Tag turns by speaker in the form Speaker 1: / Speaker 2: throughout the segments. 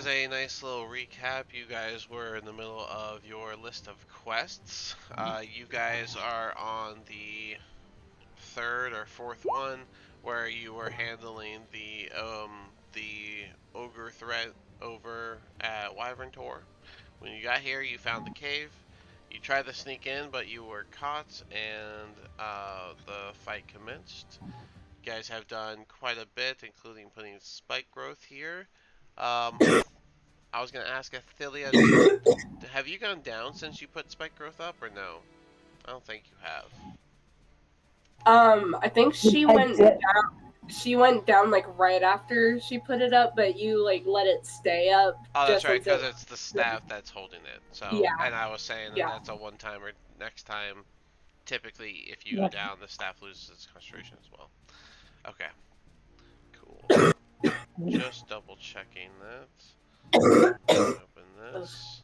Speaker 1: As a nice little recap, you guys were in the middle of your list of quests. You guys are on the third or fourth one where you were handling the ogre threat over at Wyvern Tor. When you got here, you found the cave. You tried to sneak in, but you were caught, and the fight commenced. You guys have done quite a bit, including putting spike growth here. I was gonna ask Athilia, have you gone down since you put spike growth up, or no? I don't think you have.
Speaker 2: I think she
Speaker 3: I
Speaker 2: went
Speaker 3: did.
Speaker 2: down. She went down like right after she put it up, but you like let it stay up
Speaker 1: Oh, that's
Speaker 2: just
Speaker 1: right,
Speaker 2: until.
Speaker 1: because it's the staff that's holding it. So,
Speaker 2: Yeah,
Speaker 1: and I was saying that
Speaker 2: yeah.
Speaker 1: that's a one timer. Next time, typically, if you go
Speaker 3: Yep.
Speaker 1: down, the staff loses its concentration as well. Okay, cool. Just double checking that. Open this.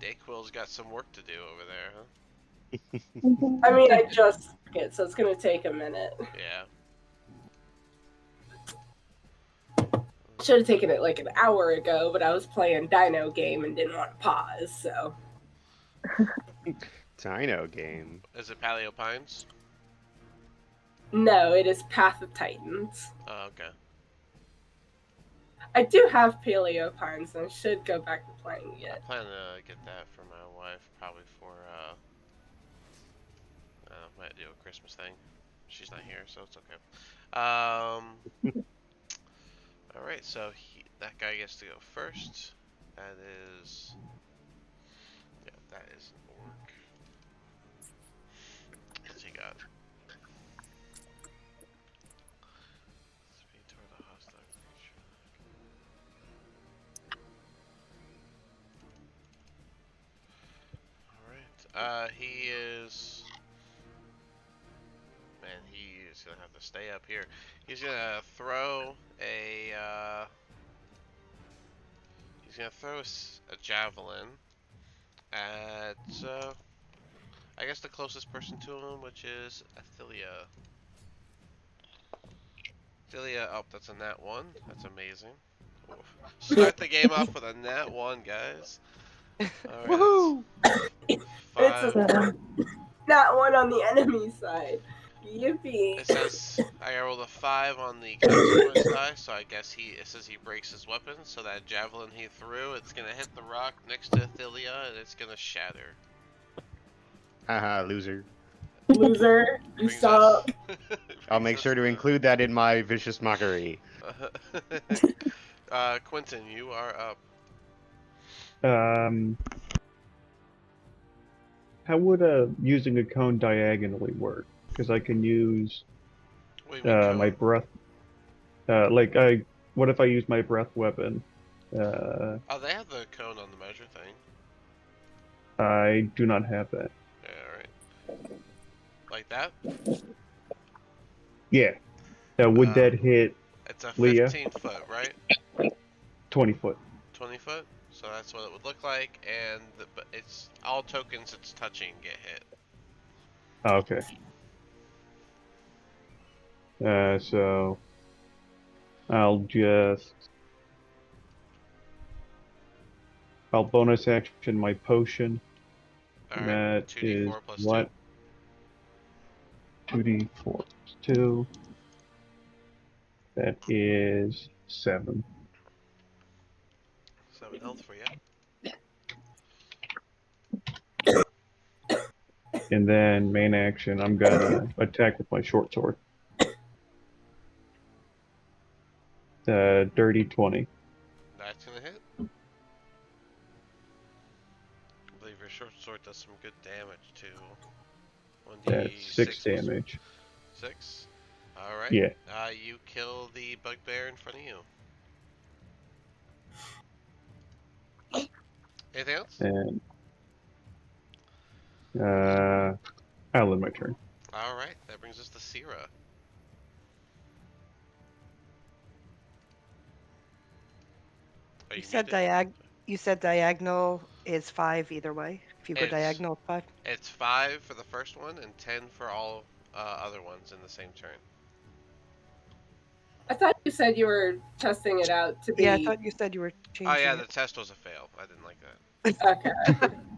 Speaker 1: Dayquil's got some work to do over there, huh?
Speaker 2: I mean, I just took it, so it's gonna take a minute.
Speaker 1: Yeah.
Speaker 2: Should have taken it like an hour ago, but I was playing Dino game and didn't want to pause. So
Speaker 4: Dino game.
Speaker 1: Is it Paleo Pines?
Speaker 2: no, it is Path of Titans.
Speaker 1: Oh, okay.
Speaker 2: I do have Paleo Pines, and I should go back to playing
Speaker 1: I
Speaker 2: it.
Speaker 1: plan to get that for my wife, probably for might do a Christmas thing. She's not here, so it's okay. All right, so that guy gets to go first. That is, yeah, that is an orc. What's he got? Speed toward the hostile creature. All right. He is. Man, he is gonna have to stay up here. He's gonna throw a. He's gonna throw a javelin at. I guess the closest person to him, which is Athilia. Athilia, oh, that's a nat 1. That's amazing. Oof. Start the game off with a nat 1, guys. Alright.
Speaker 4: Woohoo!
Speaker 2: It's a
Speaker 1: 5.
Speaker 3: So,
Speaker 2: not one on the enemy side. Yippee!
Speaker 1: It says I rolled a 5 on the consequence die, so I guess it says he breaks his weapon, so that javelin he threw, it's gonna hit the rock next to Athilia, and it's gonna shatter.
Speaker 4: Haha, loser.
Speaker 2: Loser, you
Speaker 1: Brings us.
Speaker 2: suck.
Speaker 4: I'll make sure to include that in my vicious mockery.
Speaker 1: Quentin, you are up.
Speaker 5: Um, how would using a cone diagonally work? Because I can use
Speaker 1: What do you mean
Speaker 5: my
Speaker 1: cone?
Speaker 5: breath. What if I use my breath weapon? Uh,
Speaker 1: Oh, they have the cone on the measure thing.
Speaker 5: I do not have that.
Speaker 1: Yeah, alright. Like that?
Speaker 5: Yeah. Would
Speaker 1: Uh,
Speaker 5: that hit
Speaker 1: it's a
Speaker 5: Leah?
Speaker 1: 15-foot, right?
Speaker 5: 20 foot.
Speaker 1: 20 foot? So that's what it would look like, and but it's all tokens it's touching get hit.
Speaker 5: Oh, okay. So I'll bonus action my potion.
Speaker 1: Alright,
Speaker 5: That is
Speaker 1: 2d4 plus
Speaker 5: what? 2d4 plus 2. That is 7.
Speaker 1: 2. 7 health for you.
Speaker 5: And then main action, I'm gonna attack with my short sword. Dirty 20.
Speaker 1: That's gonna hit. I believe your short sword does some good damage too.
Speaker 5: That's 6
Speaker 1: 1d6 plus
Speaker 5: damage.
Speaker 1: 6. Alright.
Speaker 5: Yeah.
Speaker 1: You kill the bugbear in front of you. Anything else?
Speaker 5: And I'll end my turn.
Speaker 1: Alright, that brings us to Sierra. Are
Speaker 6: You
Speaker 1: you
Speaker 6: said
Speaker 1: muted?
Speaker 6: you said diagonal is 5 either way. If you go
Speaker 1: It's
Speaker 6: diagonal, 5.
Speaker 1: it's 5 for the first one and 10 for all other ones in the same turn.
Speaker 2: I thought you said you were testing it out to be.
Speaker 6: Yeah, I thought you said you were
Speaker 1: Oh
Speaker 6: changing
Speaker 1: yeah, the
Speaker 6: it.
Speaker 1: test was a fail. I didn't like that.
Speaker 2: Okay.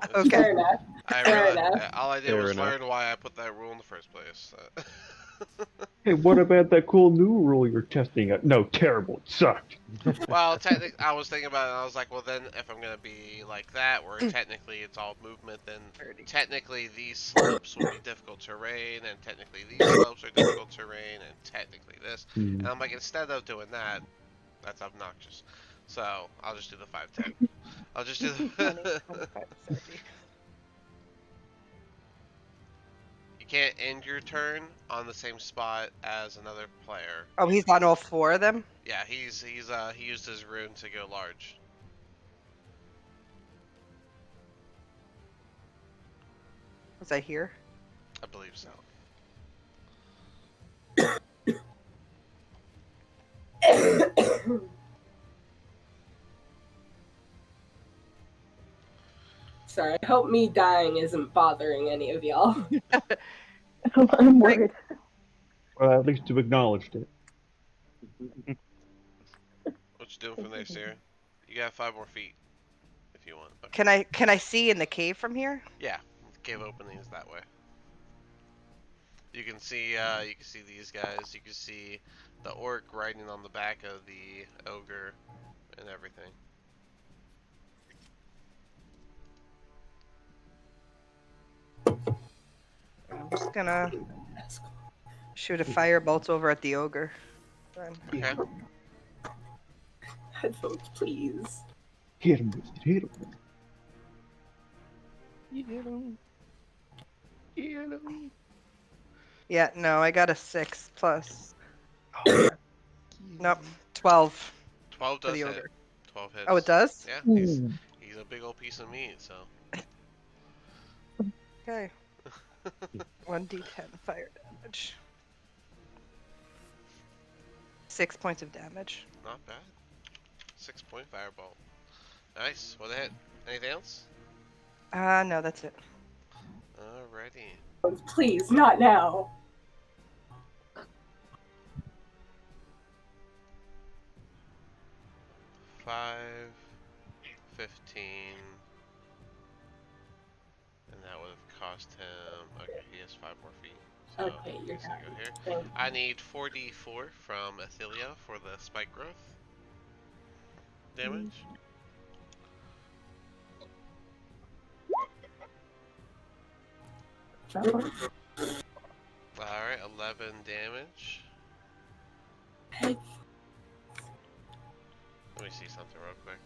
Speaker 1: It's
Speaker 6: Okay.
Speaker 2: Fair enough.
Speaker 1: I
Speaker 2: Fair
Speaker 1: realized
Speaker 2: enough.
Speaker 1: all I did
Speaker 4: Fair
Speaker 1: was
Speaker 4: enough.
Speaker 1: learn why I put that rule in the first place.
Speaker 5: Hey, what about that cool new rule you're testing out? No, terrible. It sucked.
Speaker 1: Well, I was thinking about it, and I was like, well, then if I'm gonna be like that, where technically it's all movement, then
Speaker 6: 30.
Speaker 1: technically these slopes will be difficult terrain, and technically these slopes are difficult terrain, and technically this.
Speaker 5: Hmm.
Speaker 1: And I'm like, instead of doing that, that's obnoxious. So I'll just do the 5-10. I'll just do
Speaker 6: 20,
Speaker 1: the.
Speaker 6: 25, 30.
Speaker 1: You can't end your turn on the same spot as another player.
Speaker 6: Oh, he's on all 4 of them?
Speaker 1: Yeah, he used his rune to go large.
Speaker 6: Was I here?
Speaker 1: I believe so.
Speaker 2: Sorry. I hope me dying isn't bothering any of y'all.
Speaker 3: I'm worried.
Speaker 5: Well, at least you acknowledged it.
Speaker 1: What you doing from there, Sarah? You got 5 more feet if you want. Okay.
Speaker 6: Can I see in the cave from here?
Speaker 1: Yeah, cave opening is that way. You can see these guys. You can see the orc riding on the back of the ogre and everything.
Speaker 6: I'm just gonna shoot a firebolt over at the ogre. Then.
Speaker 1: Okay.
Speaker 2: Headphones, please.
Speaker 5: Hit him with it. Hit him with it.
Speaker 6: Yeah, no, I got a 6 plus. Nope, 12
Speaker 1: 12
Speaker 6: for
Speaker 1: does
Speaker 6: the
Speaker 1: hit.
Speaker 6: ogre.
Speaker 1: 12 hits.
Speaker 6: Oh, it does?
Speaker 1: Yeah,
Speaker 5: Ooh.
Speaker 1: he's a big old piece of meat. So.
Speaker 6: Okay. 1d10 fire damage. 6 points of damage.
Speaker 1: Not bad. 6-point fireball. Nice. What a hit. Anything else?
Speaker 6: No, that's it.
Speaker 1: Alrighty.
Speaker 2: Please, not now.
Speaker 1: Five, 15, and that would have cost him. Okay, he has 5 more feet. So
Speaker 2: Okay, you're
Speaker 1: he's gonna go here.
Speaker 2: Thank
Speaker 1: I need 4d4 from Athelia for the spike growth damage.
Speaker 2: you.
Speaker 1: Alright, 11 damage.
Speaker 2: Head-
Speaker 1: Let me see something real quick.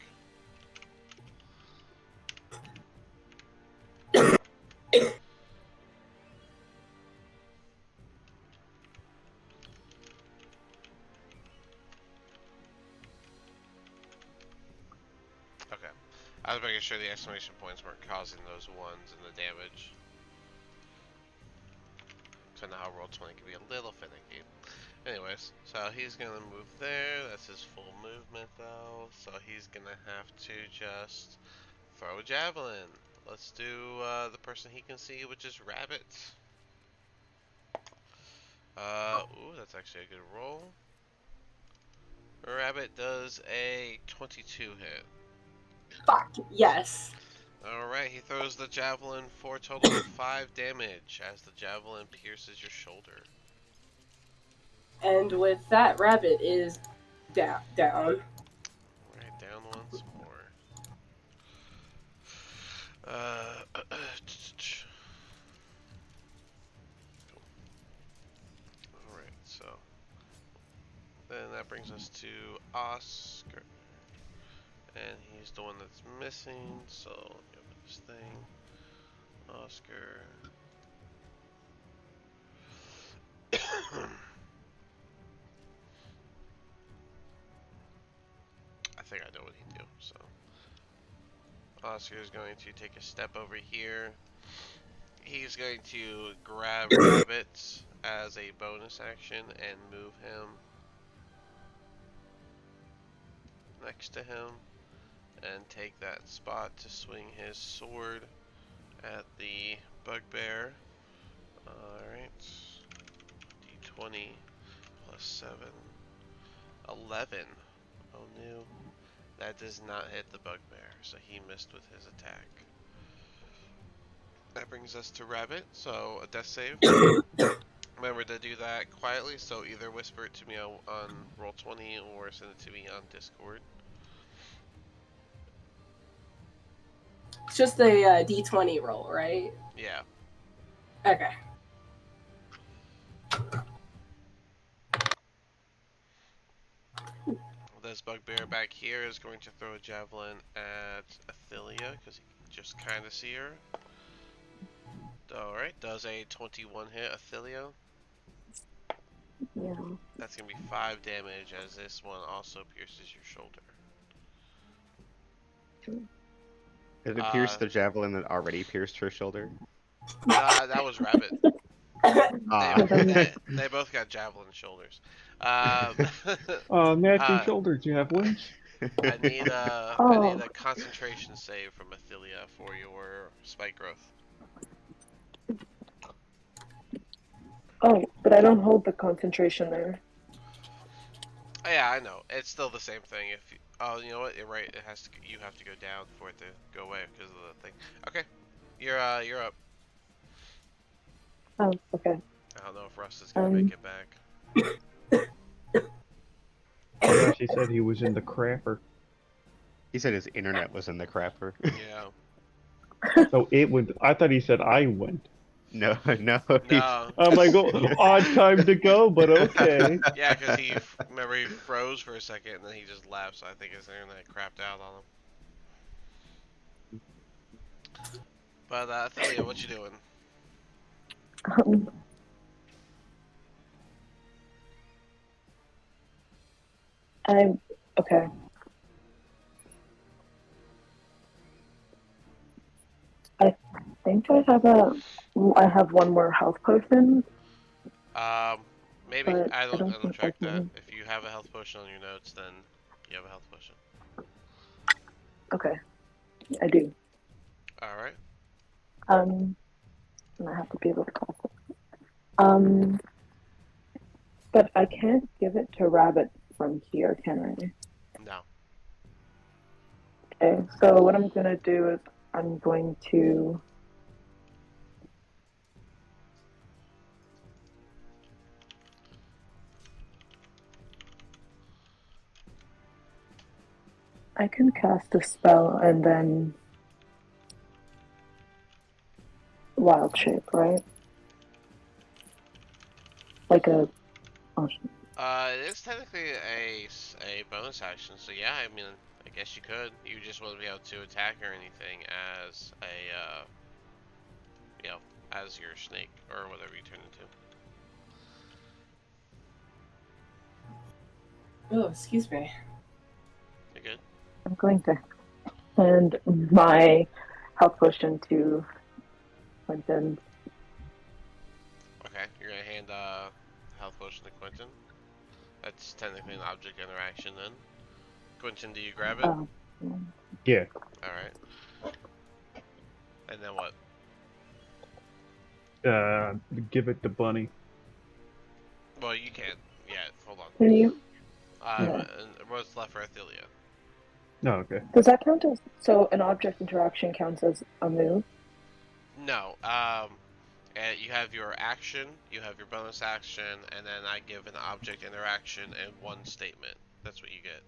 Speaker 1: Okay. I was making sure the exclamation points weren't causing those ones in the damage. So now Roll20 can be a little finicky. Anyways, so he's gonna move there. That's his full movement though. So he's gonna have to just throw a javelin. Let's do the person he can see, which is Rabbit. Ooh, that's actually a good roll. Rabbit does a 22 hit.
Speaker 2: Fuck, yes.
Speaker 1: Alright, he throws the javelin for a total of 5 damage as the javelin pierces your shoulder.
Speaker 2: And with that, Rabbit is down.
Speaker 1: Alright, down once more. Alright, so then that brings us to Oscar. And he's the one that's missing, so give it this thing. Oscar. I think I know what he'd do, so. Oscar is going to take a step over here. He's going to grab Rabbit as a bonus action and move him next to him and take that spot to swing his sword at the bugbear. Alright. D20 plus 7 11. Oh no. That does not hit the bugbear, so he missed with his attack. That brings us to Rabbit, so a death save. Remember to do that quietly, so either whisper it to me on Roll20 or send it to me on Discord.
Speaker 2: It's just a D20 roll, right?
Speaker 1: Yeah.
Speaker 2: Okay.
Speaker 1: This bugbear back here is going to throw a javelin at Athelia, because he can just kind of see her. Alright, does a 21 hit Athelia?
Speaker 3: Yeah.
Speaker 1: That's going to be 5 damage, as this one also pierces your shoulder.
Speaker 4: Did it pierce the javelin that already pierced her shoulder?
Speaker 1: That was Rabbit.
Speaker 4: Ah.
Speaker 1: They both got javelin shoulders.
Speaker 5: Matching
Speaker 1: uh,
Speaker 5: shoulder javelins.
Speaker 1: I need
Speaker 3: Oh.
Speaker 1: a concentration save from Athelia for your spike growth.
Speaker 3: Oh, but I don't hold the concentration there.
Speaker 1: Oh, yeah, I know. It's still the same thing. If you, oh, you know what? You're right. It has to. You have to go down for it to go away because of the thing. Okay, you're up.
Speaker 3: Oh, okay.
Speaker 1: I don't know if Russ is gonna make it back.
Speaker 5: Gosh, he said he was in the crapper.
Speaker 4: He said his internet was in the crapper.
Speaker 1: Yeah.
Speaker 5: So it went. I thought he said I went.
Speaker 4: No.
Speaker 1: No.
Speaker 5: I'm like, oh, odd time to go, but okay.
Speaker 1: Yeah, because remember he froze for a second and then he just left. So I think his internet crapped out on him. But Athelia, what you doing?
Speaker 3: I'm okay. I think I have one more health potion.
Speaker 1: Maybe
Speaker 3: But
Speaker 1: I don't
Speaker 3: think
Speaker 1: track
Speaker 3: I
Speaker 1: that.
Speaker 3: can.
Speaker 1: If you have a health potion on your notes, then you have a health potion.
Speaker 3: Okay, I do.
Speaker 1: All right.
Speaker 3: And I have to be able to cast it. But I can't give it to Rabbit from here, can I?
Speaker 1: No.
Speaker 3: Okay, so what I'm gonna do is I'm going to I can cast a spell and then wild shape, right? Like a
Speaker 1: It's technically a bonus action, so yeah. I mean, I guess you could. You just wouldn't be able to attack or anything as a as your snake or whatever you turn into.
Speaker 2: Oh, excuse me.
Speaker 1: You good?
Speaker 3: I'm going to hand my health potion to Quentin.
Speaker 1: Okay, you're gonna hand health potion to Quentin. That's technically an object interaction then. Quentin, do you grab it?
Speaker 5: Yeah.
Speaker 1: Alright. And then what?
Speaker 5: Give it to Bunny.
Speaker 1: Well, you can't yet. Hold on.
Speaker 3: Can you?
Speaker 1: And what's left for Athelia?
Speaker 5: No, okay.
Speaker 3: Does that count as an object interaction counts as a move?
Speaker 1: No. And you have your action, you have your bonus action, and then I give an object interaction and one statement. That's what you get.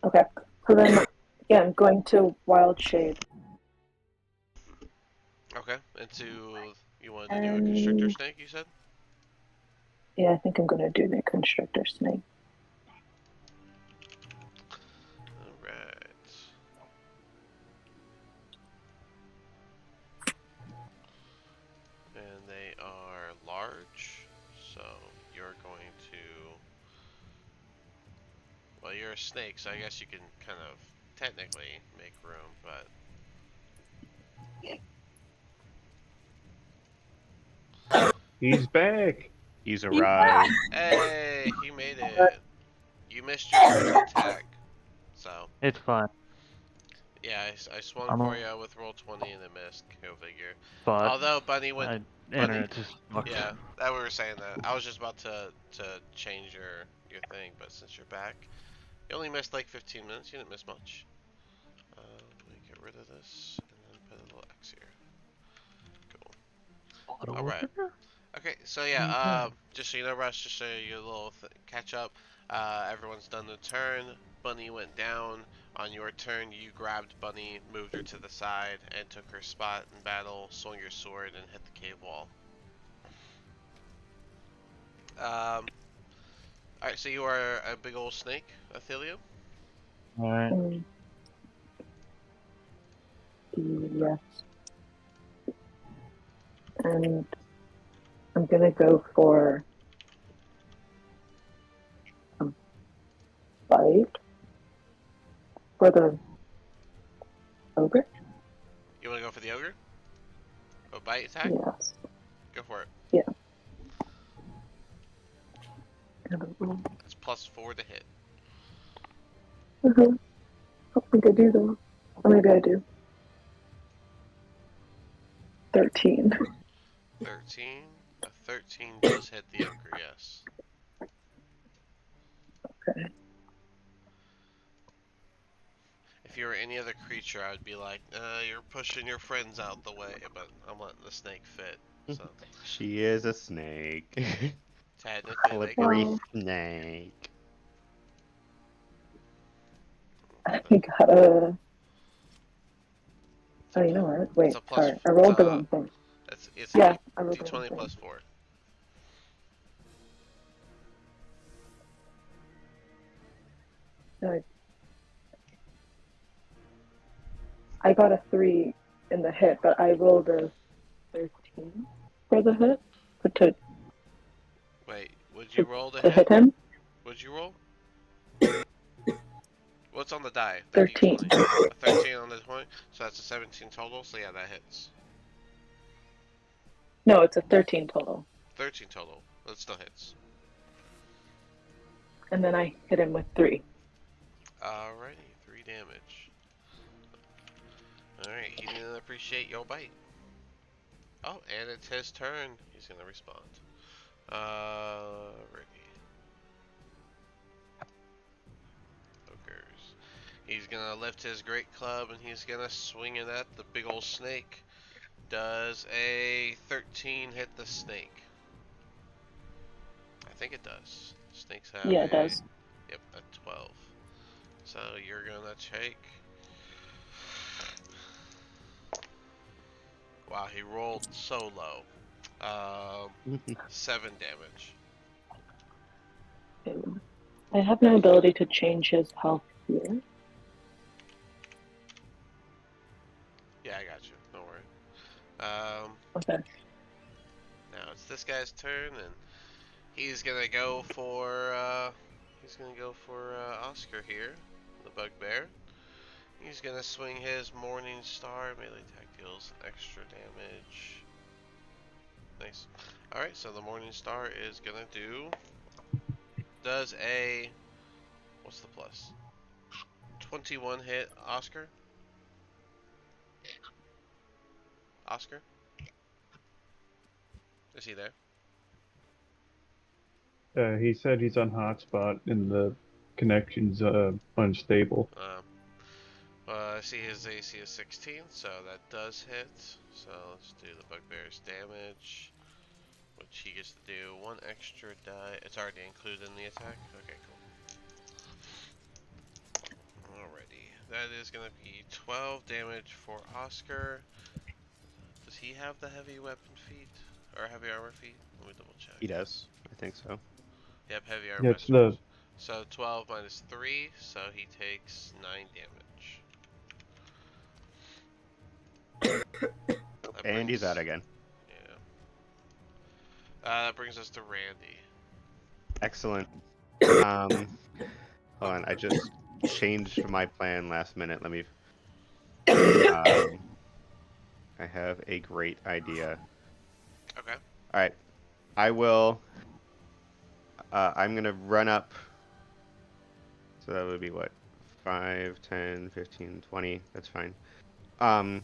Speaker 3: Okay. So then, yeah, I'm going to wild shape.
Speaker 1: Okay. You wanted to do a constrictor snake, you said?
Speaker 3: Yeah, I think I'm going to do the constrictor snake.
Speaker 1: Alright. And they are large, so you're going to... Well, you're a snake, so I guess you can kind of technically make room, but...
Speaker 5: He's back.
Speaker 4: He's arrived.
Speaker 1: Hey, he made it. You missed your first attack, so...
Speaker 7: It's fine.
Speaker 1: Yeah, I swung for you with roll 20 and it missed. Go figure.
Speaker 7: But
Speaker 1: Although Bunny went...
Speaker 7: internet just fucked.
Speaker 1: Yeah, that we were saying that. I was just about to change your your thing, but since you're back, you only missed like 15 minutes. You didn't miss much. Let me get rid of this and then put a little X here. Cool. All right. Okay, so yeah, just so you know, Rush, just so you a little catch up. Everyone's done the turn. Bunny went down. On your turn, you grabbed Bunny, moved her to the side, and took her spot in battle. Swung your sword and hit the cave wall. All right, so you are a big old snake, Athelio.
Speaker 5: Alright.
Speaker 3: Yes. And I'm gonna go for a bite for the ogre.
Speaker 1: You want to go for the ogre? A bite attack?
Speaker 3: Yes.
Speaker 1: Go for it.
Speaker 3: Yeah.
Speaker 1: It's +4 to hit.
Speaker 3: I don't think I do though. Or maybe I do. 13.
Speaker 1: 13. A 13 does hit the ogre, yes.
Speaker 3: Okay.
Speaker 1: If you were any other creature, I would be like, you're pushing your friends out the way, but I'm letting the snake fit. So
Speaker 4: She is a snake.
Speaker 1: technically, they can.
Speaker 4: Slippery
Speaker 3: Well,
Speaker 4: snake.
Speaker 3: I got a.
Speaker 1: It's a
Speaker 3: Oh, you know what? Wait,
Speaker 1: it's a plus.
Speaker 3: sorry. I rolled the wrong thing.
Speaker 1: It's
Speaker 3: Yeah,
Speaker 1: a
Speaker 3: I rolled the wrong
Speaker 1: D20
Speaker 3: thing.
Speaker 1: +4.
Speaker 3: No, I got a 3 in the hit, but I rolled a 13 for the hit. But
Speaker 1: Wait, would you roll to
Speaker 3: to
Speaker 1: hit?
Speaker 3: hit him,
Speaker 1: Would you roll? What's on the die? The
Speaker 3: 13.
Speaker 1: D20. A 13 on the 20, so that's a 17 total. So yeah, that hits.
Speaker 3: No, it's a 13 total.
Speaker 1: 13 total. That still hits.
Speaker 3: And then I hit him with 3.
Speaker 1: Alrighty, 3 damage. Alright, he didn't appreciate your bite. Oh, and it's his turn. He's gonna respond. Alrighty. Ogres. He's gonna lift his great club and he's gonna swing it at the big old snake. Does a 13 hit the snake? I think it does. Snakes have
Speaker 3: Yeah, it
Speaker 1: a
Speaker 3: does.
Speaker 1: Yep, a 12. So you're gonna take. Wow, he rolled so low. 7 damage.
Speaker 3: I have no ability to change his health here.
Speaker 1: Yeah, I got you. Don't worry.
Speaker 3: Okay.
Speaker 1: Now it's this guy's turn, and he's gonna go for Oscar here, the bugbear. He's gonna swing his Morning Star. Melee attack deals extra damage. Nice. All right, so the Morning Star is gonna does a what's the plus? 21 hit Oscar. Oscar, is he there?
Speaker 5: He said he's on hotspot and the connection's unstable.
Speaker 1: I see his AC is 16, so that does hit. So let's do the bugbear's damage, which he gets to do 1 extra die. It's already included in the attack. Okay, cool. Alrighty, that is gonna be 12 damage for Oscar. Does he have the heavy weapon feat or heavy armor feat? Let me double check.
Speaker 4: He does. I think so.
Speaker 1: Yep, heavy
Speaker 5: Yeah,
Speaker 1: armor.
Speaker 5: it's the
Speaker 1: So 12 minus 3, so he takes 9 damage. That
Speaker 4: And he's
Speaker 1: brings,
Speaker 4: out again.
Speaker 1: yeah. That brings us to Randy.
Speaker 4: Excellent. Hold on. I just changed my plan last minute. Let me. I have a great idea.
Speaker 1: Okay.
Speaker 4: All right. I will. I'm gonna run up. So that would be what? 5, 10, 15, 20. That's fine. Um,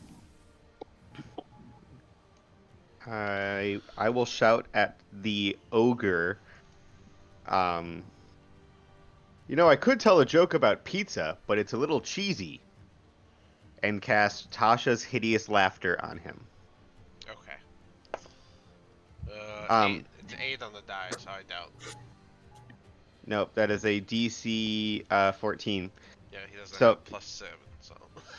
Speaker 4: I will shout at the ogre. Um, You know, I could tell a joke about pizza, but it's a little cheesy. And cast Tasha's hideous laughter on him.
Speaker 1: Okay.
Speaker 4: Um,
Speaker 1: Eight. It's 8 on the die, so I doubt.
Speaker 4: nope, that is a DC 14.
Speaker 1: Yeah, he doesn't
Speaker 4: So
Speaker 1: have +7, so.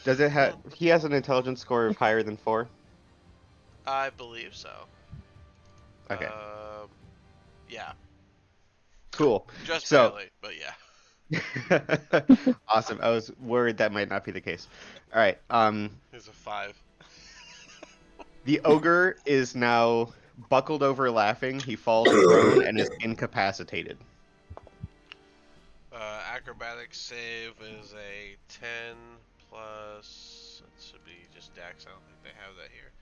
Speaker 4: does it have? He has an intelligence score of higher than 4.
Speaker 1: I believe so.
Speaker 4: Okay,
Speaker 1: Yeah,
Speaker 4: cool.
Speaker 1: just
Speaker 4: So
Speaker 1: barely, but yeah.
Speaker 4: awesome. I was worried that might not be the case. All right.
Speaker 1: He's a 5.
Speaker 4: The ogre is now buckled over, laughing. He falls prone and is incapacitated.
Speaker 1: Acrobatics save is a 10 plus. It should be just Dex. I don't think they have that here.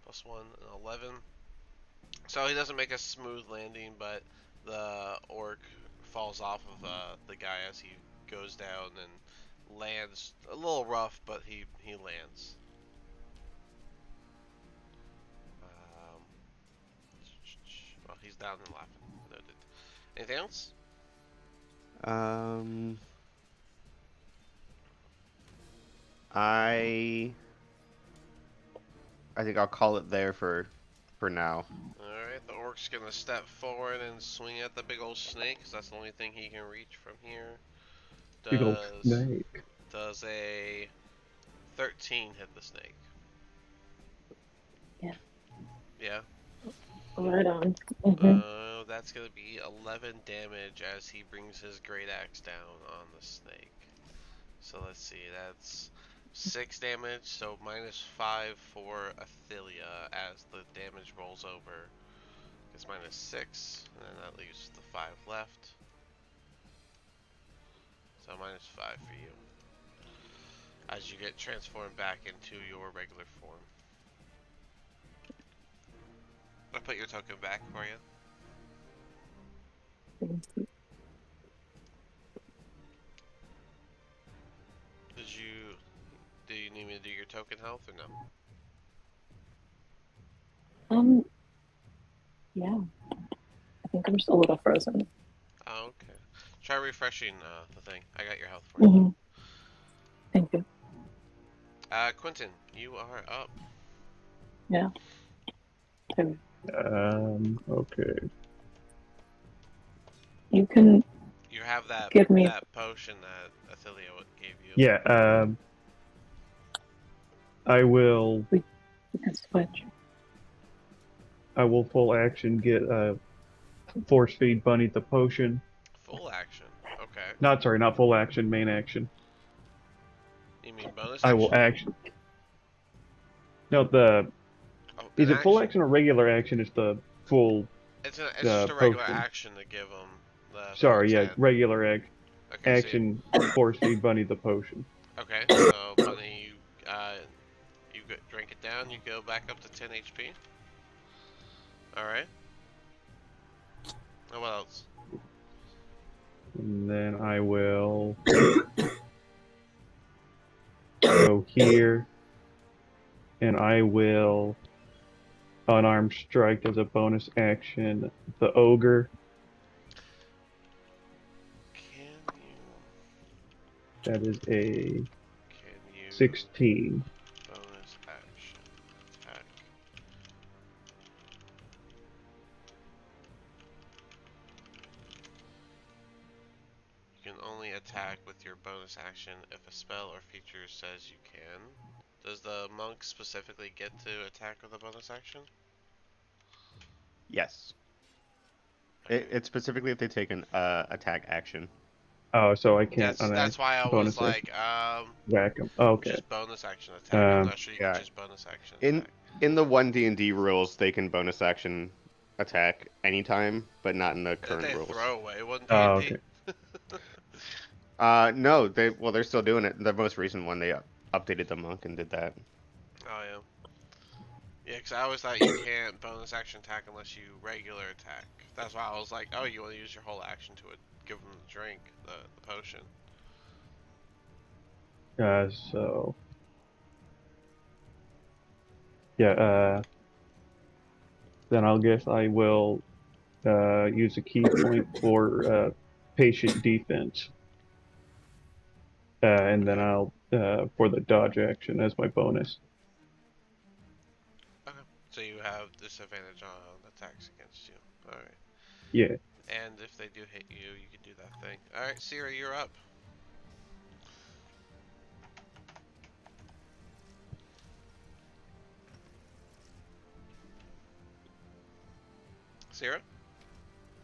Speaker 1: +1, an 11. So he doesn't make a smooth landing, but the orc falls off of the guy as he goes down and lands a little rough, but he lands. Well, he's down and laughing. Noted. Anything else?
Speaker 4: Um, I think I'll call it there for now.
Speaker 1: Alright, the orc's gonna step forward and swing at the big old snake, because that's the only thing he can reach from here.
Speaker 5: Big old snake.
Speaker 1: Does a 13 hit the snake?
Speaker 3: Yeah.
Speaker 1: Yeah?
Speaker 3: Right on. Mm-hmm.
Speaker 1: That's gonna be 11 damage as he brings his great axe down on the snake. So let's see, that's 6 damage, so -5 for Athelia as the damage rolls over. It's -6, and then that leaves the 5 left. So -5 for you. As you get transformed back into your regular form. I'll put your token back for you.
Speaker 3: Thank you.
Speaker 1: Do you need me to do your token health or no?
Speaker 3: Yeah. I think I'm just a little frozen.
Speaker 1: Oh, okay. Try refreshing the thing. I got your health for you.
Speaker 3: Mm-hmm. Thank you.
Speaker 1: Quentin, you are up.
Speaker 3: Yeah. Okay.
Speaker 5: Okay.
Speaker 3: You can
Speaker 1: You have that
Speaker 3: give me.
Speaker 1: that potion that Athelia gave you.
Speaker 5: Yeah, I will
Speaker 3: You can switch.
Speaker 5: full action get force feed Bunny the potion.
Speaker 1: Full action. Okay.
Speaker 5: Not full action, main action.
Speaker 1: You mean bonus
Speaker 5: I
Speaker 1: action?
Speaker 5: will action. No,
Speaker 1: Oh,
Speaker 5: is
Speaker 1: an
Speaker 5: it full
Speaker 1: action?
Speaker 5: action or regular action? Is the full?
Speaker 1: It's just a regular
Speaker 5: potion.
Speaker 1: action to give him the.
Speaker 5: Sorry, yeah,
Speaker 1: hand.
Speaker 5: regular
Speaker 1: Okay,
Speaker 5: action. Force feed Bunny the potion.
Speaker 1: Okay, so Bunny, you drink it down. You go back up to 10 HP. All right. And what else?
Speaker 5: And then I will go here, and I will unarmed strike as a bonus action the ogre.
Speaker 1: Can you?
Speaker 5: That is a
Speaker 1: Can you?
Speaker 5: 16.
Speaker 1: Bonus action attack. You can only attack with your bonus action if a spell or feature says you can. Does the monk specifically get to attack with a bonus action?
Speaker 4: Yes.
Speaker 1: Okay.
Speaker 4: It's specifically if they take an attack action.
Speaker 5: Oh, so I can't.
Speaker 1: That's why I
Speaker 5: bonus
Speaker 1: was like,
Speaker 5: whack him. Oh, okay.
Speaker 1: just bonus action attack. I'm not sure you
Speaker 4: yeah.
Speaker 1: can just bonus action
Speaker 4: In
Speaker 1: attack.
Speaker 4: in the 1D&D rules, they can bonus action attack anytime, but not in the
Speaker 1: Didn't
Speaker 4: current
Speaker 1: they
Speaker 4: rules.
Speaker 1: throw away one D&D?
Speaker 5: Oh, okay.
Speaker 4: No, they're still doing it. The most recent one, they updated the monk and did that.
Speaker 1: Oh, yeah. Yeah, because I always thought you can't bonus action attack unless you regular attack. That's why I was like, oh, you want to use your whole action to give them the drink, the potion.
Speaker 5: So yeah, then I'll guess I will use a key point for patient defense. and then I'll for the dodge action as my bonus.
Speaker 1: Okay. So you have disadvantage on attacks against you. Alright.
Speaker 5: Yeah.
Speaker 1: And if they do hit you, you can do that thing. Alright, Sierra, you're up. Sierra?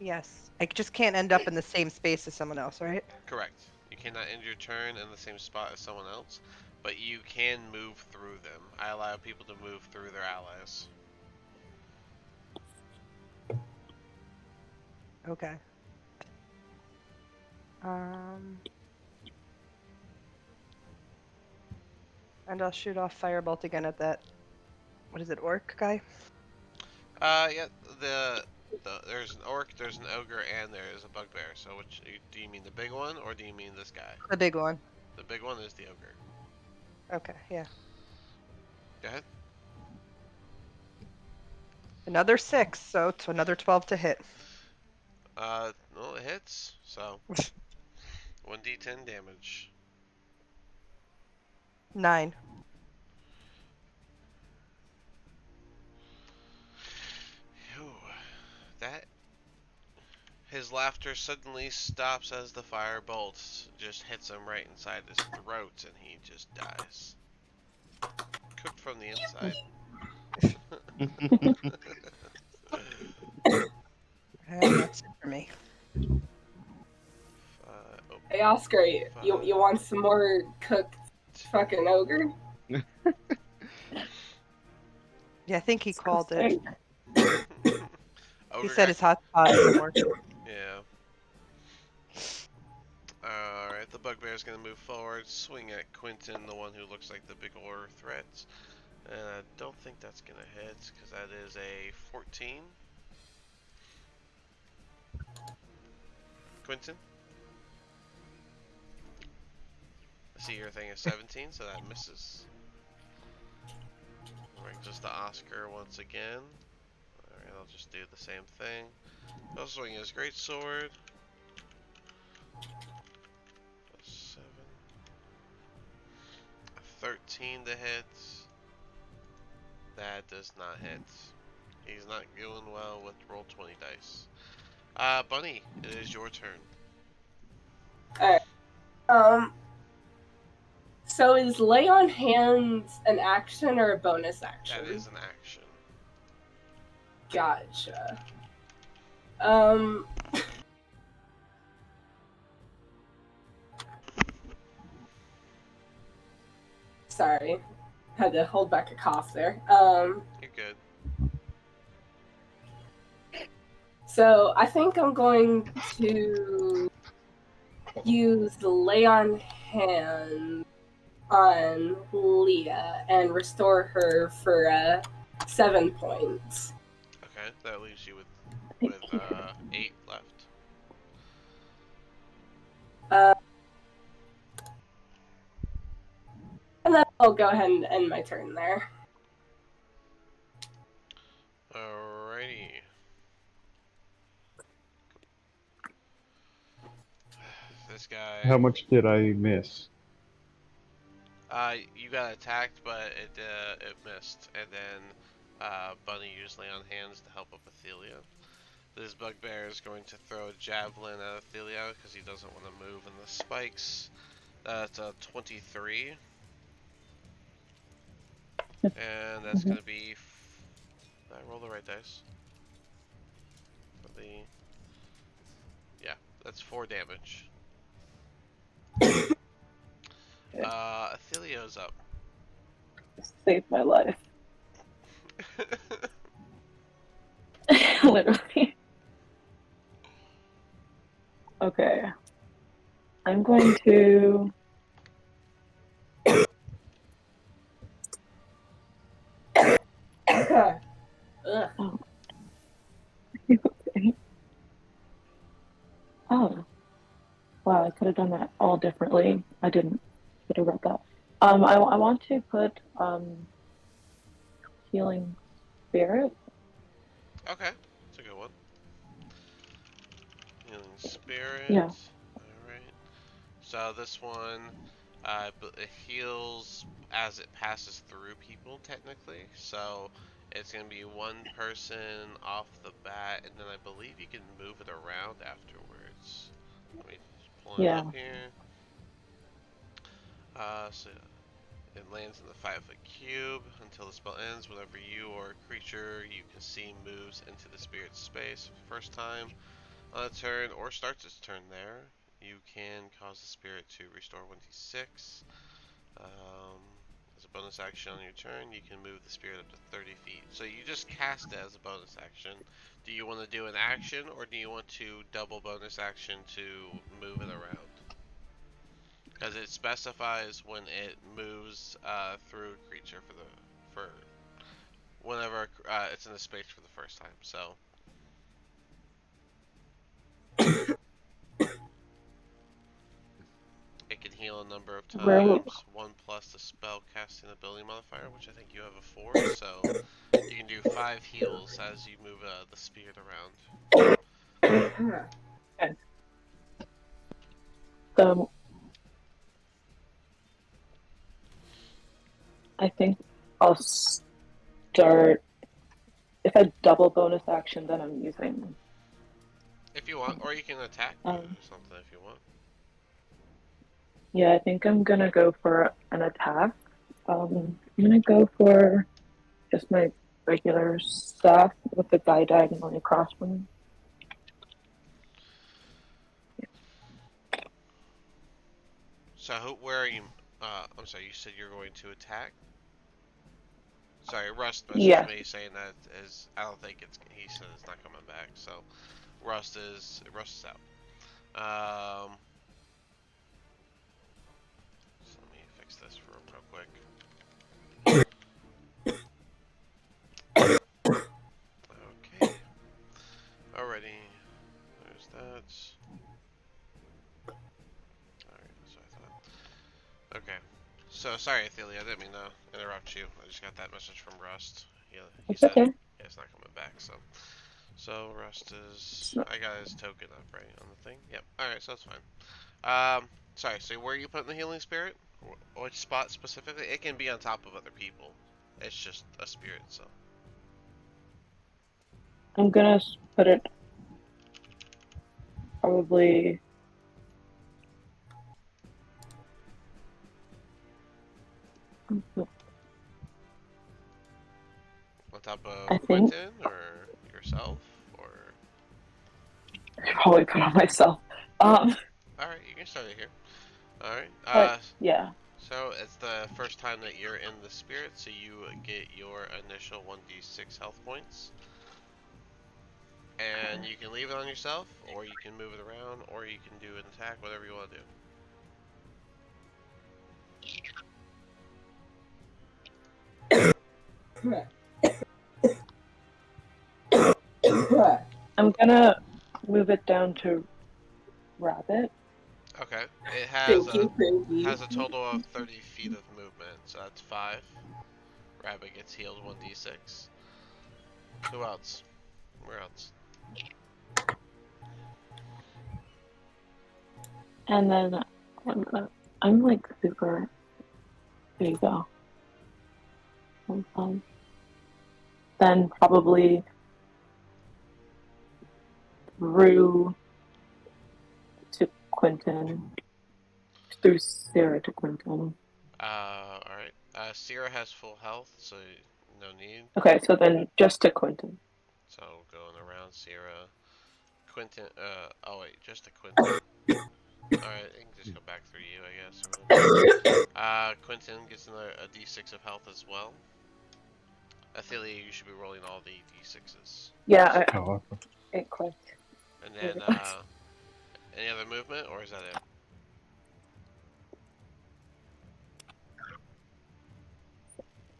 Speaker 6: Yes. I just can't end up in the same space as someone else, right?
Speaker 1: Correct. You cannot end your turn in the same spot as someone else, but you can move through them. I allow people to move through their allies.
Speaker 6: Okay. And I'll shoot off firebolt again at that. What is it, orc guy?
Speaker 1: Yeah, there's an orc, there's an ogre, and there's a bugbear. So which do you mean, the big one or do you mean this guy?
Speaker 6: The big one.
Speaker 1: The big one is the ogre.
Speaker 6: Okay, yeah.
Speaker 1: Go ahead.
Speaker 6: Another 6, so it's another 12 to hit.
Speaker 1: Well, it hits. So 1d10 damage.
Speaker 6: 9.
Speaker 1: Phew. That His laughter suddenly stops as the firebolt just hits him right inside his throat, and he just dies. Cooked from the inside.
Speaker 6: That's it for me.
Speaker 1: Oh,
Speaker 2: Hey Oscar, you want some more cooked fucking ogre?
Speaker 6: Yeah, I think he called it. He
Speaker 1: Ogre
Speaker 6: said
Speaker 1: guy?
Speaker 6: his hotspot isn't working.
Speaker 1: Yeah. Alright, the bugbear's gonna move forward, swing at Quentin, the one who looks like the bigger threat. And I don't think that's gonna hit, because that is a 14. Quentin? I see your thing is 17, so that misses. Brings us to Oscar once again. Alright, I'll just do the same thing. He'll swing his greatsword. 7. A 13 to hit. That does not hit. He's not doing well with roll 20 dice. Bunny, it is your turn.
Speaker 2: Alright. So is lay on hands an action or a bonus action?
Speaker 1: That is an action.
Speaker 2: Gotcha. Sorry. Had to hold back a cough there.
Speaker 1: You're good.
Speaker 2: So I think I'm going to use the lay on hands on Leah and restore her for 7 points.
Speaker 1: Okay, that leaves you with
Speaker 3: Thank you.
Speaker 1: 8 left.
Speaker 2: And then I'll go ahead and end my turn there.
Speaker 1: Alrighty. This guy.
Speaker 5: How much did I miss?
Speaker 1: You got attacked, but it missed, and then Bunny used lay on hands to help up Athelia. This bugbear is going to throw a javelin at Athelia because he doesn't want to move in the spikes. That's a 23, and that's going to be. Did I roll the right dice? For the. Yeah, that's 4 damage. Athelia's up.
Speaker 3: Saved my life. Literally. Okay. I'm going to.
Speaker 2: Ugh.
Speaker 3: Oh. Okay. Oh. Wow, I could have done that all differently. I didn't. Could have read that. I want to put healing spirit.
Speaker 1: Okay, that's a good one. Healing spirit.
Speaker 3: Yeah.
Speaker 1: Alright. So this one, But it heals as it passes through people, technically. So it's going to be one person off the bat, and then I believe you can move it around afterwards. Let me pull it
Speaker 3: Yeah.
Speaker 1: up here. So it lands in the 5-foot cube until the spell ends. Whenever you or a creature you can see moves into the spirit's space for the first time on a turn or starts its turn there, you can cause the spirit to restore 1d6. As a bonus action on your turn, you can move the spirit up to 30 feet. So you just cast it as a bonus action. Do you want to do an action, or do you want to double bonus action to move it around? Because it specifies when it moves through a creature for whenever it's in the space for the first time. So it can heal a number of
Speaker 3: Where will...
Speaker 1: times, 1 plus the spell casting ability modifier, which I think you have a 4, so you can do 5 heals as you move the spirit around.
Speaker 3: Okay. So I think I'll start. If I double bonus action, then I'm using.
Speaker 1: If you want, or you can attack something if you want.
Speaker 3: Yeah, I think I'm gonna go for an attack. I'm gonna go for just my regular staff with the guy diagonally across from me.
Speaker 1: So where are you? I'm sorry, you said you're going to attack? Sorry, Rust messaged
Speaker 3: Yeah.
Speaker 1: me saying that is. I don't think it's. He said it's not coming back. So Rust is out. So let me fix this real quick. Okay. Alrighty. There's that. Alright, that's what I thought. Okay. So sorry, Athelia, I didn't mean to interrupt you. I just got that message from Rust. He
Speaker 3: It's
Speaker 1: said
Speaker 3: okay.
Speaker 1: yeah, it's not coming back. So Rust is.
Speaker 3: No.
Speaker 1: I got his token up right on the thing. Yep. All right, so that's fine. Sorry. So where are you putting the healing spirit? Which spot specifically? It can be on top of other people. It's just a spirit, so.
Speaker 3: I'm gonna put it probably.
Speaker 1: On top
Speaker 3: I
Speaker 1: of
Speaker 3: think
Speaker 1: Quentin or yourself or.
Speaker 3: I probably put on myself.
Speaker 1: All right, you can start it here. All right.
Speaker 3: But yeah.
Speaker 1: So it's the first time that you're in the spirit, so you get your initial 1d6 health points. And you can leave it on yourself, or you can move it around, or you can do an attack, whatever you want to do.
Speaker 3: I'm gonna move it down to rabbit.
Speaker 1: Okay. It has
Speaker 2: Thank you, Crazy.
Speaker 1: a total of 30 feet of movement, so that's 5. Rabbit gets healed 1d6. Who else? Where else?
Speaker 3: And then I'm like super. There you go. Then probably through to Quentin. Through Sarah to Quentin.
Speaker 1: Alright. Sierra has full health, so no need.
Speaker 3: Okay, so then just to Quentin.
Speaker 1: So going around Sierra. Quentin, oh wait, just a Quentin. Alright, it can just go back through you, I guess. Quentin gets another a d6 of health as well. Athelia, you should be rolling all the d6s.
Speaker 3: Yeah,
Speaker 5: Oh,
Speaker 3: it clicked.
Speaker 1: And then, any other movement, or is that it?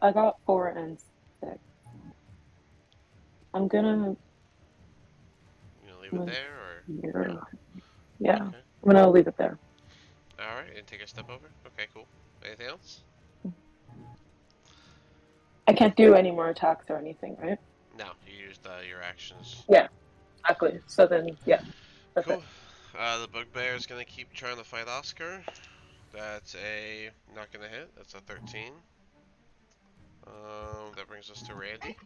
Speaker 3: I got 4 and 6. I'm gonna.
Speaker 1: You gonna leave it there, or?
Speaker 3: Here. Yeah,
Speaker 1: Okay.
Speaker 3: I'm gonna leave it there.
Speaker 1: Alright, and take a step over? Okay, cool. Anything else?
Speaker 3: I can't do any more attacks or anything, right?
Speaker 1: No, you used your actions.
Speaker 3: Yeah, exactly. So then, yeah. That's
Speaker 1: Cool.
Speaker 3: it.
Speaker 1: The bugbear is gonna keep trying to fight Oscar. That's a not gonna hit. That's a 13. That brings us to Randy.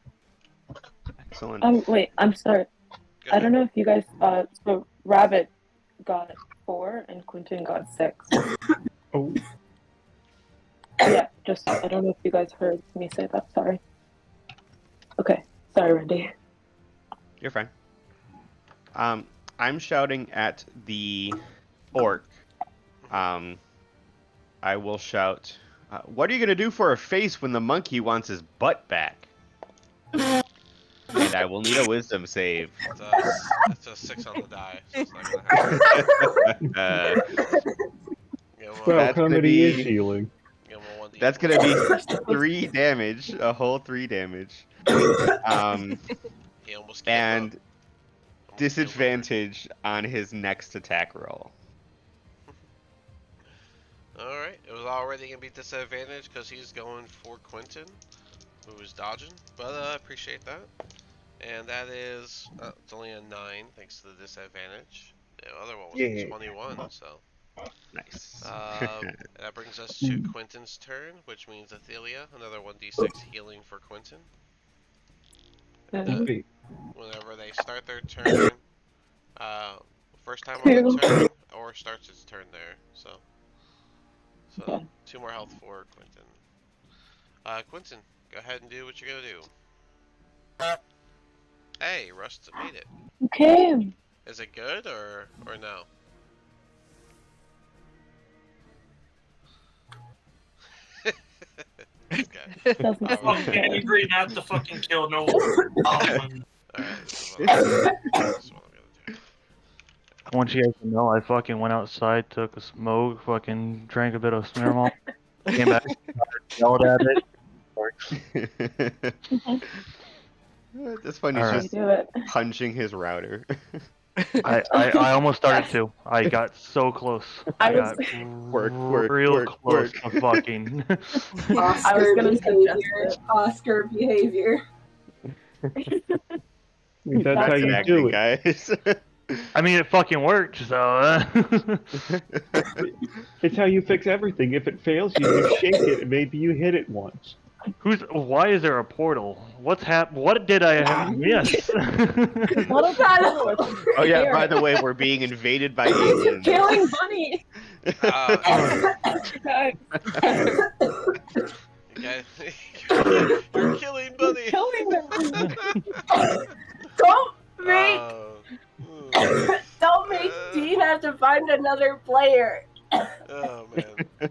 Speaker 4: Excellent.
Speaker 3: Wait, I'm sorry.
Speaker 1: Go
Speaker 3: I
Speaker 1: ahead.
Speaker 3: don't know if you guys, so Rabbit got 4 and Quentin got 6.
Speaker 5: Oh,
Speaker 3: Yeah, just, I don't know if you guys heard me say that, sorry. Okay, sorry, Randy.
Speaker 4: You're fine. I'm shouting at the orc. I will shout, what are you going to do for a face when the monkey wants his butt back? And I will need a wisdom save.
Speaker 1: It's a 6 on the die, so it's not gonna happen.
Speaker 4: Uh,
Speaker 1: Give him
Speaker 5: well,
Speaker 4: That's gonna
Speaker 5: comedy is
Speaker 4: be-
Speaker 5: healing.
Speaker 1: give him a 1d4.
Speaker 4: that's going to be 3 damage, a whole 3 damage.
Speaker 1: He almost killed him.
Speaker 4: And
Speaker 1: Almost killed him.
Speaker 4: disadvantage on his next attack roll.
Speaker 1: Alright, it was already gonna be disadvantage because he's going for Quentin, who is dodging, but I appreciate that. And that is, it's only a 9 thanks to the disadvantage. The other one was a 21, so.
Speaker 4: Nice.
Speaker 1: That brings us to Quentin's turn, which means Athelia, another 1d6 healing for Quentin.
Speaker 5: Wait,
Speaker 1: Whenever they start their turn, first time on the turn, or starts its turn there, so.
Speaker 3: Okay.
Speaker 1: 2 more health for Quentin. Quentin, go ahead and do what you're gonna do. Hey, Rust made it.
Speaker 3: Okay.
Speaker 1: Is it good or no? Okay.
Speaker 3: Doesn't
Speaker 1: All
Speaker 3: sound
Speaker 1: right.
Speaker 3: good.
Speaker 7: Angry not to fucking kill no one.
Speaker 1: Alright, this is what I'm gonna do.
Speaker 8: Once you guys know, I fucking went outside, took a smoke, fucking drank a bit of Smirnoff, came back, yelled at it.
Speaker 4: That's funny. He's
Speaker 8: All right.
Speaker 4: just
Speaker 3: Do it.
Speaker 4: punching his router.
Speaker 8: I almost started to. I got so close.
Speaker 3: I
Speaker 8: I
Speaker 3: was-
Speaker 8: got
Speaker 4: Work,
Speaker 8: real
Speaker 4: work,
Speaker 8: close
Speaker 4: work.
Speaker 8: to fucking.
Speaker 2: Oscar
Speaker 3: gonna suggest
Speaker 2: behavior.
Speaker 3: it.
Speaker 2: Oscar behavior.
Speaker 5: that's how you
Speaker 4: Acting,
Speaker 5: do it.
Speaker 4: guys.
Speaker 8: I mean, it fucking worked. So.
Speaker 5: It's how you fix everything. If it fails, you just shake it, and maybe you hit it once.
Speaker 8: Why is there a portal? What's What did I miss?
Speaker 3: What is that?
Speaker 4: Oh yeah, by the way, we're being invaded by aliens.
Speaker 3: Killing Bunny!
Speaker 1: You guys, you're killing Bunny.
Speaker 3: Killing them!
Speaker 2: Don't make don't make
Speaker 1: uh,
Speaker 2: Dean have to find another player.
Speaker 1: Oh man.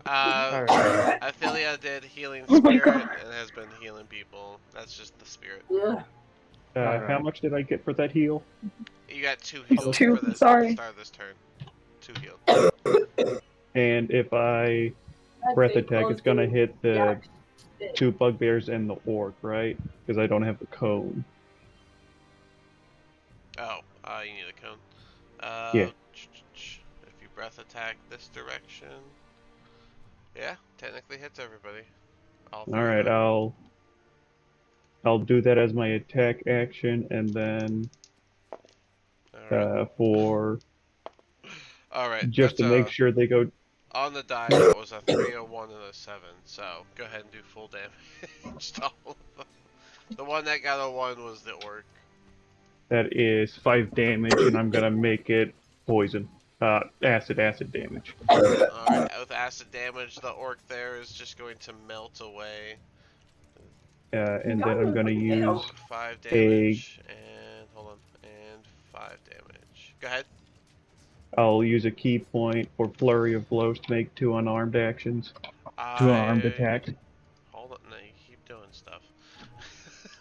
Speaker 8: Alright.
Speaker 1: Athelia did healing
Speaker 3: Oh my
Speaker 1: spirit
Speaker 3: God.
Speaker 1: and has been healing people. That's just the spirit.
Speaker 2: Yeah.
Speaker 5: How much did I get for that heal?
Speaker 1: You got 2 heals
Speaker 3: 2,
Speaker 1: for this
Speaker 3: sorry.
Speaker 1: start of this turn. 2 healed.
Speaker 5: And if I breath attack, it's gonna hit the 2 bugbears and the orc, right? Because I don't have the cone.
Speaker 1: Oh, you need a cone.
Speaker 5: Yeah.
Speaker 1: If you breath attack this direction, yeah, technically hits everybody. All three
Speaker 5: All
Speaker 1: of
Speaker 5: right,
Speaker 1: them.
Speaker 5: I'll do that as my attack action, and then
Speaker 1: Alright.
Speaker 5: for
Speaker 1: Alright.
Speaker 5: just to make sure they go.
Speaker 1: On the die, that was a 3, a 1, and a 7. So go ahead and do full damage to all of them. The one that got a 1 was the orc.
Speaker 5: That is 5 damage, and I'm gonna make it poison. Acid damage.
Speaker 1: Alright, with acid damage, the orc there is just going to melt away.
Speaker 5: And then I'm gonna use
Speaker 1: 5 damage, and hold on, and 5 damage. Go ahead.
Speaker 5: I'll use a key point for flurry of blows to make 2 unarmed actions. 2 unarmed attacks.
Speaker 1: Hold on, no, you keep doing stuff.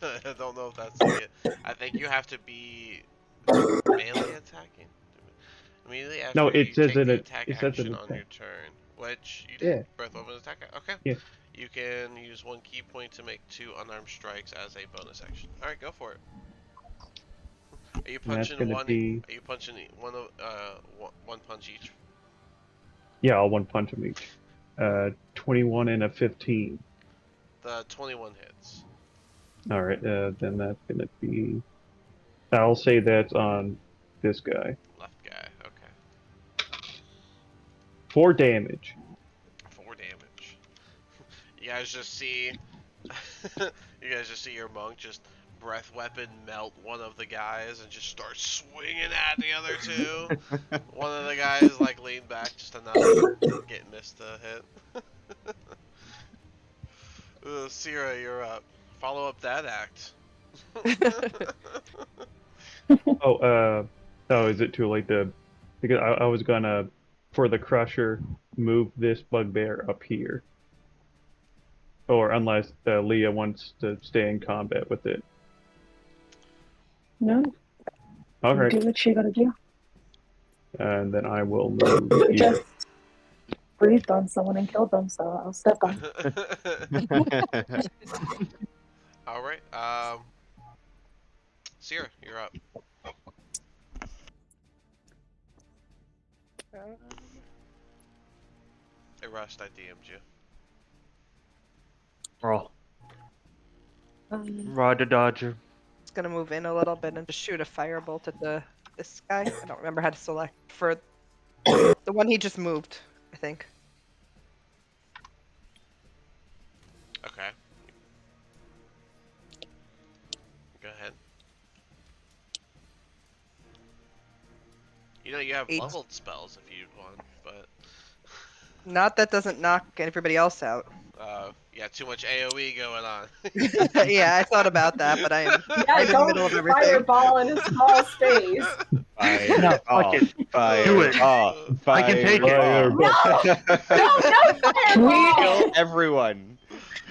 Speaker 1: I don't know if that's it. I think you have to be melee attacking. Immediately after
Speaker 5: No, it
Speaker 1: you
Speaker 5: says
Speaker 1: take
Speaker 5: that
Speaker 1: the
Speaker 5: it
Speaker 1: attack
Speaker 5: says an
Speaker 1: action on
Speaker 5: attack.
Speaker 1: your turn, which you
Speaker 5: Yeah.
Speaker 1: did. Breath weapon attack. Okay.
Speaker 5: Yeah.
Speaker 1: You can use 1 key point to make 2 unarmed strikes as a bonus action. All right, go for it. Are you
Speaker 5: And that's
Speaker 1: punching
Speaker 5: gonna
Speaker 1: one?
Speaker 5: be
Speaker 1: Are you punching one punch each?
Speaker 5: yeah, I'll 1 punch them each. 21 and a 15.
Speaker 1: The 21 hits.
Speaker 5: All right, then that's gonna be. I'll say that's on this guy.
Speaker 1: Left guy. Okay.
Speaker 5: 4 damage.
Speaker 1: You guys just see, you guys just see your monk just breath weapon melt one of the guys and just start swinging at the other two. One of the guys like lean back just enough to get missed a hit. Sierra, you're up. Follow up that act.
Speaker 5: Oh, is it too late to? Because I was gonna, for the crusher, move this bugbear up here. Or unless Leah wants to stay in combat with it.
Speaker 3: No,
Speaker 5: All
Speaker 3: do
Speaker 5: right,
Speaker 3: what you gotta do.
Speaker 5: and then I will move
Speaker 3: You
Speaker 5: here.
Speaker 3: just breathed on someone and killed them, so I'll step on.
Speaker 1: All right. Sierra, you're up. Hey, Rust, I DM'd you.
Speaker 8: Roll. Roger Dodger.
Speaker 6: It's gonna move in a little bit and just shoot a firebolt at this guy. I don't remember how to select for the one he just moved, I think.
Speaker 1: Okay. Go ahead. You know you have
Speaker 6: 8.
Speaker 1: leveled spells if you want, but
Speaker 6: Not that doesn't knock everybody else out.
Speaker 1: you got too much AOE going on.
Speaker 6: Yeah, I thought about that, but I'm
Speaker 2: Yeah,
Speaker 6: right in the
Speaker 2: don't
Speaker 6: middle of everything.
Speaker 2: fireball in a small space.
Speaker 8: No, fuck it. Do it. I can take it.
Speaker 5: Fireball.
Speaker 2: No fireball!
Speaker 4: Kill everyone.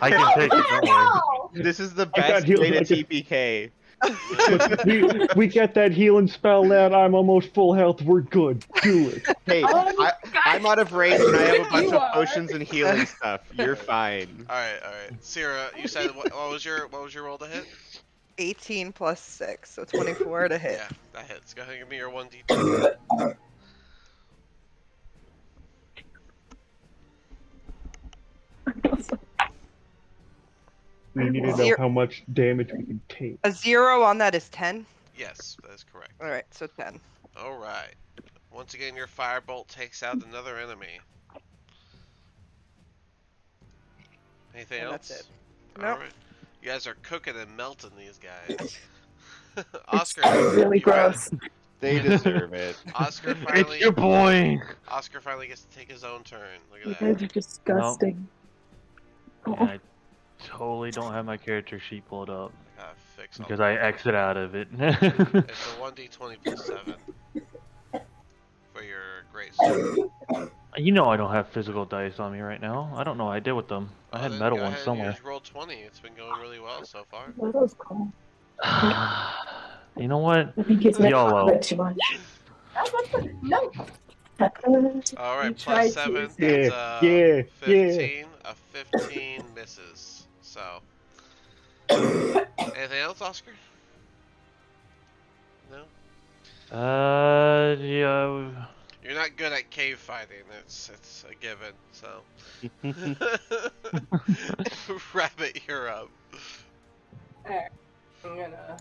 Speaker 8: I can take it. Don't worry.
Speaker 2: Fireball!
Speaker 4: This is the
Speaker 5: I got
Speaker 4: best
Speaker 5: healed,
Speaker 4: way to
Speaker 5: I got-
Speaker 4: TPK.
Speaker 5: we get that healing spell out. I'm almost full health. We're good. Do it.
Speaker 4: Hey, I'm out of range and I have a bunch
Speaker 2: You
Speaker 4: of
Speaker 2: are.
Speaker 4: potions and healing stuff. You're fine.
Speaker 1: All right. Sierra, you said what was your roll to hit?
Speaker 6: 18 plus 6, so 24 to hit.
Speaker 1: Yeah, that hits. Go ahead and give me your 1d20.
Speaker 5: We need to know
Speaker 6: Zero.
Speaker 5: how much damage we can take.
Speaker 6: A 0 on that is 10.
Speaker 1: Yes, that is correct.
Speaker 6: All right, so 10.
Speaker 1: All right. Once again, your firebolt takes out another enemy. Anything
Speaker 6: And
Speaker 1: else?
Speaker 6: that's it.
Speaker 1: All
Speaker 6: Nope.
Speaker 1: right. You guys are cooking and melting these guys. Oscar,
Speaker 3: Really
Speaker 1: you're up.
Speaker 3: gross.
Speaker 4: They deserve it.
Speaker 1: Oscar finally.
Speaker 8: It's your boy.
Speaker 1: Oscar finally gets to take his own turn.
Speaker 3: You
Speaker 1: Look at
Speaker 3: guys
Speaker 1: that.
Speaker 3: are disgusting.
Speaker 8: Yeah, I totally don't have my character sheet pulled up
Speaker 1: Gotta fix all
Speaker 8: because
Speaker 1: that.
Speaker 8: I exit out of it.
Speaker 1: It's a 1d20 plus 7 for your great sword.
Speaker 8: You know I don't have physical dice on me right now. I don't know what I did with them. I had
Speaker 1: Then
Speaker 8: metal
Speaker 1: go
Speaker 8: ones
Speaker 1: ahead and
Speaker 8: somewhere.
Speaker 1: use roll 20. It's been going really well so far.
Speaker 3: That was cool.
Speaker 8: You know what?
Speaker 3: I think he's making
Speaker 8: YOLO.
Speaker 3: a bit too much.
Speaker 2: No.
Speaker 1: All right,
Speaker 2: You
Speaker 1: plus
Speaker 2: tried
Speaker 1: 7
Speaker 2: to.
Speaker 1: is
Speaker 5: Yeah.
Speaker 1: 15. A 15 misses. So, anything else, Oscar? No.
Speaker 8: Yeah.
Speaker 1: You're not good at cave fighting. It's a given. So, Rabbit, you're up.
Speaker 2: Alright, I'm gonna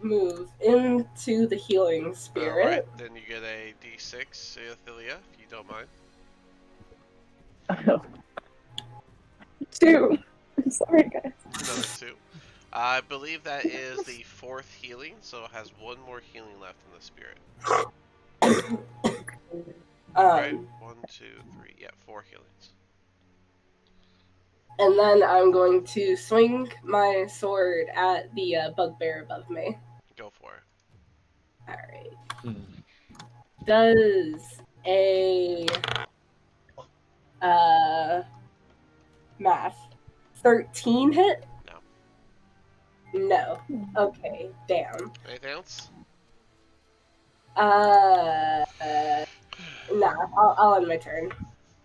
Speaker 2: move into the healing spirit.
Speaker 1: All right, then you get a d6, Thelia, if you don't mind.
Speaker 3: 2. I'm sorry, guys.
Speaker 1: Another 2. I believe that is the 4th healing, so it has 1 more healing left in the spirit. Right? 1, 2, 3. Yeah, 4 healings.
Speaker 2: And then I'm going to swing my sword at the bugbear above me.
Speaker 1: Go for it.
Speaker 2: Alright. Does a math 13 hit? No. Okay, damn.
Speaker 1: Anything else?
Speaker 2: Nah, I'll end my turn.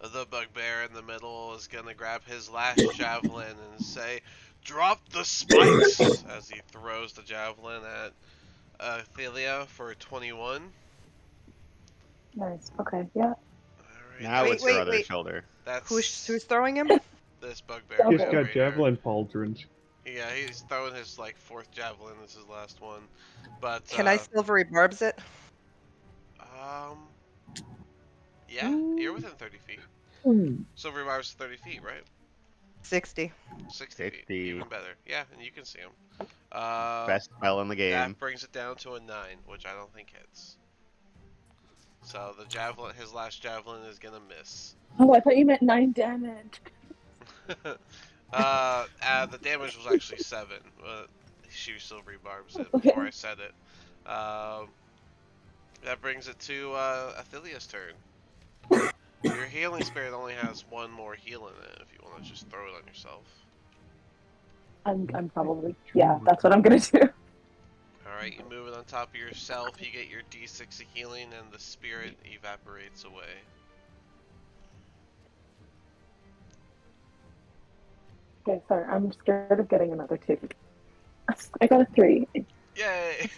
Speaker 1: The bugbear in the middle is gonna grab his last javelin and say, "Drop the spikes!" as he throws the javelin at Thelia for 21.
Speaker 3: Nice. Okay, yeah.
Speaker 1: Alright,
Speaker 4: Now
Speaker 6: Wait,
Speaker 4: it's your
Speaker 6: wait,
Speaker 4: other
Speaker 6: wait.
Speaker 4: shoulder.
Speaker 1: that's
Speaker 6: Who's throwing him?
Speaker 1: this bugbear.
Speaker 3: Okay.
Speaker 5: Just
Speaker 1: over
Speaker 5: got
Speaker 1: here.
Speaker 5: javelin pauldrons.
Speaker 1: Yeah, he's throwing his like 4th javelin. This is his last one. But
Speaker 6: Can I silvery barbs it?
Speaker 1: Yeah, you're within 30 feet. Silver bar's 30 feet, right?
Speaker 6: 60.
Speaker 1: 60 feet.
Speaker 4: 60.
Speaker 1: Even better. Yeah, and you can see him.
Speaker 4: Best spell in the game.
Speaker 1: That brings it down to a 9, which I don't think hits. So the javelin, his last javelin is gonna miss.
Speaker 3: Oh, I thought you meant 9 damage.
Speaker 1: The damage was actually 7, but she still rebarbs it before I said it. That brings it to Athelia's turn. Your healing spirit only has 1 more heal in it if you want to just throw it on yourself.
Speaker 3: I'm probably, yeah, that's what I'm gonna do.
Speaker 1: Alright, you move it on top of yourself, you get your d6 of healing, and the spirit evaporates away.
Speaker 3: Okay, sorry, I'm scared of getting another 2. I got a 3.
Speaker 1: Yay!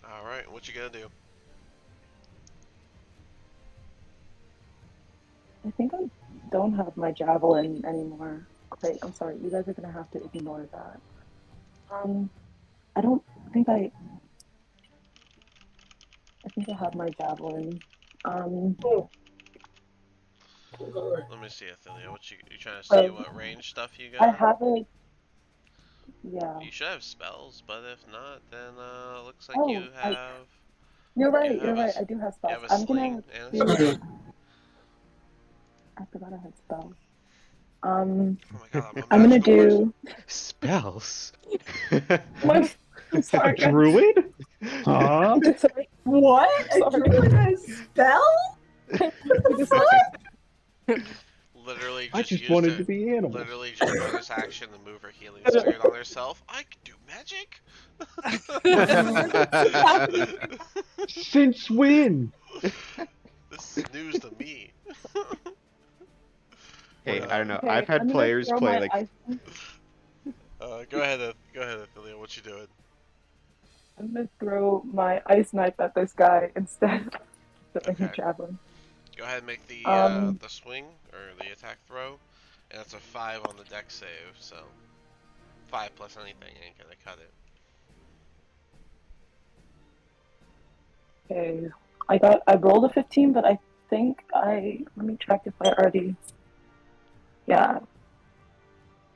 Speaker 1: Alright, what you gonna do?
Speaker 3: I think I don't have my javelin anymore. Okay, I'm sorry, you guys are gonna have to ignore that. I don't think I think I have my javelin.
Speaker 1: Let me see, Athelia. What you trying to see? What range stuff you
Speaker 3: I
Speaker 1: got?
Speaker 3: have it. Yeah.
Speaker 1: You should have spells, but if not, then looks like
Speaker 3: Oh,
Speaker 1: you have.
Speaker 3: You're
Speaker 1: You
Speaker 3: right.
Speaker 1: have
Speaker 3: You're
Speaker 1: a
Speaker 3: right. I do have
Speaker 1: you
Speaker 3: spells.
Speaker 1: have a
Speaker 3: I'm
Speaker 1: sling
Speaker 3: gonna
Speaker 1: and a
Speaker 3: do.
Speaker 1: spear.
Speaker 3: I forgot I had spells.
Speaker 1: Oh my god, I'm a
Speaker 3: I'm gonna
Speaker 1: magical person.
Speaker 3: do.
Speaker 4: Spells.
Speaker 3: What? I'm
Speaker 5: A
Speaker 3: sorry. guys.
Speaker 5: druid? Huh?
Speaker 3: Sorry.
Speaker 2: What? A
Speaker 3: Sorry.
Speaker 2: druid has spell?
Speaker 1: Literally
Speaker 5: I
Speaker 1: just
Speaker 5: just
Speaker 1: used
Speaker 5: wanted
Speaker 1: it.
Speaker 5: to be animals.
Speaker 1: Literally just bonus action to move her healing spirit on herself. I can do magic.
Speaker 5: Since when?
Speaker 1: This is news to me.
Speaker 4: Hey, I don't know.
Speaker 3: Okay,
Speaker 4: I've had
Speaker 3: I'm gonna
Speaker 4: players
Speaker 3: throw
Speaker 4: play
Speaker 3: my
Speaker 4: like
Speaker 3: ice.
Speaker 1: Go ahead, Athelia. What you doing?
Speaker 3: I'm gonna throw my ice knife at this guy instead of the
Speaker 1: Okay.
Speaker 3: javelin.
Speaker 1: Go ahead and make the swing or the attack throw, and it's a 5 on the dex save. So 5 plus anything ain't gonna cut it.
Speaker 3: Okay, I rolled a 15, but I think let me check if I already, yeah.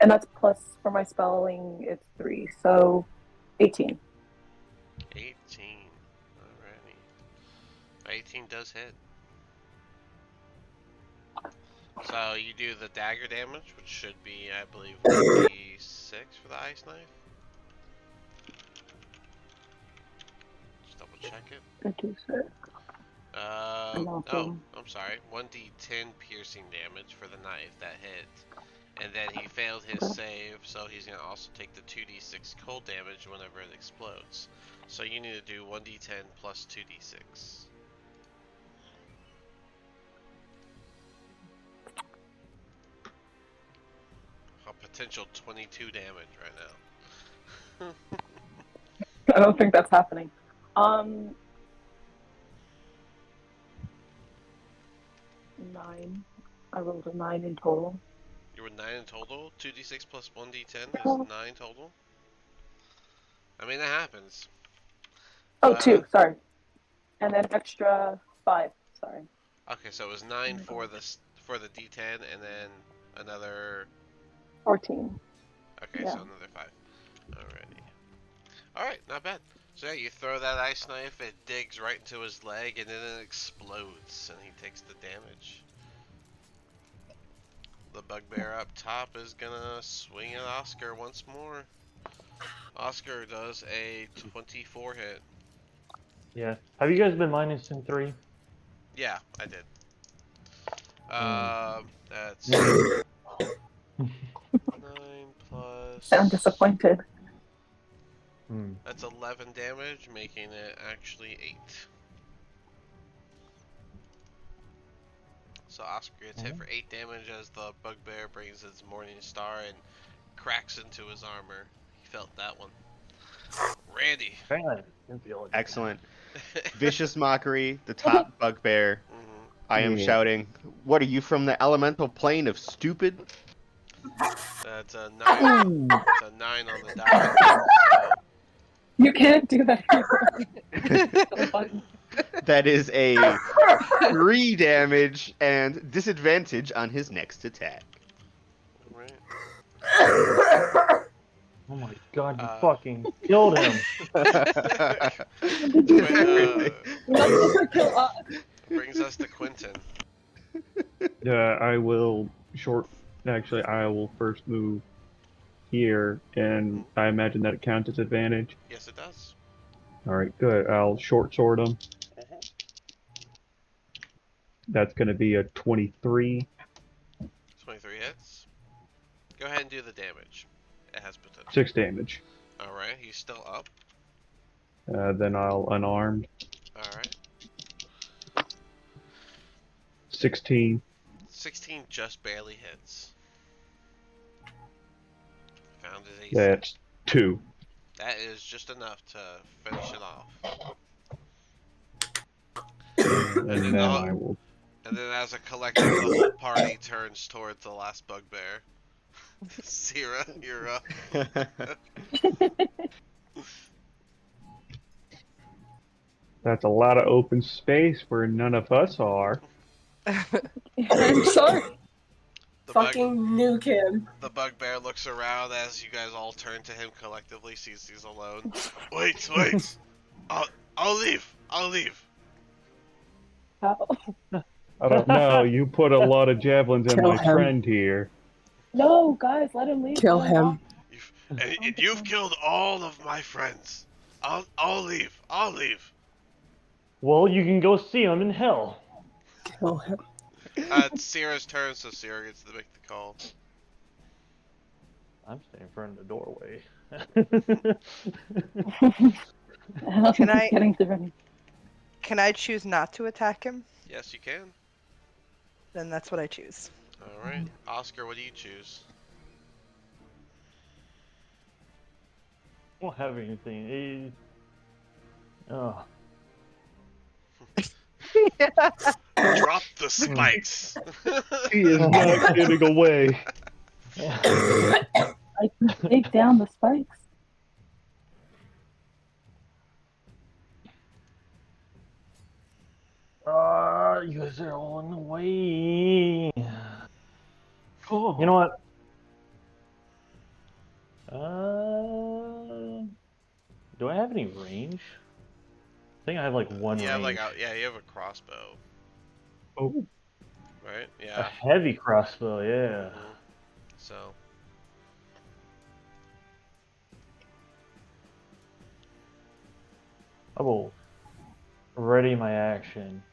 Speaker 3: And that's plus for my spelling, it's 3, so 18.
Speaker 1: 18. Alrighty. 18 does hit. So you do the dagger damage, which should be, I believe, 1d6 for the ice knife. Just double check it.
Speaker 3: 56.
Speaker 1: Oh, I'm sorry. 1d10 piercing damage for the knife that hit. And then he failed his save, so he's going to also take the 2d6 cold damage whenever it explodes. So you need to do 1d10 plus 2d6. A potential 22 damage right now.
Speaker 3: I don't think that's happening. 9. I rolled a 9 in total.
Speaker 1: You were 9 in total? 2d6 plus 1d10
Speaker 3: Oh.
Speaker 1: is 9 total? I mean, that happens.
Speaker 3: Oh, 2, sorry. And then extra 5, sorry.
Speaker 1: Okay, so it was 9 for the d10 and then another
Speaker 3: 14.
Speaker 1: Okay,
Speaker 3: Yeah.
Speaker 1: so another 5. Alrighty. Alright, not bad. So yeah, you throw that ice knife, it digs right into his leg, and then it explodes, and he takes the damage. The bugbear up top is gonna swing at Oscar once more. Oscar does a 24 hit.
Speaker 8: Yeah. Have you guys been mining Sim 3?
Speaker 1: Yeah, I did. That's 9 plus...
Speaker 3: Sound disappointed.
Speaker 1: That's 11 damage, making it actually 8. So Oscar gets hit for 8 damage as the bugbear brings its morning star and cracks into his armor. He felt that one. Randy.
Speaker 4: excellent. Vicious mockery, the top bugbear. I am
Speaker 5: Yeah.
Speaker 4: shouting, "What are you from the elemental plane of stupid?"
Speaker 1: That's a 9. That's a 9 on the die. So
Speaker 3: You can't do that. So funny.
Speaker 4: That is a 3 damage and disadvantage on his next attack.
Speaker 1: Alright.
Speaker 8: Oh my god, you
Speaker 1: Uh,
Speaker 8: fucking killed him.
Speaker 3: Did you
Speaker 1: Wait,
Speaker 3: say? Not super kill us.
Speaker 1: brings us to Quentin.
Speaker 5: I will Actually, I will first move here, and I imagine that it counts as advantage.
Speaker 1: Yes, it does.
Speaker 5: All right, good. I'll short sword him.
Speaker 1: Mhm.
Speaker 5: That's going to be a 23.
Speaker 1: 23 hits. Go ahead and do the damage. It has potential.
Speaker 5: 6 damage.
Speaker 1: Alright, he's still up.
Speaker 5: Then I'll unarmed.
Speaker 1: Alright.
Speaker 5: 16.
Speaker 1: 16 just barely hits. Found his AC.
Speaker 5: That's 2.
Speaker 1: That is just enough to finish it off.
Speaker 5: And
Speaker 1: then
Speaker 5: then
Speaker 1: I'll-
Speaker 5: I will.
Speaker 1: And then as a collective, the whole party turns towards the last bugbear. Sierra, you're up.
Speaker 5: That's a lot of open space where none of us are.
Speaker 3: I'm sorry.
Speaker 2: Fucking nuke him.
Speaker 1: The bugbear looks around as you guys all turn to him collectively, sees he's alone. Wait! I'll leave!
Speaker 3: How?
Speaker 5: I don't know. You put a lot of javelins in
Speaker 2: Kill
Speaker 5: my
Speaker 2: him.
Speaker 5: friend here.
Speaker 3: No, guys, let him leave.
Speaker 2: Kill
Speaker 3: Let him
Speaker 2: him.
Speaker 1: And you've killed all of my friends. I'll leave.
Speaker 8: Well, you can go see him in hell.
Speaker 2: Kill him.
Speaker 1: It's Sierra's turn, so Sierra gets to make the call.
Speaker 8: I'm staying in front of the doorway.
Speaker 3: walk.
Speaker 6: Can I-
Speaker 3: Getting through.
Speaker 6: Can I choose not to attack him?
Speaker 1: Yes, you can.
Speaker 6: Then that's what I choose.
Speaker 1: Alright. Oscar, what do you choose?
Speaker 8: I don't have anything. Oh.
Speaker 1: Drop the spikes!
Speaker 5: He is not getting away.
Speaker 3: I can take down the spikes.
Speaker 8: You guys are all in the way.
Speaker 5: Oh.
Speaker 8: You know what? Do I have any range? I think I have like one
Speaker 1: You have
Speaker 8: range.
Speaker 1: you have a crossbow.
Speaker 5: Oh.
Speaker 1: Right?
Speaker 8: A
Speaker 1: Yeah.
Speaker 8: heavy crossbow, yeah.
Speaker 1: Mhm. So.
Speaker 8: I will ready my action.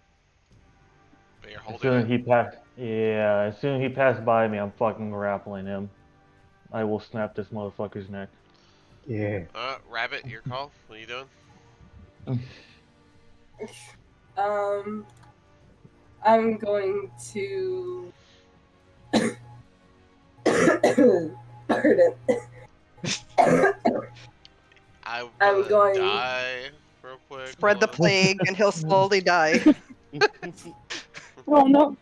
Speaker 1: But you're
Speaker 8: As
Speaker 1: holding
Speaker 8: soon as
Speaker 1: it.
Speaker 8: he pass, yeah. As soon as he passed by me, I'm fucking grappling him. I will snap this motherfucker's neck.
Speaker 5: Yeah.
Speaker 1: Rabbit, your call. What are you doing?
Speaker 2: I'm going to. Pardon.
Speaker 1: I'm
Speaker 2: going-
Speaker 1: die real quick.
Speaker 6: Spread the
Speaker 1: Hold on.
Speaker 6: plague and he'll slowly die.
Speaker 3: Oh no.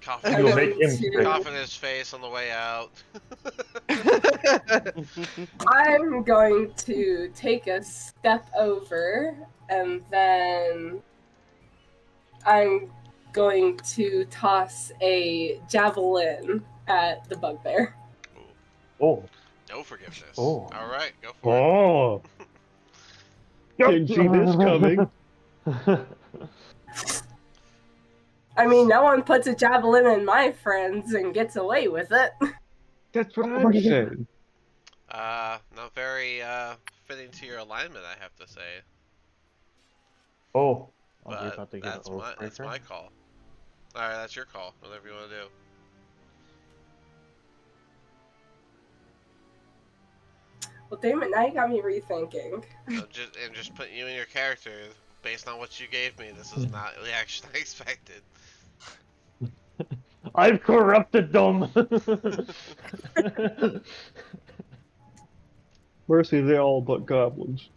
Speaker 1: Coughing,
Speaker 2: I'm
Speaker 8: You'll
Speaker 2: going
Speaker 8: make him
Speaker 2: to-
Speaker 8: sick.
Speaker 1: coughing his face on the way out.
Speaker 2: I'm going to take a step over, and then I'm going to toss a javelin at the bugbear.
Speaker 8: Oh.
Speaker 1: No forgiveness.
Speaker 8: Oh.
Speaker 1: Alright, go for it.
Speaker 5: Oh. Didn't see this coming.
Speaker 2: I mean, no one puts a javelin in my friends and gets away with it.
Speaker 5: That's what I'm saying.
Speaker 1: Not very fitting to your alignment, I have to say.
Speaker 8: Oh. You're
Speaker 1: But
Speaker 8: about to get
Speaker 1: that's
Speaker 8: an
Speaker 1: that's
Speaker 8: Oathbreaker?
Speaker 1: my call. Alright, that's your call. Whatever you want to do.
Speaker 2: Well, damn it, now you got me rethinking.
Speaker 1: Just putting you in your character based on what you gave me. This is not the action I expected.
Speaker 8: I've corrupted them.
Speaker 5: Mercy, they're all but goblins.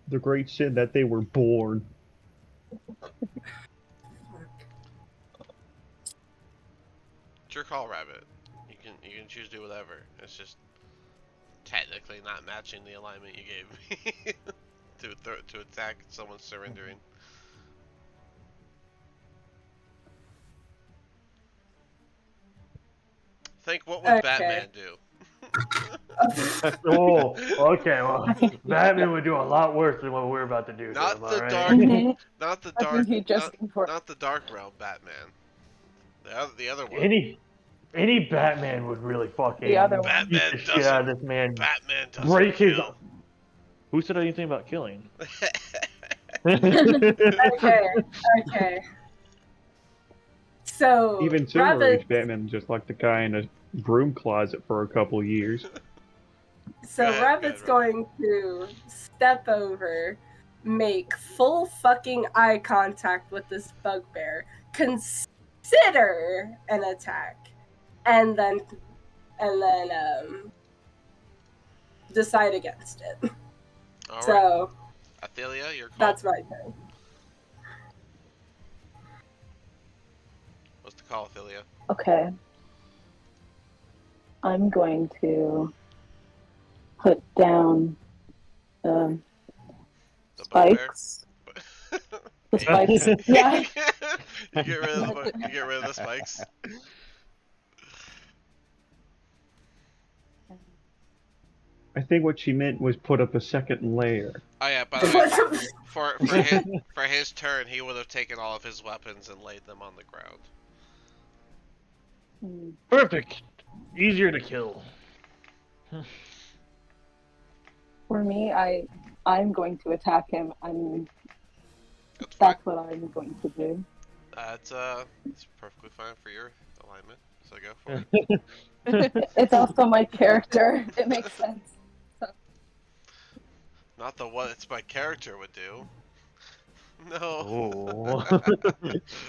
Speaker 5: The great sin that they were born.
Speaker 1: It's your call, Rabbit. You can choose to do whatever. It's just technically not matching the alignment you gave me. to attack someone surrendering. Think, what would
Speaker 2: Okay.
Speaker 1: Batman do?
Speaker 8: Oh, okay. Well, Batman would do a lot worse than what we're about to do. To
Speaker 1: Not
Speaker 8: him,
Speaker 1: the
Speaker 8: all right?
Speaker 1: dark,
Speaker 3: Mhm.
Speaker 1: not the
Speaker 3: That's
Speaker 1: dark,
Speaker 3: what he just
Speaker 1: not,
Speaker 3: for.
Speaker 1: not the Dark Realm Batman. The other one.
Speaker 8: Any Batman would really
Speaker 3: The
Speaker 8: fucking
Speaker 3: other one.
Speaker 8: beat
Speaker 1: Batman
Speaker 8: the shit out
Speaker 1: doesn't.
Speaker 8: of this man.
Speaker 1: Batman doesn't
Speaker 8: Break his.
Speaker 1: kill.
Speaker 8: Who said anything about killing?
Speaker 2: Okay. Okay. So
Speaker 5: Even Silver
Speaker 2: Rabbit.
Speaker 5: Age Batman just locked the guy in a broom closet for a couple years.
Speaker 2: So
Speaker 1: Go
Speaker 2: Rabbit's
Speaker 1: ahead,
Speaker 2: going to step over, make full fucking eye contact with this bugbear, consider an attack, and then decide against it.
Speaker 1: All right.
Speaker 2: So
Speaker 1: Athelia, your call.
Speaker 2: that's my turn.
Speaker 1: What's the call, Athelia?
Speaker 3: Okay. I'm going to put down the
Speaker 1: The bugbear?
Speaker 3: spikes. The spikes. Yeah.
Speaker 1: You get rid of the spikes.
Speaker 5: I think what she meant was put up a second layer.
Speaker 1: Oh yeah, by the way, for his turn, he would have taken all of his weapons and laid them on the ground.
Speaker 3: Hmm.
Speaker 8: Perfect. Easier to kill.
Speaker 3: For me, I'm going to attack him.
Speaker 1: That's fine.
Speaker 3: That's what I'm going to do.
Speaker 1: It's perfectly fine for your alignment. So go for it.
Speaker 3: It's also my character. It makes sense.
Speaker 1: Not the what it's my character would do. No.
Speaker 8: Oh.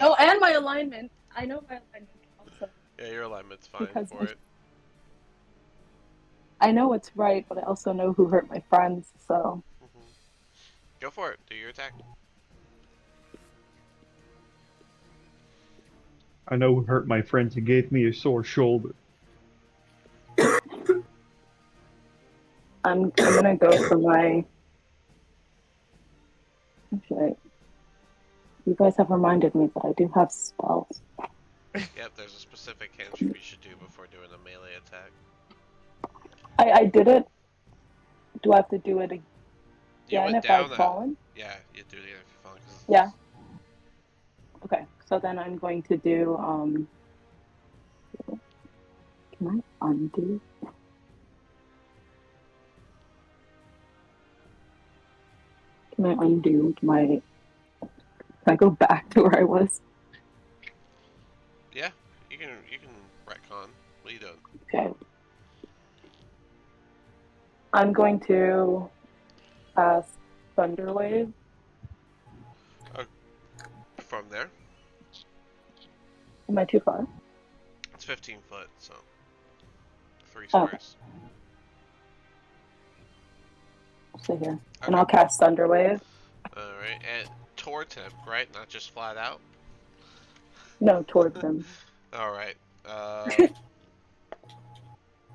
Speaker 3: No, and my alignment. I know my alignment also.
Speaker 1: Yeah, your alignment's fine
Speaker 3: Because
Speaker 1: for it.
Speaker 3: I know it's right, but I also know who hurt my friends, so.
Speaker 1: Go for it. Do your attack.
Speaker 5: I know who hurt my friends and gave me a sore shoulder.
Speaker 3: I'm gonna go for my. Actually, you guys have reminded me that I do have spells.
Speaker 1: Yep, there's a specific cantrip you should do before doing a melee attack.
Speaker 3: I did it. Do I have to do it
Speaker 1: You
Speaker 3: again
Speaker 1: went
Speaker 3: if I've
Speaker 1: down
Speaker 3: fallen?
Speaker 1: Yeah, you do it again if you fall.
Speaker 3: Yeah. Okay, so then I'm going to do can I undo? Can I undo my? Can I go back to where I was?
Speaker 1: Yeah, you can retcon. What are you doing?
Speaker 3: Okay. I'm going to cast Thunderwave.
Speaker 1: From there,
Speaker 3: Am I too far?
Speaker 1: it's 15 foot, so 3
Speaker 3: Oh.
Speaker 1: squares.
Speaker 3: Stay here.
Speaker 1: Okay.
Speaker 3: And I'll cast Thunderwave.
Speaker 1: All right, and towards him, right? Not just flat out.
Speaker 3: No, towards him.
Speaker 1: All right.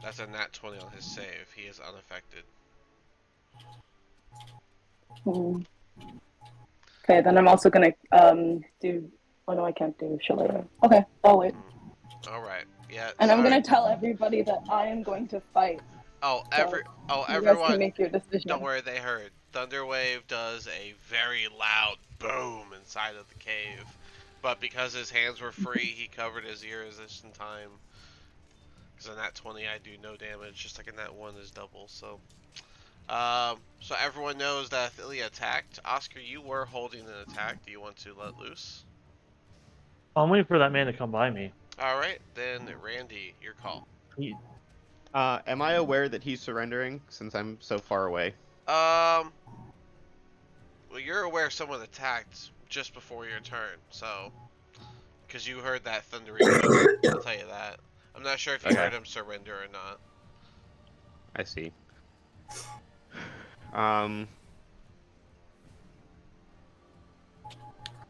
Speaker 1: That's a nat 20 on his save. He is unaffected.
Speaker 3: Hmm. Okay, then I'm also gonna do. Oh no, I can't do Shillelagh. Okay, I'll wait.
Speaker 1: All right. Yeah.
Speaker 3: And I'm
Speaker 1: sorry.
Speaker 3: gonna tell everybody that I am going to fight.
Speaker 1: Oh,
Speaker 3: So you guys can
Speaker 1: everyone.
Speaker 3: make your decision.
Speaker 1: Don't worry, they heard. Thunderwave does a very loud boom inside of the cave. But because his hands were free, he covered his ears this in time. Because in that 20, I do no damage, just like in that 1 is double. So everyone knows that Athelia attacked. Oscar, you were holding an attack. Do you want to let loose?
Speaker 8: I'm waiting for that man to come by me.
Speaker 1: Alright, then Randy, your call.
Speaker 4: Am I aware that he's surrendering since I'm so far away?
Speaker 1: Well, you're aware someone attacked just before your turn, so... Because you heard that thundering boom, I'll tell you that. I'm not sure if you
Speaker 4: Okay.
Speaker 1: heard him surrender or not.
Speaker 4: I see. I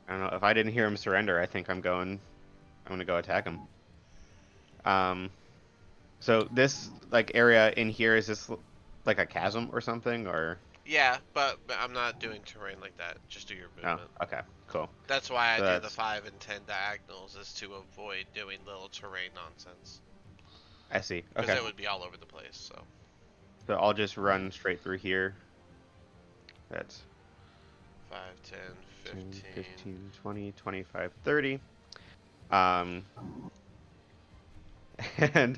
Speaker 4: don't know. If I didn't hear him surrender, I think I'm gonna go attack him. So this like area in here, is this like a chasm or something, or?
Speaker 1: Yeah, but I'm not doing terrain like that. Just do your
Speaker 4: Oh,
Speaker 1: movement.
Speaker 4: okay, cool.
Speaker 1: That's why I
Speaker 4: So
Speaker 1: do the
Speaker 4: that's-
Speaker 1: 5 and 10 diagonals, is to avoid doing little terrain nonsense.
Speaker 4: I see.
Speaker 1: Because
Speaker 4: Okay.
Speaker 1: it would be all over the place, so.
Speaker 4: So I'll just run straight through here. That's
Speaker 1: 5, 10,
Speaker 4: 10,
Speaker 1: 15.
Speaker 4: 15, 20, 25, 30. Um, and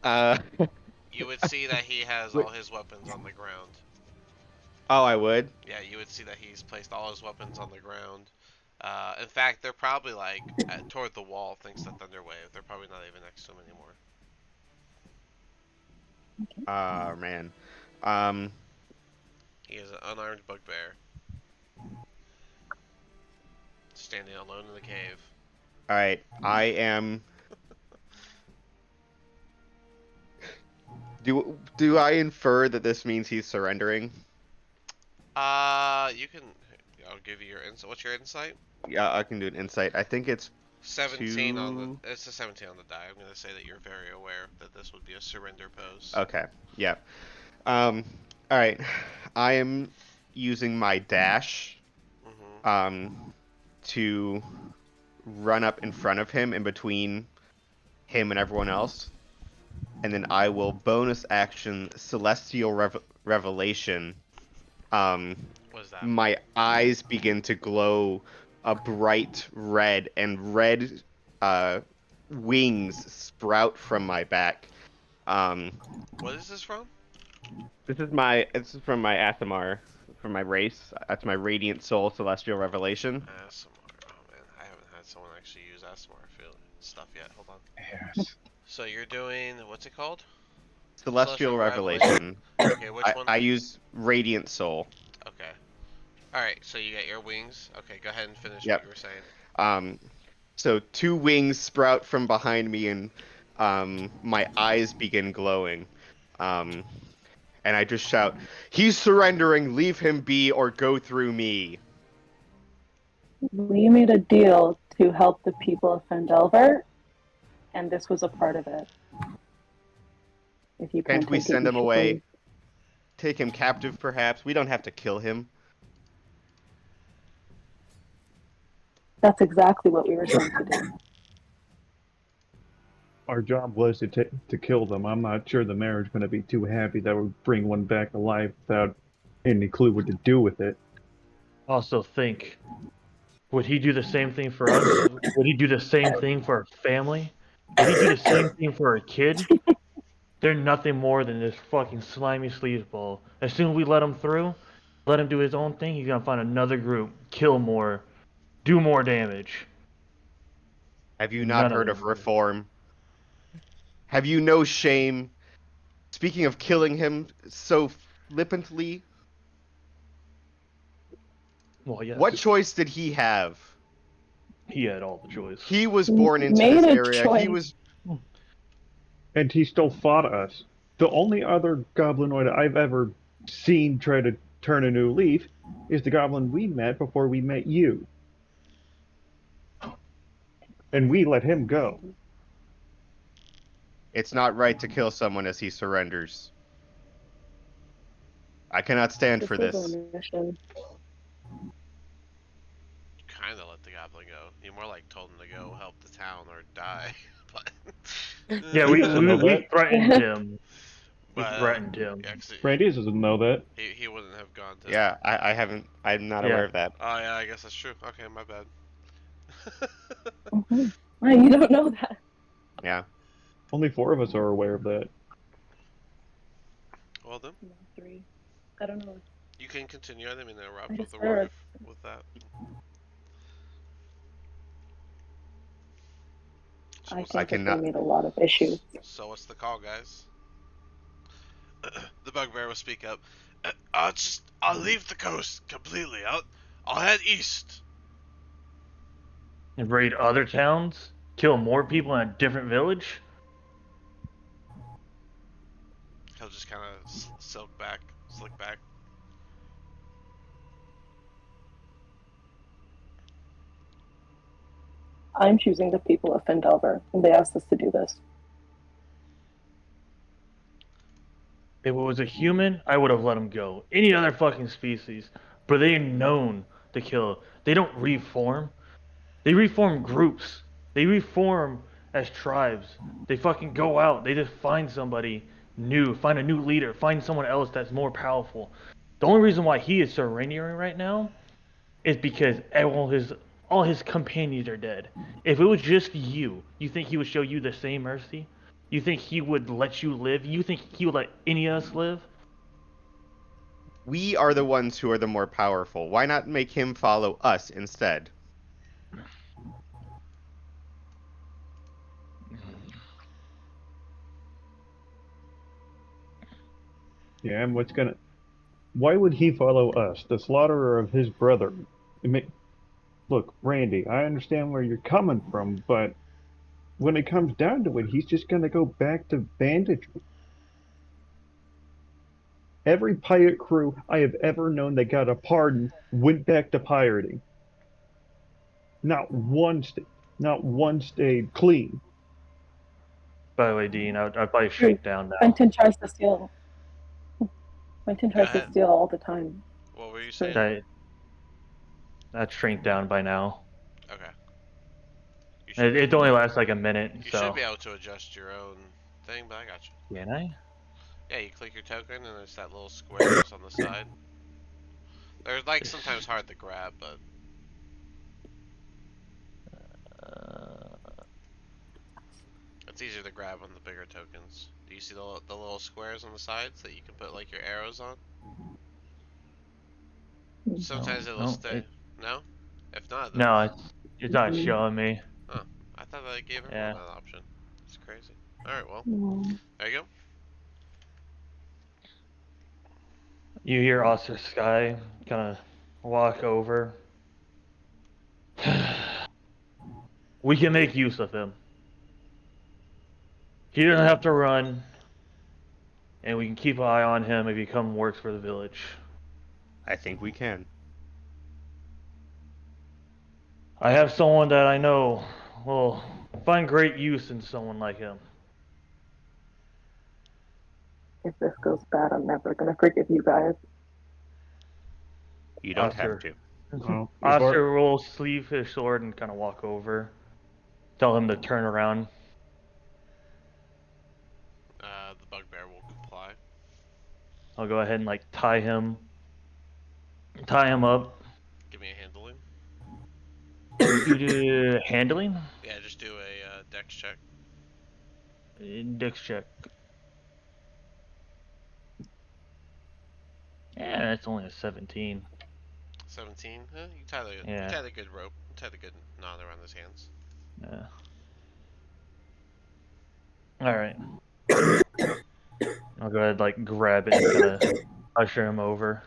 Speaker 4: uh,
Speaker 1: You would see that he has all his weapons on the ground.
Speaker 4: oh, I would.
Speaker 1: Yeah, you would see that he's placed all his weapons on the ground. In fact, they're probably like toward the wall, thanks to Thunderwave. They're probably not even next to him anymore.
Speaker 4: Oh man. Um,
Speaker 1: He is an unarmed bugbear, standing alone in the cave.
Speaker 4: all right. I am. Do I infer that this means he's surrendering?
Speaker 1: You can. I'll give you your insight. What's your insight?
Speaker 4: Yeah, I can do an insight. I think it's
Speaker 1: 17 on the.
Speaker 4: 2.
Speaker 1: It's a 17 on the die. I'm gonna say that you're very aware that this would be a surrender pose.
Speaker 4: Okay. Yeah. All right. I am using my dash
Speaker 1: Mm-hmm.
Speaker 4: to run up in front of him, in between him and everyone else, and then I will bonus action Celestial Revelation.
Speaker 1: What is that?
Speaker 4: My eyes begin to glow a bright red, and red wings sprout from my back.
Speaker 1: What is this from?
Speaker 4: This is from my Asimar, from my race. That's my Radiant Soul Celestial Revelation.
Speaker 1: ASMR. Oh man, I haven't had someone actually use ASMR stuff yet. Hold on.
Speaker 5: Yes.
Speaker 1: So you're doing what's it called?
Speaker 4: Celestial Revelation.
Speaker 1: Okay, which one?
Speaker 4: I use Radiant Soul.
Speaker 1: Okay. All right. So you got your wings. Okay, go ahead and finish
Speaker 4: Yep.
Speaker 1: what you were saying.
Speaker 4: So 2 wings sprout from behind me, and my eyes begin glowing. And I just shout, "He's surrendering! Leave him be or go through me!"
Speaker 3: We made a deal to help the people of Phandelver, and this was a part of it. If you
Speaker 4: Can't
Speaker 3: can't
Speaker 4: we
Speaker 3: take it,
Speaker 4: send
Speaker 3: you
Speaker 4: him
Speaker 3: should
Speaker 4: away?
Speaker 3: leave.
Speaker 4: Take him captive, perhaps? We don't have to kill him.
Speaker 3: That's exactly what we were trying to do.
Speaker 5: Our job was to kill them. I'm not sure the mayor's going to be too happy that we bring one back alive without any clue what to do with it.
Speaker 8: Also think, would he do the same thing for us? Would he do the same thing for our family? Would he do the same thing for our kid? They're nothing more than this fucking slimy sleazeball. As soon as we let him through, let him do his own thing, he's gonna find another group, kill more, do more damage.
Speaker 4: Have you not
Speaker 8: None of
Speaker 4: heard
Speaker 8: it
Speaker 4: of
Speaker 8: works.
Speaker 4: reform? Have you no shame? Speaking of killing him so flippantly,
Speaker 8: Well, yes,
Speaker 4: what choice did he have?
Speaker 8: he had all the choice.
Speaker 4: He was born into
Speaker 3: Made
Speaker 4: this
Speaker 3: a
Speaker 4: area. He
Speaker 3: choice.
Speaker 4: was.
Speaker 5: And he still fought us. The only other goblinoid I've ever seen try to turn a new leaf is the goblin we met before we met you. And we let him go.
Speaker 4: It's not right to kill someone as he surrenders. I cannot stand
Speaker 3: This
Speaker 4: for
Speaker 3: was
Speaker 4: this.
Speaker 3: our mission.
Speaker 1: Kind of let the goblin go. You more like told him to go help the town or die. But
Speaker 8: Yeah,
Speaker 5: He doesn't know
Speaker 8: we
Speaker 5: that.
Speaker 8: threatened him. We
Speaker 1: but
Speaker 8: threatened him.
Speaker 1: yeah, 'cause
Speaker 5: Randy doesn't know that.
Speaker 1: he wouldn't have gone to.
Speaker 4: Yeah, I haven't. I'm not aware
Speaker 8: Yeah.
Speaker 4: of that.
Speaker 1: Oh yeah, I guess that's true. Okay, my bad.
Speaker 3: Mm-hmm. Why, you don't know that?
Speaker 4: Yeah.
Speaker 5: Only 4 of us are aware of that.
Speaker 1: Well then,
Speaker 3: No, 3. I don't know.
Speaker 1: you can continue. I didn't mean to interrupt
Speaker 3: I
Speaker 1: with
Speaker 3: just
Speaker 1: the
Speaker 3: heard.
Speaker 1: with that. So
Speaker 3: I
Speaker 1: what's
Speaker 4: I
Speaker 3: think that they
Speaker 4: cannot.
Speaker 3: made a lot of issues.
Speaker 1: so what's the call, guys? The bugbear will speak up. I'll leave the coast completely. I'll head east.
Speaker 8: And raid other towns? Kill more people in a different village?
Speaker 1: He'll just kind of slick back.
Speaker 3: I'm choosing the people of Phandelver, and they asked us to do this.
Speaker 8: If it was a human, I would have let him go. Any other fucking species, but they're known to kill. They don't reform. They reform groups. They reform as tribes. They fucking go out. They just find somebody new, find a new leader, find someone else that's more powerful. The only reason why he is surrendering right now is because all his companions are dead. If it was just you think he would show you the same mercy? You think he would let you live? You think he would let any of us live?
Speaker 4: We are the ones who are the more powerful. Why not make him follow us instead?
Speaker 5: Yeah, and why would he follow us, the slaughterer of his brother? Look, Randy, I understand where you're coming from, but when it comes down to it, he's just gonna go back to banditry. Every pirate crew I have ever known that got a pardon went back to pirating. Not one, not one stayed clean.
Speaker 8: By the way, Dean, I'd probably
Speaker 3: True.
Speaker 8: shrink down now.
Speaker 3: Quentin tries to steal. Quentin
Speaker 1: Go
Speaker 3: tries to
Speaker 1: ahead.
Speaker 3: steal all the time.
Speaker 1: What were you
Speaker 3: True.
Speaker 1: saying?
Speaker 8: I'd shrink down by now.
Speaker 1: Okay. You should
Speaker 8: It only lasts like a minute,
Speaker 1: you
Speaker 8: so.
Speaker 1: should be able to adjust your own thing, but I got you.
Speaker 8: Can I?
Speaker 1: Yeah, you click your token and there's that little squares on the side. They're like sometimes hard to grab, but it's easier to grab on the bigger tokens. Do you see the little squares on the sides that you can put like your arrows on? Sometimes it'll stay. No? If not, then
Speaker 8: No, it's not showing me.
Speaker 1: huh. I thought I gave everyone
Speaker 8: Yeah.
Speaker 1: that option. It's crazy. Alright, well,
Speaker 3: Mm.
Speaker 1: there you go.
Speaker 8: You hear Oscar Sky kind of walk over. We can make use of him. He doesn't have to run, and we can keep an eye on him if he comes and works for the village.
Speaker 4: I think we can.
Speaker 8: I have someone that I know will find great use in someone like him.
Speaker 3: If this goes bad, I'm never gonna forgive you guys.
Speaker 4: You don't
Speaker 8: Oscar.
Speaker 4: have to.
Speaker 5: Well,
Speaker 8: Oscar will sleeve his sword and kind of walk over. Tell him to turn around.
Speaker 1: The bugbear will comply.
Speaker 8: I'll go ahead and like tie him up.
Speaker 1: Give me a handling.
Speaker 8: You do handling?
Speaker 1: Yeah, just do a dex check.
Speaker 8: Dex check. Yeah, that's only a 17.
Speaker 1: 17. You tied a good rope. You tied a good knot around his hands.
Speaker 8: Yeah. All right. I'll go ahead, like grab it and kind of usher him over.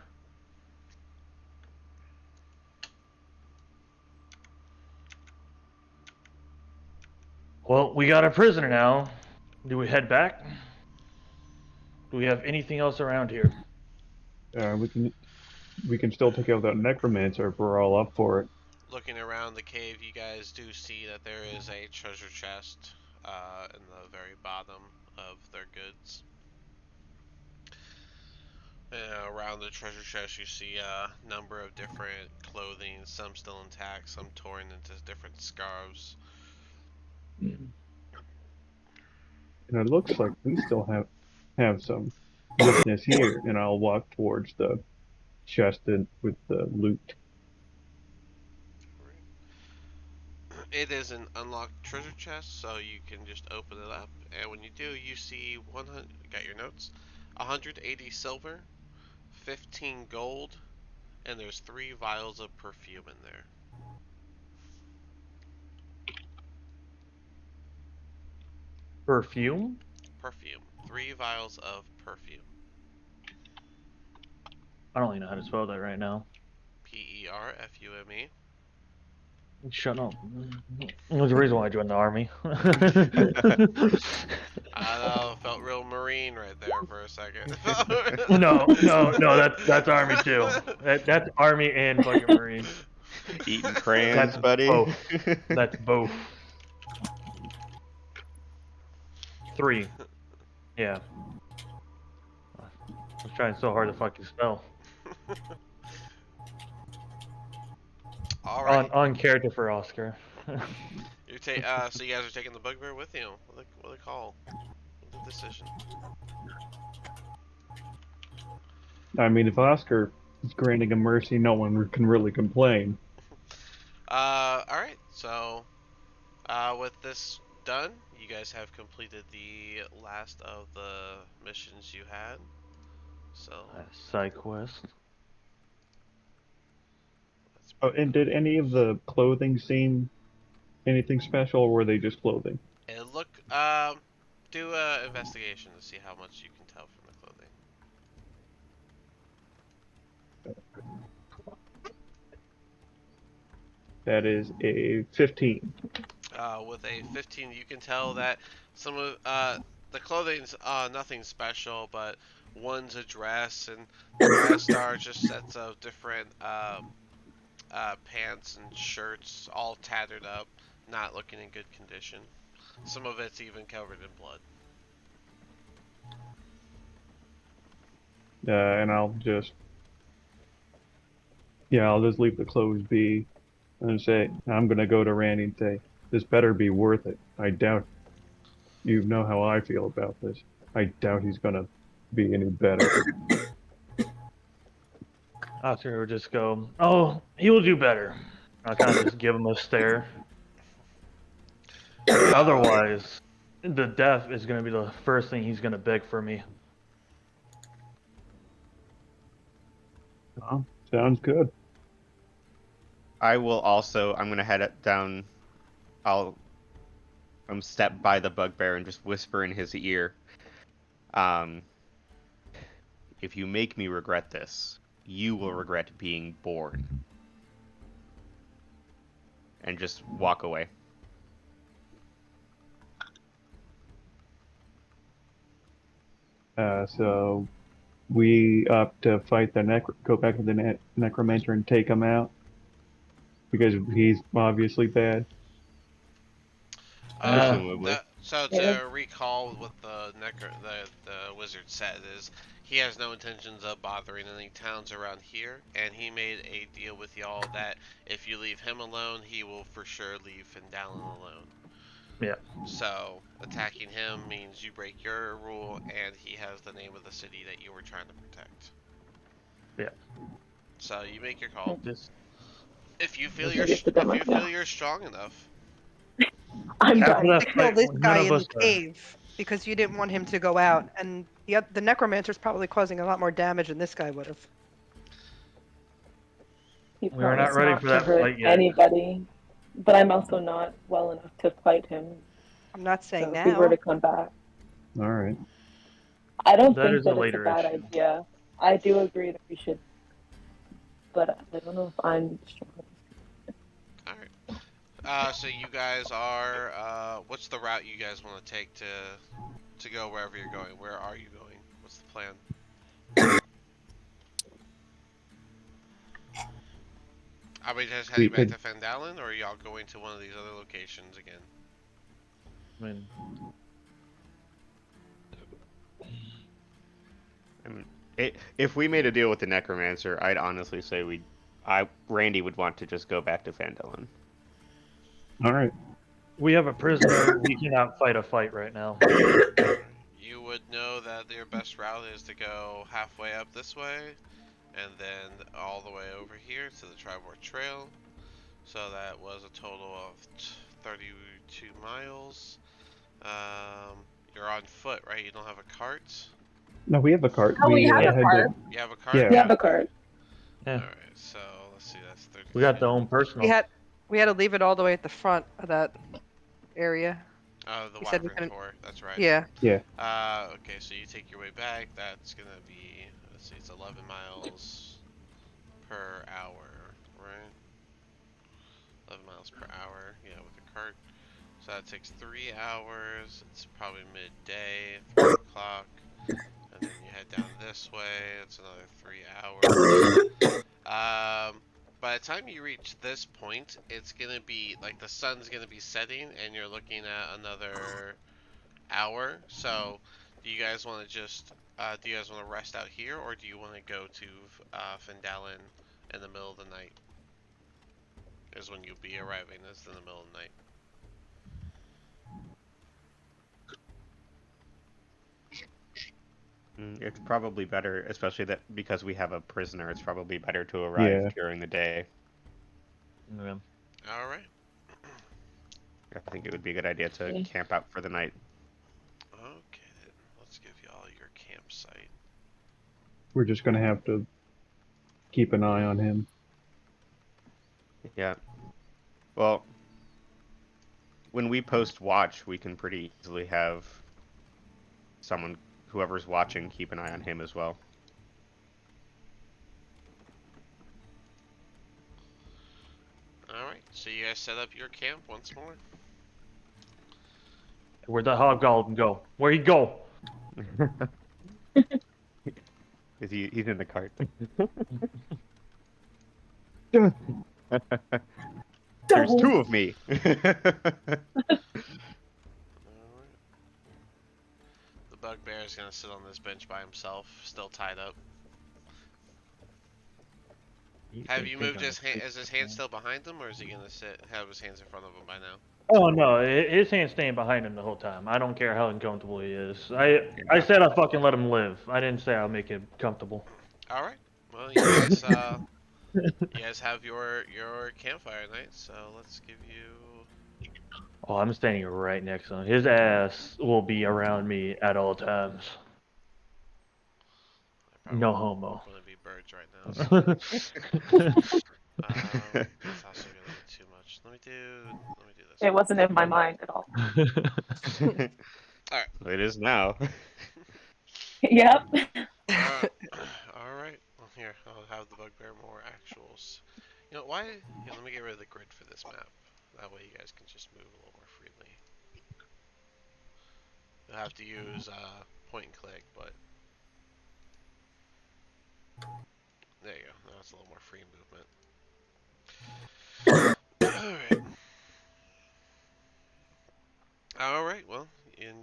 Speaker 8: Well, we got a prisoner now. Do we head back? Do we have anything else around here?
Speaker 5: we can still take out that necromancer if we're all up for it.
Speaker 1: Looking around the cave, you guys do see that there is a treasure chest in the very bottom of their goods. Around the treasure chest, you see a number of different clothing, some still intact, some torn into different scarves.
Speaker 5: And it looks like we still have some business here, and I'll walk towards the chest with the loot.
Speaker 1: It is an unlocked treasure chest, so you can just open it up, and when you do, you see 100. Got your notes? 180 silver, 15 gold, and there's 3 vials of perfume in there.
Speaker 8: Perfume?
Speaker 1: Perfume. 3 vials of perfume.
Speaker 8: I don't even know how to spell that right now.
Speaker 1: Perfume.
Speaker 8: Shut up. There's a reason why I joined the army.
Speaker 1: I know, felt real marine right there for a second.
Speaker 8: no, that's army too. That's army and fucking marine.
Speaker 4: Eating crayons,
Speaker 8: That's
Speaker 4: buddy.
Speaker 8: both. That's both. 3. Yeah. I was trying so hard to fucking spell.
Speaker 1: All right.
Speaker 8: On character for Oscar.
Speaker 1: So you guys are taking the bugbear with you. What they call? The decision.
Speaker 5: I mean, if Oscar is granting a mercy, no one can really complain.
Speaker 1: All right. So, with this done, you guys have completed the last of the missions you had. So
Speaker 8: Side quest.
Speaker 1: that's
Speaker 5: Oh,
Speaker 1: pretty
Speaker 5: and
Speaker 1: cool.
Speaker 5: did any of the clothing seem anything special, or were they just clothing?
Speaker 1: And look, do a investigation to see how much you can tell from the clothing.
Speaker 5: That is a 15.
Speaker 1: With a 15, you can tell that some of the clothing's nothing special, but one's a dress, and the rest are just sets of different pants and shirts, all tattered up, not looking in good condition. Some of it's even covered in blood.
Speaker 5: And I'll just leave the clothes be and say, I'm gonna go to Randy and say, this better be worth it. I doubt you know how I feel about this. I doubt he's gonna be any better.
Speaker 8: Oscar would just go, "Oh, he will do better." I'll kind of just give him a stare.
Speaker 1: Uh,
Speaker 8: Otherwise, the death is going to be the first thing he's going to beg for me.
Speaker 5: Oh, sounds good.
Speaker 4: I will also. I'm gonna down. I'll step by the bugbear and just whisper in his ear. Um, if you make me regret this, you will regret being born. And just walk away.
Speaker 5: So we opt to fight go back to the necromancer and take him out because he's obviously bad.
Speaker 4: Presumably.
Speaker 1: So
Speaker 3: Yeah.
Speaker 1: to recall what the wizard said is he has no intentions of bothering any towns around here, and he made a deal with y'all that if you leave him alone, he will for sure leave Phandelver alone.
Speaker 8: Yeah.
Speaker 1: So attacking him means you break your rule, and he has the name of the city that you were trying to protect.
Speaker 8: Yeah.
Speaker 1: So you make your call.
Speaker 8: Just
Speaker 1: If you feel
Speaker 3: Maybe it's the demo.
Speaker 1: you're strong enough.
Speaker 3: I'm
Speaker 8: after
Speaker 3: done.
Speaker 8: that
Speaker 6: To kill
Speaker 8: fight,
Speaker 6: this
Speaker 8: none
Speaker 6: guy
Speaker 8: of
Speaker 6: in
Speaker 8: us
Speaker 6: the
Speaker 8: are.
Speaker 6: cave because you didn't want him to go out, and the necromancer's probably causing a lot more damage than this guy would have.
Speaker 3: He
Speaker 8: We are
Speaker 3: promised
Speaker 8: not ready
Speaker 3: not
Speaker 8: for
Speaker 3: to
Speaker 8: that
Speaker 3: hurt
Speaker 8: fight yet.
Speaker 3: anybody, but I'm also not well enough to fight him.
Speaker 6: I'm not saying
Speaker 3: So if he were to
Speaker 6: now.
Speaker 3: come back,
Speaker 5: All right.
Speaker 3: I don't
Speaker 8: That
Speaker 3: think
Speaker 8: is a
Speaker 3: that it's a
Speaker 8: later
Speaker 3: bad
Speaker 8: issue.
Speaker 3: idea. I do agree that we should, but I don't know if I'm strong.
Speaker 1: All right. So you guys are. What's the route you guys want to take to go wherever you're going? Where are you going? What's the plan? Are we just heading
Speaker 5: We
Speaker 1: back
Speaker 5: could
Speaker 1: to Phandelver, or are y'all going to one of these other locations again?
Speaker 8: I mean,
Speaker 4: I mean, if we made a deal with the necromancer, I'd honestly say Randy would want to just go back to Phandelver.
Speaker 5: all right.
Speaker 8: we have a prisoner. We cannot fight a fight right now.
Speaker 1: You would know that your best route is to go halfway up this way, and then all the way over here to the Tribord Trail. So that was a total of 32 miles. You're on foot, right? You don't have a cart?
Speaker 5: No, we have a cart.
Speaker 2: Oh, we have
Speaker 5: had
Speaker 2: a cart.
Speaker 1: You have a cart?
Speaker 5: Yeah.
Speaker 3: We have a card.
Speaker 8: Yeah.
Speaker 1: Alright, so let's see, that's 32.
Speaker 8: We got the own
Speaker 6: We
Speaker 8: personal.
Speaker 6: had to leave it all the way at the front of that area.
Speaker 1: Oh, the
Speaker 6: We said we
Speaker 1: Wyvern
Speaker 6: couldn't.
Speaker 1: Core, that's right.
Speaker 6: Yeah.
Speaker 1: Okay, so you take your way back. That's gonna be, let's see, it's 11 miles per hour, right? 11 miles per hour, yeah, with the cart. So that takes 3 hours. It's probably midday, 3 o'clock. And then you head down this way. It's another 3 hours. By the time you reach this point, it's gonna be like the sun's gonna be setting, and you're looking at another hour. So Do you guys want to just do you guys want to rest out here, or do you want to go to Phandelver in the middle of the night? Is when you'll be arriving. Is in the middle of the night.
Speaker 4: It's probably better, especially that because we have a prisoner. It's probably better to arrive
Speaker 5: Yeah.
Speaker 4: during the day.
Speaker 8: Yeah.
Speaker 1: All right.
Speaker 4: I think it would be a good idea to
Speaker 3: Okay.
Speaker 4: camp out for the night.
Speaker 1: Okay, then. Let's give y'all your campsite.
Speaker 5: We're just gonna have to keep an eye on him.
Speaker 4: Yeah. Well, when we post watch, we can pretty easily have someone, whoever's watching, keep an eye on him as well.
Speaker 1: All right. So you guys set up your camp once more.
Speaker 8: Where'd the hobgoblin go? Where'd he go?
Speaker 4: He's in the cart. There's
Speaker 3: Double.
Speaker 4: 2 of me.
Speaker 1: Alright. The bugbear is gonna sit on this bench by himself, still tied up. Have you moved his hand? Is his hand still behind him, or is he gonna have his hands in front of him by now?
Speaker 8: Oh no, his hand's staying behind him the whole time. I don't care how uncomfortable he is. I said I'll fucking let him live. I didn't say I'll make him comfortable.
Speaker 1: All right. Well, you guys have your campfire night, so let's give you.
Speaker 8: Oh, I'm standing right next to him. His ass will be around me at all times.
Speaker 1: I probably
Speaker 8: No homo.
Speaker 1: want to be birds right now. So, that's also gonna be too much. Let me do this.
Speaker 3: It wasn't in my mind at all.
Speaker 1: Alright.
Speaker 4: It is now.
Speaker 3: Yep.
Speaker 1: All right. Well, here I'll have the bugbear more actuals. You know why? Yeah, let me get rid of the grid for this map. That way you guys can just move a little more freely. You'll have to use point and click, but there you go. Now it's a little more free movement. All right. All right. Well, you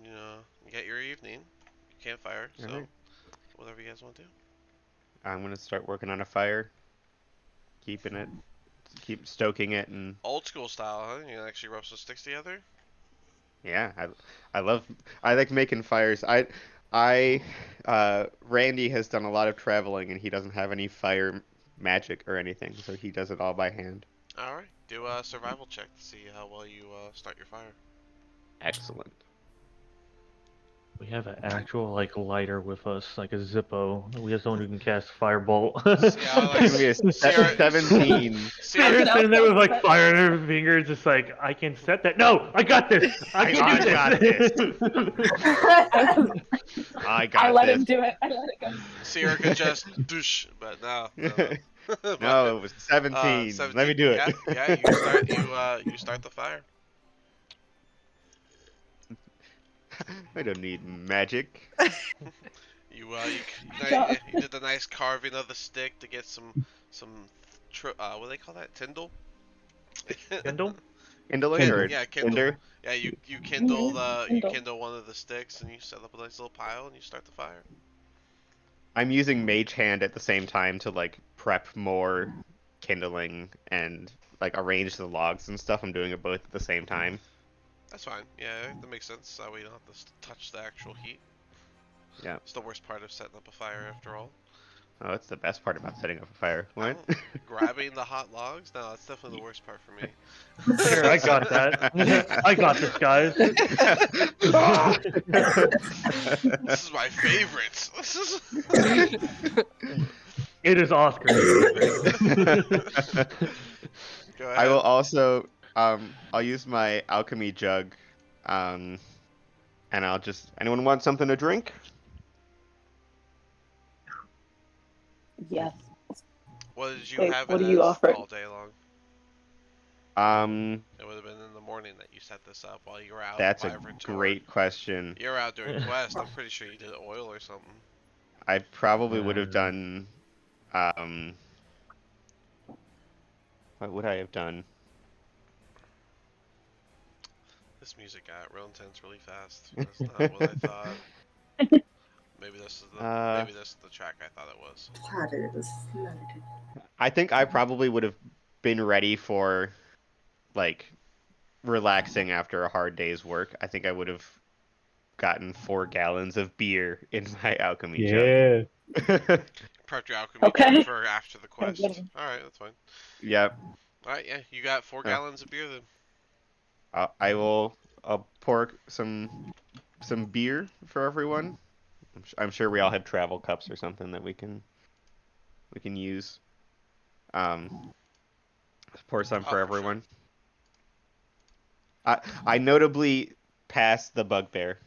Speaker 1: get your evening campfire. So
Speaker 4: Alright.
Speaker 1: whatever you guys want to do.
Speaker 4: I'm gonna start working on a fire, keep stoking it, and
Speaker 1: Old school style, huh? You actually rub some sticks together.
Speaker 4: yeah, I like making fires. Randy has done a lot of traveling, and he doesn't have any fire magic or anything, so he does it all by hand.
Speaker 1: All right. Do a survival check to see how well you start your fire.
Speaker 4: Excellent.
Speaker 8: We have an actual like lighter with us, like a Zippo. We have someone who can cast firebolt.
Speaker 1: Yeah,
Speaker 4: Give me a
Speaker 1: Sierra-
Speaker 4: 17.
Speaker 8: They're
Speaker 1: Sierra,
Speaker 8: sitting there with like fire in their fingers, just like I can set that. No, I got this. I can do
Speaker 4: got
Speaker 8: this.
Speaker 4: I got
Speaker 3: I let
Speaker 4: this.
Speaker 3: him do it. I let it go.
Speaker 1: Sierra could just douche, but no.
Speaker 4: No, it was 17.
Speaker 1: 17.
Speaker 4: Let me do it.
Speaker 1: Yeah. You start the fire.
Speaker 4: I don't need magic.
Speaker 1: You
Speaker 3: job.
Speaker 1: did the nice carving of the stick to get some what do they call that? Tyndall.
Speaker 8: Kindle?
Speaker 4: Kindling or
Speaker 1: Yeah, kindle.
Speaker 4: tinder?
Speaker 1: Yeah, you kindle
Speaker 3: Kindle.
Speaker 1: kindle one of the sticks and you set up a nice little pile and you start the fire.
Speaker 4: I'm using Mage Hand at the same time to like prep more kindling and like arrange the logs and stuff. I'm doing it both at the same time.
Speaker 1: That's fine. Yeah, that makes sense. That way you don't have to touch the actual heat.
Speaker 4: Yeah.
Speaker 1: It's the worst part of setting up a fire, after all.
Speaker 4: Oh, it's the best part about setting up a fire. What?
Speaker 1: Oh, grabbing the hot logs? No, that's definitely the worst part for me.
Speaker 8: Sure, I got that. I got this, guys.
Speaker 1: This is my favorite.
Speaker 8: It is Oscar.
Speaker 1: Go ahead.
Speaker 4: I will also I'll use my alchemy jug, and I'll just anyone want something to drink?
Speaker 3: Yes.
Speaker 1: What did you
Speaker 3: Wait,
Speaker 1: have
Speaker 3: what
Speaker 1: it
Speaker 3: are you
Speaker 1: as
Speaker 3: offering?
Speaker 1: all day long? It would have been in the morning that you set this up while you were out.
Speaker 4: That's a
Speaker 1: Wyvern tour.
Speaker 4: great question.
Speaker 1: You were out doing quest. I'm pretty sure you did oil or something.
Speaker 4: I probably would have done, what would I have done?
Speaker 1: This music got real intense really fast. That's not what I thought. Maybe this is the
Speaker 4: Uh,
Speaker 1: track I thought it was.
Speaker 2: Platters.
Speaker 4: I think I probably would have been ready for like relaxing after a hard day's work. I think I would have gotten 4 gallons of beer in my alchemy jug.
Speaker 5: Yeah.
Speaker 1: Prepped your alchemy
Speaker 3: Okay.
Speaker 1: jug for after the quest.
Speaker 3: getting-
Speaker 1: All right, that's fine.
Speaker 4: Yep.
Speaker 1: All right, yeah, you got 4
Speaker 4: Oh.
Speaker 1: gallons of beer then.
Speaker 4: I'll pour some beer for everyone. I'm sure we all have travel cups or something that we can use. Um, pour some
Speaker 1: Oh,
Speaker 4: for
Speaker 1: for
Speaker 4: everyone. I notably passed the bugbear.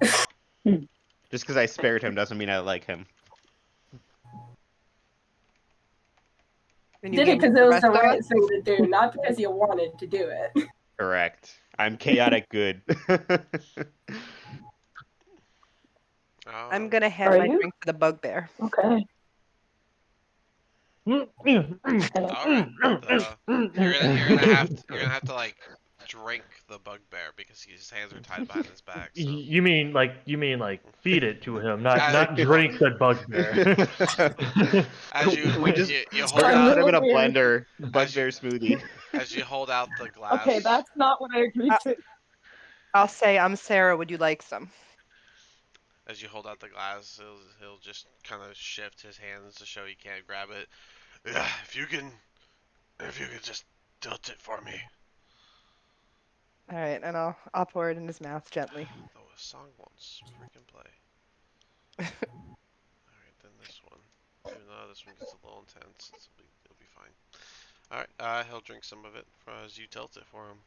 Speaker 4: Just because I spared him doesn't mean I like him.
Speaker 6: And you
Speaker 2: Did it
Speaker 6: gave
Speaker 2: because
Speaker 6: the
Speaker 2: it was
Speaker 6: rest
Speaker 2: the
Speaker 6: of
Speaker 2: right
Speaker 6: us?
Speaker 2: thing to do, not because you wanted to do it.
Speaker 4: Correct. I'm chaotic good.
Speaker 6: I'm gonna hand
Speaker 3: Are
Speaker 6: my
Speaker 3: you?
Speaker 6: drink to the bugbear.
Speaker 3: Okay.
Speaker 1: All right. You're gonna have to like drink the bugbear because his hands are tied behind his back. So.
Speaker 8: You mean like feed it to him, not
Speaker 1: I-
Speaker 8: drink the bugbear.
Speaker 1: As
Speaker 4: we just
Speaker 1: you
Speaker 4: we're
Speaker 1: hold
Speaker 4: gonna
Speaker 1: out
Speaker 4: put him in a
Speaker 2: Weird.
Speaker 4: blender, bugbear smoothie.
Speaker 1: as you hold out the glass.
Speaker 3: Okay, that's not what I agreed
Speaker 6: Uh,
Speaker 3: to.
Speaker 6: I'll say, I'm Sarah. Would you like some?
Speaker 1: As you hold out the glass, he'll just kind of shift his hands to show he can't grab it. Yeah, if you can just tilt it for me.
Speaker 6: All right, and I'll pour it in his mouth gently.
Speaker 1: Though a song won't freaking play. Alright, then this one. Even though this one gets a little intense, it'll be fine. Alright, he'll drink some of it as you tilt it for him.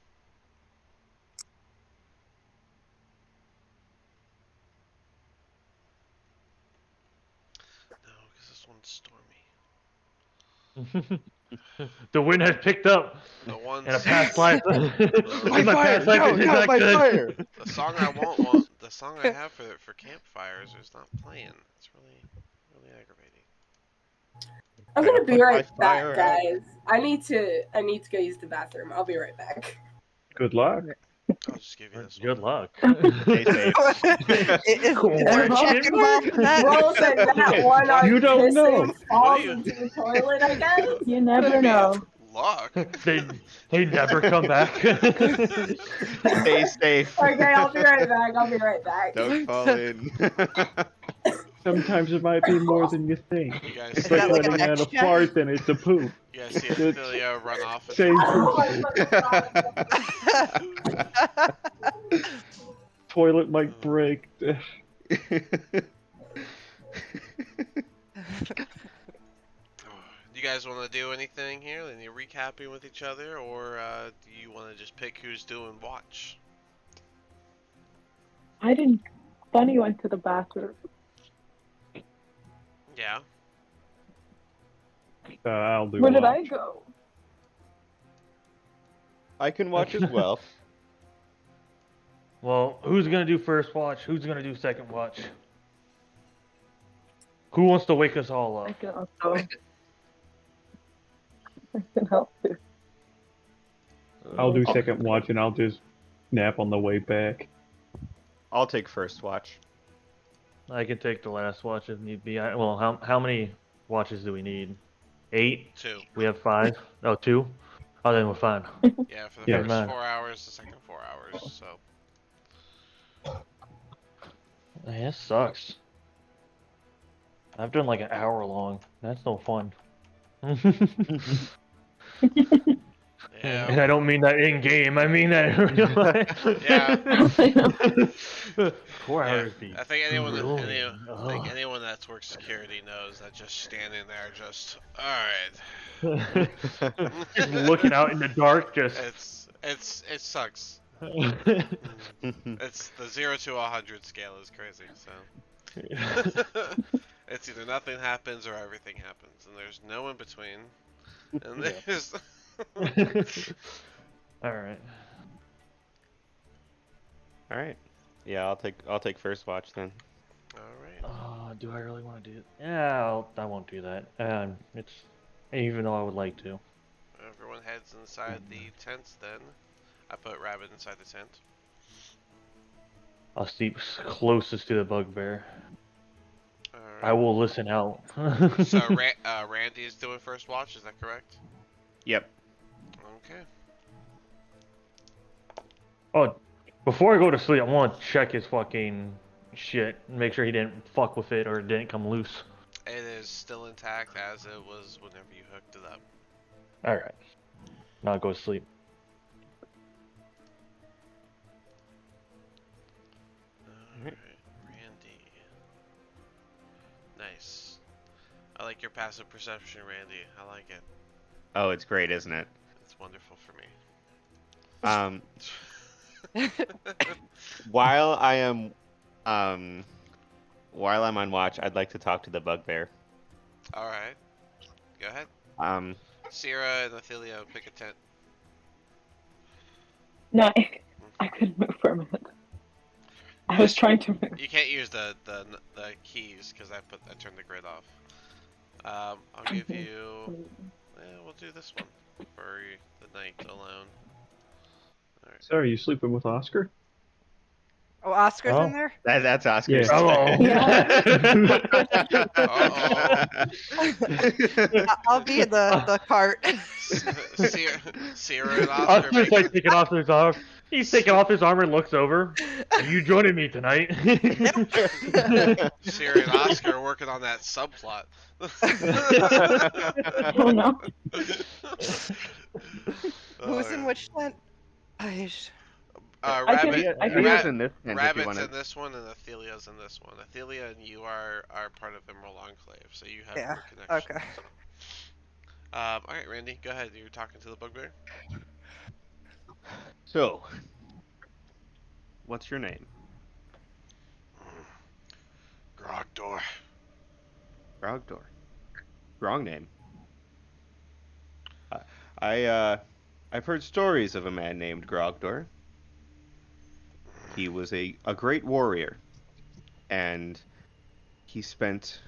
Speaker 1: No, because this one's stormy.
Speaker 8: The wind has picked up.
Speaker 1: The one's
Speaker 8: In a past life.
Speaker 4: My
Speaker 8: In my
Speaker 4: fire!
Speaker 8: past life,
Speaker 4: No,
Speaker 8: it's
Speaker 4: no,
Speaker 8: not
Speaker 4: my
Speaker 8: good.
Speaker 4: fire!
Speaker 1: the song the song I have for campfires is not playing. It's really aggravating.
Speaker 2: I'm
Speaker 4: Gotta
Speaker 2: gonna be
Speaker 4: put
Speaker 2: right
Speaker 4: my fire
Speaker 2: back,
Speaker 4: out.
Speaker 2: guys. I need to go use the bathroom. I'll be right back.
Speaker 5: Good luck.
Speaker 1: I'll just give you this
Speaker 8: Good
Speaker 1: one.
Speaker 8: luck.
Speaker 4: Stay safe.
Speaker 6: Is there a check
Speaker 8: Question
Speaker 6: involved in that?
Speaker 2: Rolls and that one
Speaker 1: What?
Speaker 2: are
Speaker 5: You don't
Speaker 2: kissing
Speaker 5: know.
Speaker 2: falls
Speaker 1: you-
Speaker 2: into the toilet, I guess.
Speaker 3: You
Speaker 1: What do
Speaker 3: never
Speaker 1: you mean?
Speaker 3: know.
Speaker 1: Luck.
Speaker 8: They never come back.
Speaker 4: Stay safe.
Speaker 2: Okay, I'll be right back.
Speaker 4: Don't fall in.
Speaker 5: Sometimes it might be more than you think.
Speaker 1: You guys
Speaker 5: It's
Speaker 1: see
Speaker 6: that
Speaker 5: like
Speaker 6: like a
Speaker 5: letting out a
Speaker 6: next check?
Speaker 5: fart and it's a poop.
Speaker 1: You guys see Ophelia run off into
Speaker 5: Same
Speaker 1: the
Speaker 5: Toilet might break.
Speaker 1: Do you guys want to do anything here? Any recapping with each other, or do you want to just pick who's doing watch?
Speaker 3: I didn't. Bunny went to the bathroom.
Speaker 1: Yeah.
Speaker 5: I'll do
Speaker 3: Where did
Speaker 5: watch.
Speaker 3: I go?
Speaker 4: I can watch as well.
Speaker 8: Well, who's gonna do first watch? Who's gonna do second watch? Who wants to wake us all
Speaker 3: I
Speaker 8: up?
Speaker 3: can also. I can help you.
Speaker 5: I'll do second watch and I'll just nap on the way back.
Speaker 4: I'll take first watch.
Speaker 8: I can take the last watch if need be. Well, how many watches do we need? 8?
Speaker 1: 2.
Speaker 8: We have 5? Oh, 2? Oh, then we're fine.
Speaker 1: Yeah, for the
Speaker 5: Yeah.
Speaker 1: first
Speaker 8: Man.
Speaker 1: 4 hours, the second 4 hours. So.
Speaker 8: Man, that sucks. I've done like an hour long. That's no fun.
Speaker 1: Yeah.
Speaker 8: And I don't mean that in game. I mean that in real life.
Speaker 1: Yeah.
Speaker 8: 4
Speaker 1: Yeah,
Speaker 8: hours be
Speaker 1: I think anyone
Speaker 8: grueling.
Speaker 1: anyone that's worked security knows that just standing there, just all right.
Speaker 8: Just looking out in the dark, just.
Speaker 1: It sucks. It's the 0 to 100 scale is crazy. So it's either nothing happens or everything happens, and there's no in between. And there's
Speaker 8: All right.
Speaker 4: All right. Yeah, I'll take first watch then.
Speaker 1: all right.
Speaker 8: Do I really want to do it? Yeah, I won't do that. It's even though I would like to.
Speaker 1: Everyone heads inside the tents. Then I put Rabbit inside the tent.
Speaker 8: I'll sleep closest to the bugbear. I
Speaker 1: Alright.
Speaker 8: will listen out.
Speaker 1: So Randy's doing first watch, is that correct?
Speaker 4: Yep.
Speaker 1: Okay.
Speaker 8: Oh, before I go to sleep, I want to check his fucking shit, make sure he didn't fuck with it or it didn't come loose.
Speaker 1: It is still intact as it was whenever you hooked it up.
Speaker 8: All right, now go to sleep.
Speaker 1: Alright, Randy. Nice. I like your passive perception, Randy. I like it.
Speaker 4: Oh, it's great, isn't it?
Speaker 1: It's wonderful for me.
Speaker 4: While I am, while I'm on watch, I'd like to talk to the bugbear.
Speaker 1: Alright. Go ahead.
Speaker 4: Um,
Speaker 1: Sierra and Athelia, pick a tent.
Speaker 3: No, I couldn't move for a minute. I was trying to move.
Speaker 1: You can't use the keys because I turned the grid off. I'll give you. We'll do this one for the night alone. Alright.
Speaker 5: So, are you sleeping with Oscar?
Speaker 6: Oh, Oscar's
Speaker 8: Oh.
Speaker 6: in there?
Speaker 4: that's Oscar's.
Speaker 5: Yeah.
Speaker 6: I'll be in the cart.
Speaker 1: Sierra and Oscar
Speaker 8: Oscar's like taking off his arm. He's taking off his armor and looks over. Are you joining me tonight?
Speaker 1: Sierra and Oscar are working on that subplot.
Speaker 3: Oh no.
Speaker 6: Who's in which tent?
Speaker 1: Rabbit,
Speaker 4: Athelia's in this tent if you
Speaker 1: Rabbit's
Speaker 4: wanna-
Speaker 1: in this one, and Athelia's in this one. Athelia and you are part of Emerald Enclave, so you have
Speaker 6: Yeah,
Speaker 1: more connection.
Speaker 6: okay.
Speaker 1: Alright, Randy, go ahead. You're talking to the bugbear.
Speaker 4: So, what's your name?
Speaker 1: Grogdor.
Speaker 4: Grogdor. Wrong name. I've heard stories of a man named Grogdor. He was a great warrior, and he spent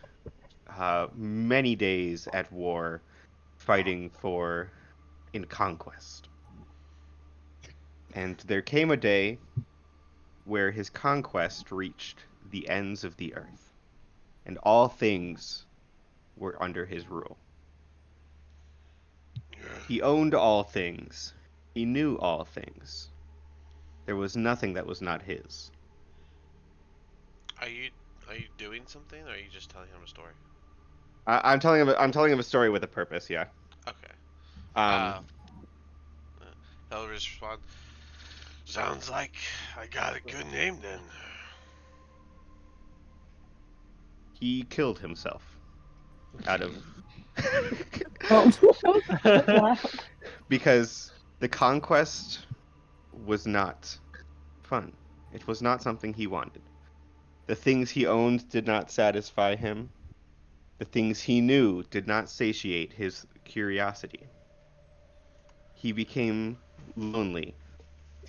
Speaker 4: many days at war fighting in conquest. And there came a day where his conquest reached the ends of the earth, and all things were under his rule. He owned all things. He knew all things. There was nothing that was not his.
Speaker 1: Are you doing something, or are you just telling him a story?
Speaker 4: I'm telling him a story with a purpose. Yeah.
Speaker 1: Okay. He'll respond. Sounds like I got a good name then.
Speaker 4: He killed himself out of
Speaker 3: Oh.
Speaker 4: because the conquest was not fun. It was not something he wanted. The things he owned did not satisfy him. The things he knew did not satiate his curiosity. He became lonely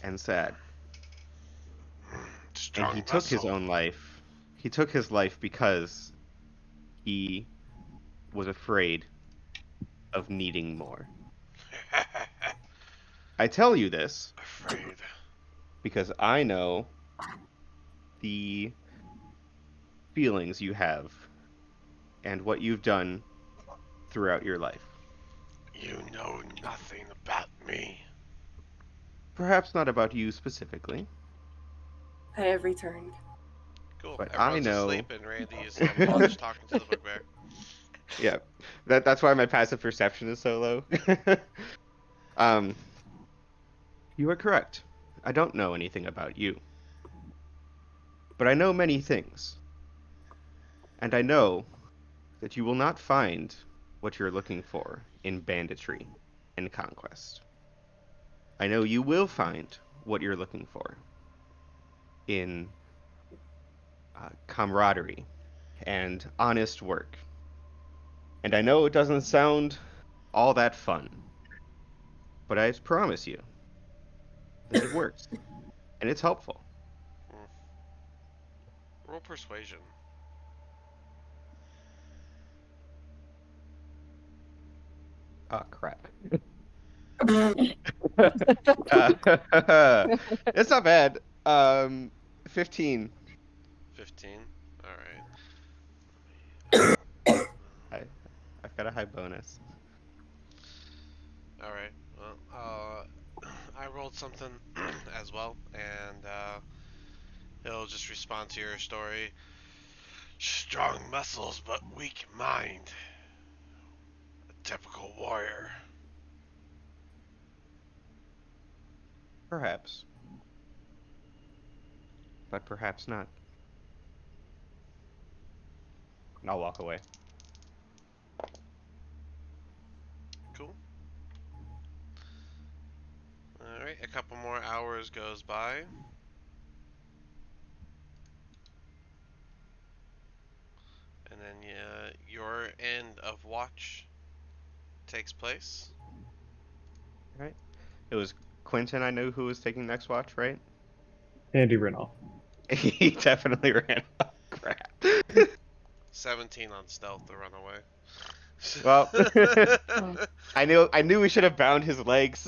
Speaker 4: and sad.
Speaker 1: Strong
Speaker 4: And he took his
Speaker 1: muscle.
Speaker 4: own life. He took his life because he was afraid of needing more. I tell you this
Speaker 1: Afraid.
Speaker 4: because I know the feelings you have and what you've done throughout your life.
Speaker 1: You know nothing about me.
Speaker 4: Perhaps not about you specifically,
Speaker 2: I have returned.
Speaker 1: Cool.
Speaker 4: But
Speaker 1: Everyone's
Speaker 4: I know-
Speaker 1: asleep, and Randy is on watch talking to the bugbear.
Speaker 4: Yeah, that's why my passive perception is so low. You are correct. I don't know anything about you. But I know many things. And I know that you will not find what you're looking for in banditry and conquest. I know you will find what you're looking for in camaraderie and honest work. And I know it doesn't sound all that fun, but I promise you that it works and it's helpful.
Speaker 1: Roll persuasion.
Speaker 4: Oh crap!
Speaker 3: Oh,
Speaker 4: It's not bad. 15.
Speaker 1: 15. All
Speaker 4: I, I've got a high bonus.
Speaker 1: right. All right. Well, I rolled something as well, and he'll just respond to your story. Strong muscles, but weak mind. A typical warrior.
Speaker 4: Perhaps. But perhaps not. And I'll walk away.
Speaker 1: Cool. All right. A couple more hours goes by. And then your end of watch takes place.
Speaker 4: Right? It was Quentin I knew who was taking next watch, right?
Speaker 5: Andy ran off.
Speaker 4: He definitely ran. Oh, crap.
Speaker 1: 17 on stealth to run away.
Speaker 4: Well, I knew we should have bound his legs.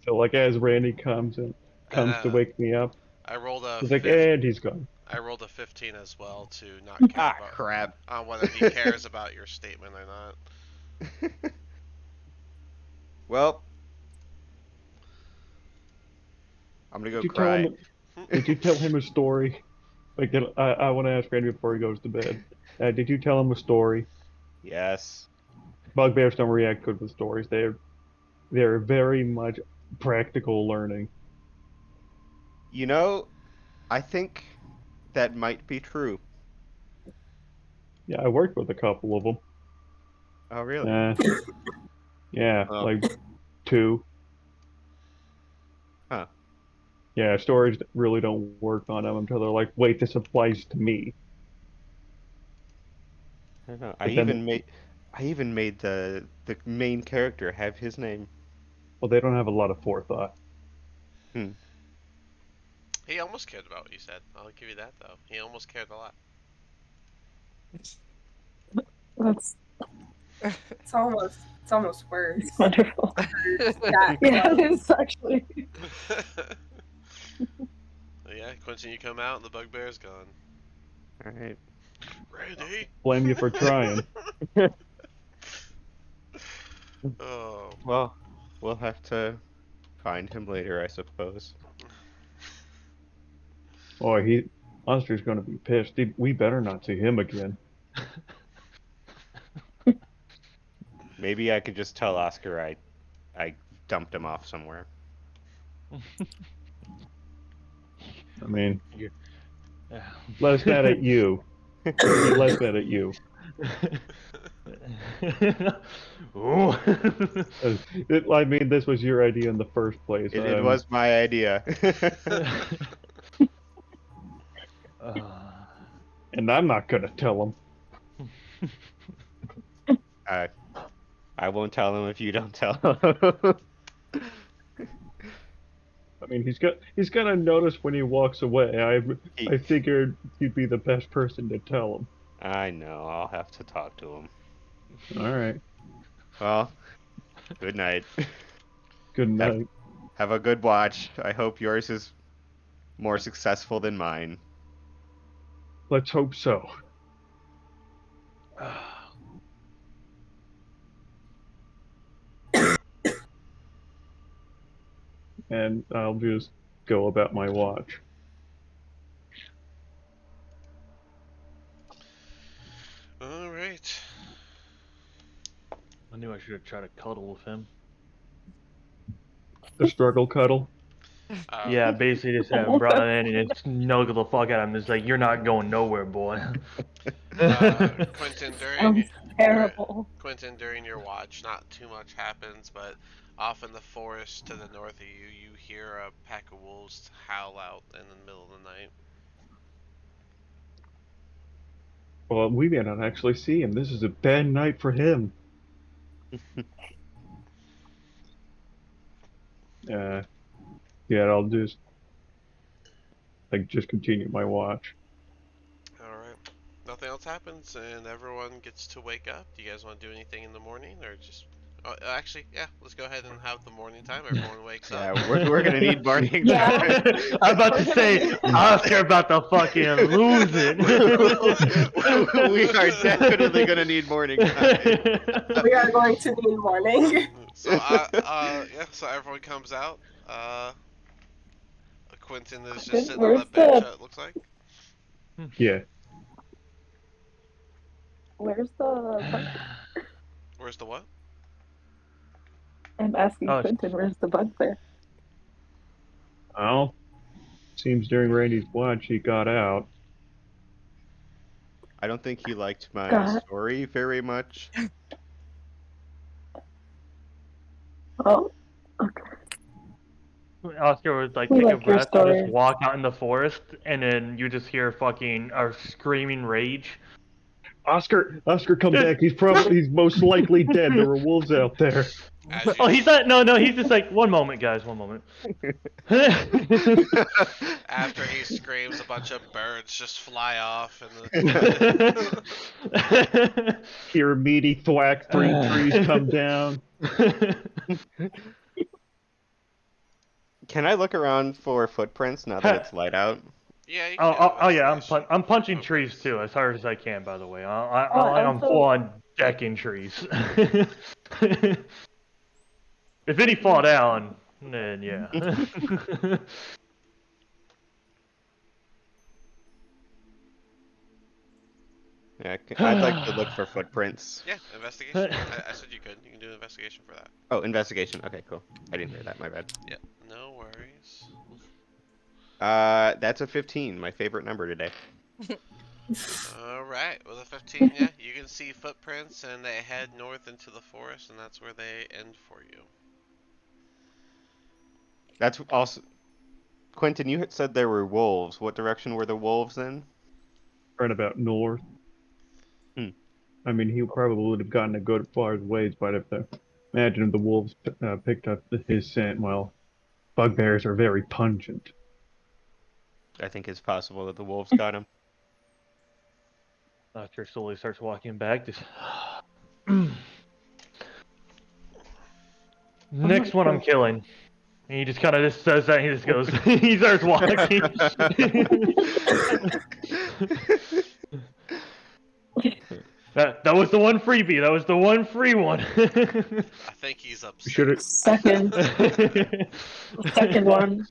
Speaker 5: So like as Randy comes
Speaker 1: and
Speaker 5: to wake me up,
Speaker 1: I rolled a
Speaker 5: he's like, and he's gone.
Speaker 1: I rolled a 15 as well to not care
Speaker 4: Ah,
Speaker 1: about
Speaker 4: crap.
Speaker 1: whether he cares about your statement or not.
Speaker 4: Well, I'm gonna go cry.
Speaker 5: Did you tell him a story? Like, I want to ask Randy before he goes to bed. Did you tell him a story?
Speaker 4: Yes.
Speaker 5: Bugbears don't react good with stories. They're very much practical learning.
Speaker 4: You know, I think that might be true.
Speaker 5: Yeah, I worked with a couple of them.
Speaker 4: Oh, really?
Speaker 5: Yeah,
Speaker 4: Oh.
Speaker 5: like 2.
Speaker 4: Huh.
Speaker 5: Yeah, stories really don't work on them until they're like, wait, this applies to me.
Speaker 4: I don't know.
Speaker 5: But then,
Speaker 4: I even made the main character have his name.
Speaker 5: well, they don't have a lot of forethought.
Speaker 4: Hmm.
Speaker 1: He almost cared about what you said. I'll give you that though. He almost cared a lot.
Speaker 3: That's
Speaker 2: It's almost worse.
Speaker 3: wonderful.
Speaker 2: That
Speaker 3: Yeah,
Speaker 2: close.
Speaker 3: it is actually.
Speaker 1: Yeah, Quentin, you come out and the bugbear's gone.
Speaker 4: All right.
Speaker 1: Randy.
Speaker 5: Blame you for trying.
Speaker 1: Oh.
Speaker 4: Well, we'll have to find him later, I suppose.
Speaker 5: Boy, Monster's gonna be pissed. We better not see him again.
Speaker 4: Maybe I could just tell Oscar I dumped him off somewhere.
Speaker 5: I mean,
Speaker 8: Yeah.
Speaker 5: less mad at you. Less mad at you.
Speaker 8: Ooh.
Speaker 5: I mean, this was your idea in the first place.
Speaker 4: It was my idea.
Speaker 5: And I'm not gonna tell him.
Speaker 4: I won't tell him if you don't tell him.
Speaker 5: I mean, he's gonna notice when he walks away. I figured you'd be the best person to tell him.
Speaker 4: I know. I'll have to talk to him.
Speaker 5: All right.
Speaker 4: Well, good night.
Speaker 5: Good night.
Speaker 4: Have a good watch. I hope yours is more successful than mine.
Speaker 5: Let's hope so. And I'll just go about my watch.
Speaker 1: All right.
Speaker 8: I knew I should have tried to cuddle with him.
Speaker 5: The struggle cuddle.
Speaker 8: Yeah, basically just have him brought in and just snuggle the fuck out of him. It's like, you're not going nowhere, boy.
Speaker 1: Quentin,
Speaker 3: Sounds terrible.
Speaker 1: Quentin, during your watch, not too much happens, but off in the forest to the north of you, you hear a pack of wolves howl out in the middle of the night.
Speaker 5: Well, we may not actually see him. This is a bad night for him. Yeah, I'll just continue my watch.
Speaker 1: All right. Nothing else happens, and everyone gets to wake up. Do you guys want to do anything in the morning, or just Oh, actually, yeah. Let's go ahead and have the morning time. Everyone wakes
Speaker 4: Yeah,
Speaker 1: up.
Speaker 4: we're gonna need morning
Speaker 3: Yeah.
Speaker 4: time.
Speaker 8: I'm about to say, Oscar about to fucking lose it.
Speaker 4: We are definitely gonna need morning time.
Speaker 2: We are going to need morning.
Speaker 1: So, yeah. So everyone comes out. Quentin is just sitting on
Speaker 3: Where's
Speaker 1: that bench.
Speaker 3: the
Speaker 1: It looks like.
Speaker 5: Yeah.
Speaker 3: where's the bug?
Speaker 1: Where's the what?
Speaker 3: I'm asking
Speaker 8: Oh,
Speaker 3: Quentin, where's the bugbear?
Speaker 5: Well, seems during Randy's watch he got out.
Speaker 4: I don't think he liked my
Speaker 3: God.
Speaker 4: story very much.
Speaker 3: Oh, okay.
Speaker 8: Oscar would like
Speaker 3: We
Speaker 8: take a
Speaker 3: like your
Speaker 8: breath and just
Speaker 3: stories.
Speaker 8: walk out in the forest, and then you just hear fucking a screaming rage.
Speaker 5: Oscar, come back. He's most likely dead. There were wolves out there.
Speaker 1: As you
Speaker 8: Oh, he's not. No, he's just like, one moment, guys, one moment.
Speaker 1: After he screams, a bunch of birds just fly off, and
Speaker 5: Hear a meaty thwack. 3 trees come down.
Speaker 4: Can I look around for footprints now that it's light out?
Speaker 1: yeah, you can do
Speaker 8: Oh yeah,
Speaker 1: investigation.
Speaker 8: I'm punching
Speaker 1: Oh,
Speaker 8: trees
Speaker 1: nice.
Speaker 8: too as hard as I can. By the way,
Speaker 3: Oh, I
Speaker 8: I'm full
Speaker 3: also
Speaker 8: on decking trees. If any fall down, then yeah.
Speaker 4: Yeah, I'd like to look for footprints.
Speaker 1: Yeah, investigation. I said you could. You can do an investigation for that.
Speaker 4: Oh, investigation. Okay, cool. I didn't hear that. My bad.
Speaker 1: Yep, no worries.
Speaker 4: That's a 15. My favorite number today.
Speaker 1: Alright, with a 15, yeah, you can see footprints and they head north into the forest, and that's where they end for you.
Speaker 4: That's also Quentin. You had said there were wolves. What direction were the wolves in?
Speaker 5: Right about north.
Speaker 4: Hmm.
Speaker 5: I mean, he probably would have gotten a good far ways, but if imagine if the wolves picked up his scent, well, bugbears are very pungent.
Speaker 4: I think it's possible that the wolves got him.
Speaker 8: Oscar slowly starts walking back. Just next one I'm killing. And he just kind of just says that. And he just goes. He starts walking. That was the one freebie. That was the one free one.
Speaker 1: I think he's upset.
Speaker 5: Should have.
Speaker 3: second one.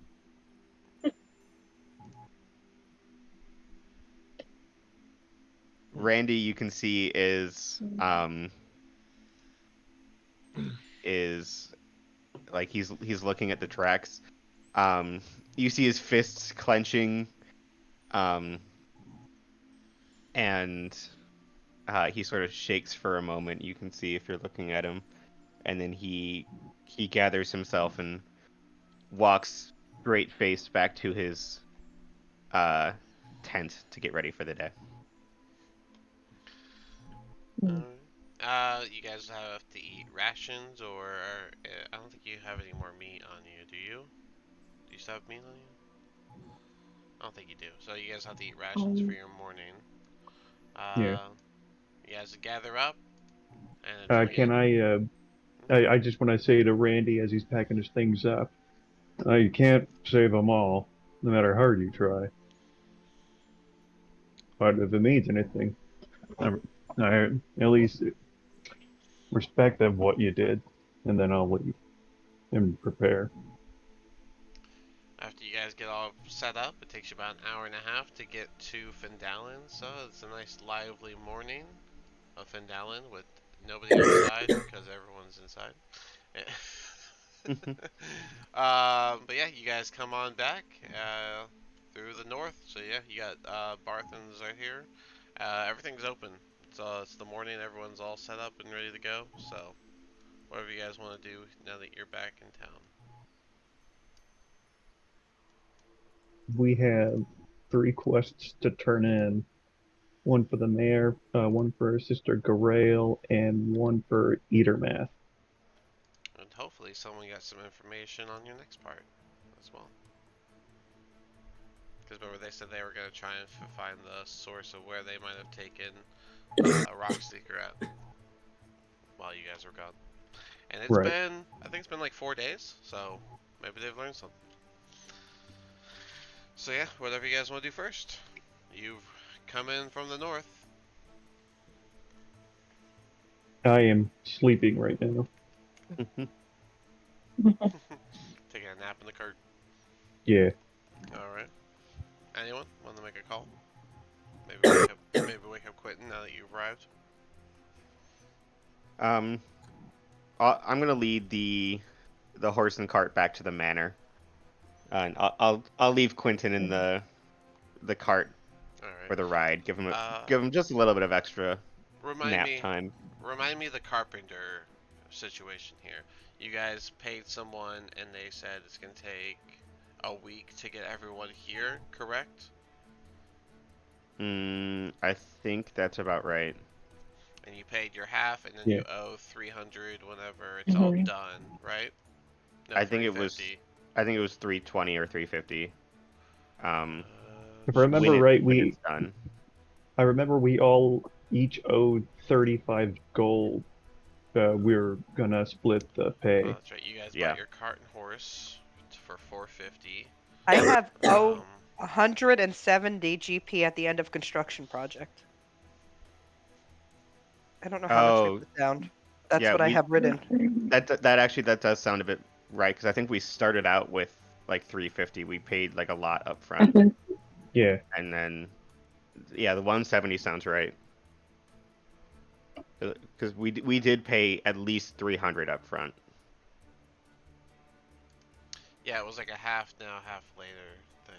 Speaker 4: Randy, you can see is like he's looking at the tracks. You see his fists clenching, and he sort of shakes for a moment. You can see if you're looking at him, and then he gathers himself and walks straight faced back to his tent to get ready for the day.
Speaker 1: You guys have to eat rations, or I don't think you have any more meat on you, do you? Do you still have meat on you? I don't think you do. So you guys have to eat rations for your morning.
Speaker 5: Yeah.
Speaker 1: You guys gather up and enjoy.
Speaker 5: Can I just want to say to Randy as he's packing his things up, you can't save them all, no matter how hard you try. But if it means anything, I at least respect of what you did, and then I'll leave and prepare.
Speaker 1: After you guys get all set up, it takes you about an hour and a half to get to Phandelver. So it's a nice lively morning of Phandelver with nobody outside because everyone's inside. But yeah, you guys come on back through the north. So yeah, you got Barthens right here. Everything's open. It's the morning. Everyone's all set up and ready to go. So whatever you guys want to do now that you're back in town.
Speaker 5: We have 3 quests to turn in. One for the mayor, one for Sister Garail, and one for Eatermath.
Speaker 1: And hopefully someone got some information on your next part as well. Because remember they said they were going to try and find the source of where they might have taken a rock seeker at while you guys were gone. And it's
Speaker 5: Right.
Speaker 1: been, I think it's been like 4 days, so maybe they've learned something. So yeah, whatever you guys want to do first. You've come in from the north.
Speaker 5: I am sleeping right now.
Speaker 1: Taking a nap in the cart.
Speaker 5: Yeah.
Speaker 1: Alright. Anyone want to make a call? Maybe wake up Quentin now that you've arrived.
Speaker 4: I'm gonna lead the horse and cart back to the manor, and I'll leave Quentin in the cart for
Speaker 1: Alright.
Speaker 4: the ride. Give him just a little bit of extra
Speaker 1: Remind
Speaker 4: nap
Speaker 1: me
Speaker 4: time.
Speaker 1: of the carpenter situation here. You guys paid someone and they said it's gonna take a week to get everyone here, correct?
Speaker 4: I think that's about right.
Speaker 1: And you paid your half, and then
Speaker 5: Yeah.
Speaker 1: you owe 300 whenever it's all
Speaker 3: Mhm.
Speaker 1: done, right? No,
Speaker 4: I think it was
Speaker 1: 350.
Speaker 4: 320 or 350.
Speaker 5: If I remember
Speaker 4: when
Speaker 5: right,
Speaker 4: when it's done.
Speaker 5: I remember we all each owed 35 gold. We were gonna split the
Speaker 1: Oh,
Speaker 5: pay.
Speaker 1: that's right. You guys
Speaker 4: Yeah.
Speaker 1: bought your cart and horse for 450.
Speaker 6: I have
Speaker 1: Um,
Speaker 6: 170 GP at the end of construction project. I don't know how much we
Speaker 4: Oh,
Speaker 6: put down. That's
Speaker 4: yeah,
Speaker 6: what I have written.
Speaker 4: that does sound a bit right, because I think we started out with like 350. We paid like a lot up front,
Speaker 3: Mhm.
Speaker 5: Yeah.
Speaker 4: and then yeah, the 170 sounds right. Because we did pay at least 300 up front.
Speaker 1: yeah, it was like a half now, half later thing.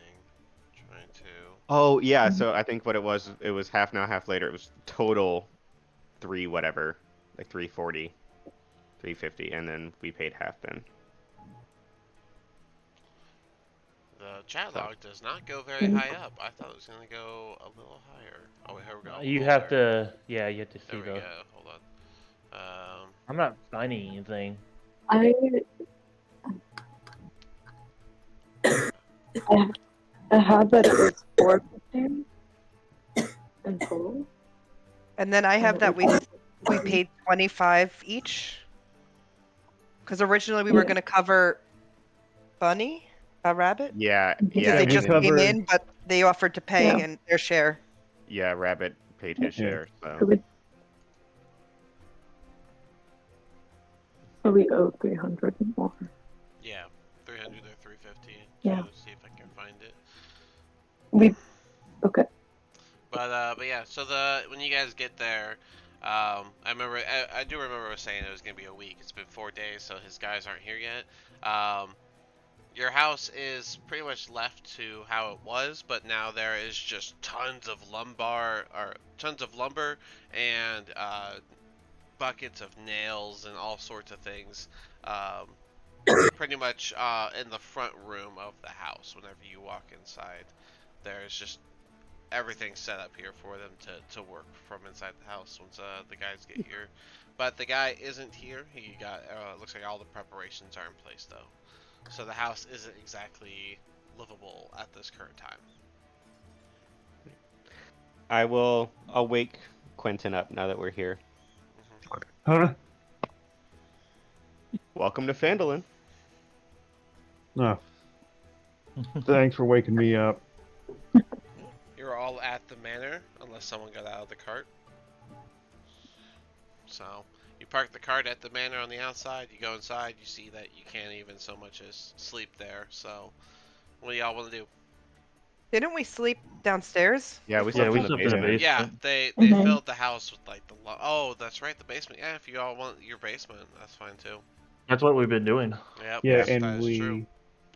Speaker 1: Trying to.
Speaker 4: Oh yeah, so I think what it was half now, half later. It was total three whatever, like 340, 350, and then we paid half then.
Speaker 1: The chat
Speaker 4: So.
Speaker 1: log does not go very high up. I thought it was gonna go a little higher. Oh wait, here we go.
Speaker 8: You
Speaker 1: Hold
Speaker 8: have
Speaker 1: there.
Speaker 8: to, yeah, you have to see
Speaker 1: There we
Speaker 8: the.
Speaker 1: go. Hold on.
Speaker 8: I'm not finding anything.
Speaker 3: I I had that it was 450 in total.
Speaker 6: And then I have that we
Speaker 3: we
Speaker 6: paid 25 each. Because originally we were
Speaker 3: Yeah.
Speaker 6: going to cover Bunny, a rabbit,
Speaker 4: Yeah,
Speaker 6: because
Speaker 4: yeah,
Speaker 6: they
Speaker 5: we
Speaker 6: just
Speaker 5: covered-
Speaker 6: came in, but they offered to pay
Speaker 3: Yeah.
Speaker 6: and their share.
Speaker 4: yeah. Rabbit paid his
Speaker 5: Yeah.
Speaker 4: share, so.
Speaker 3: So we owe 300 more.
Speaker 1: Yeah, 300 or 350.
Speaker 3: Yeah.
Speaker 1: To see if I can find it.
Speaker 3: Okay.
Speaker 1: But yeah. So when you guys get there, I do remember us saying it was gonna be a week. It's been 4 days, so his guys aren't here yet. Your house is pretty much left to how it was, but now there is just tons of lumber and buckets of nails and all sorts of things. Pretty much in the front room of the house. Whenever you walk inside, there's just everything set up here for them to work from inside the house once the guys get here. But the guy isn't here. He got looks like all the preparations are in place though, so the house isn't exactly livable at this current time.
Speaker 4: I'll wake Quentin up now that we're here.
Speaker 5: Huh?
Speaker 4: Welcome to Phandelver.
Speaker 5: No. Thanks for waking me up.
Speaker 1: You're all at the manor unless someone got out of the cart. So you park the cart at the manor on the outside. You go inside. You see that you can't even so much as sleep there. So what do y'all want to do?
Speaker 6: Didn't we sleep downstairs?
Speaker 4: Yeah, we
Speaker 6: before?
Speaker 4: slept
Speaker 8: we
Speaker 4: in the
Speaker 8: slept in the
Speaker 4: basement.
Speaker 1: Yeah,
Speaker 8: basement.
Speaker 1: they
Speaker 3: Mhm.
Speaker 1: filled the house with like oh, that's right, the basement. Yeah, if you all want your basement, that's fine too.
Speaker 8: That's what we've been doing.
Speaker 1: Yep,
Speaker 5: Yeah,
Speaker 1: that
Speaker 5: and
Speaker 1: is
Speaker 5: we
Speaker 1: true.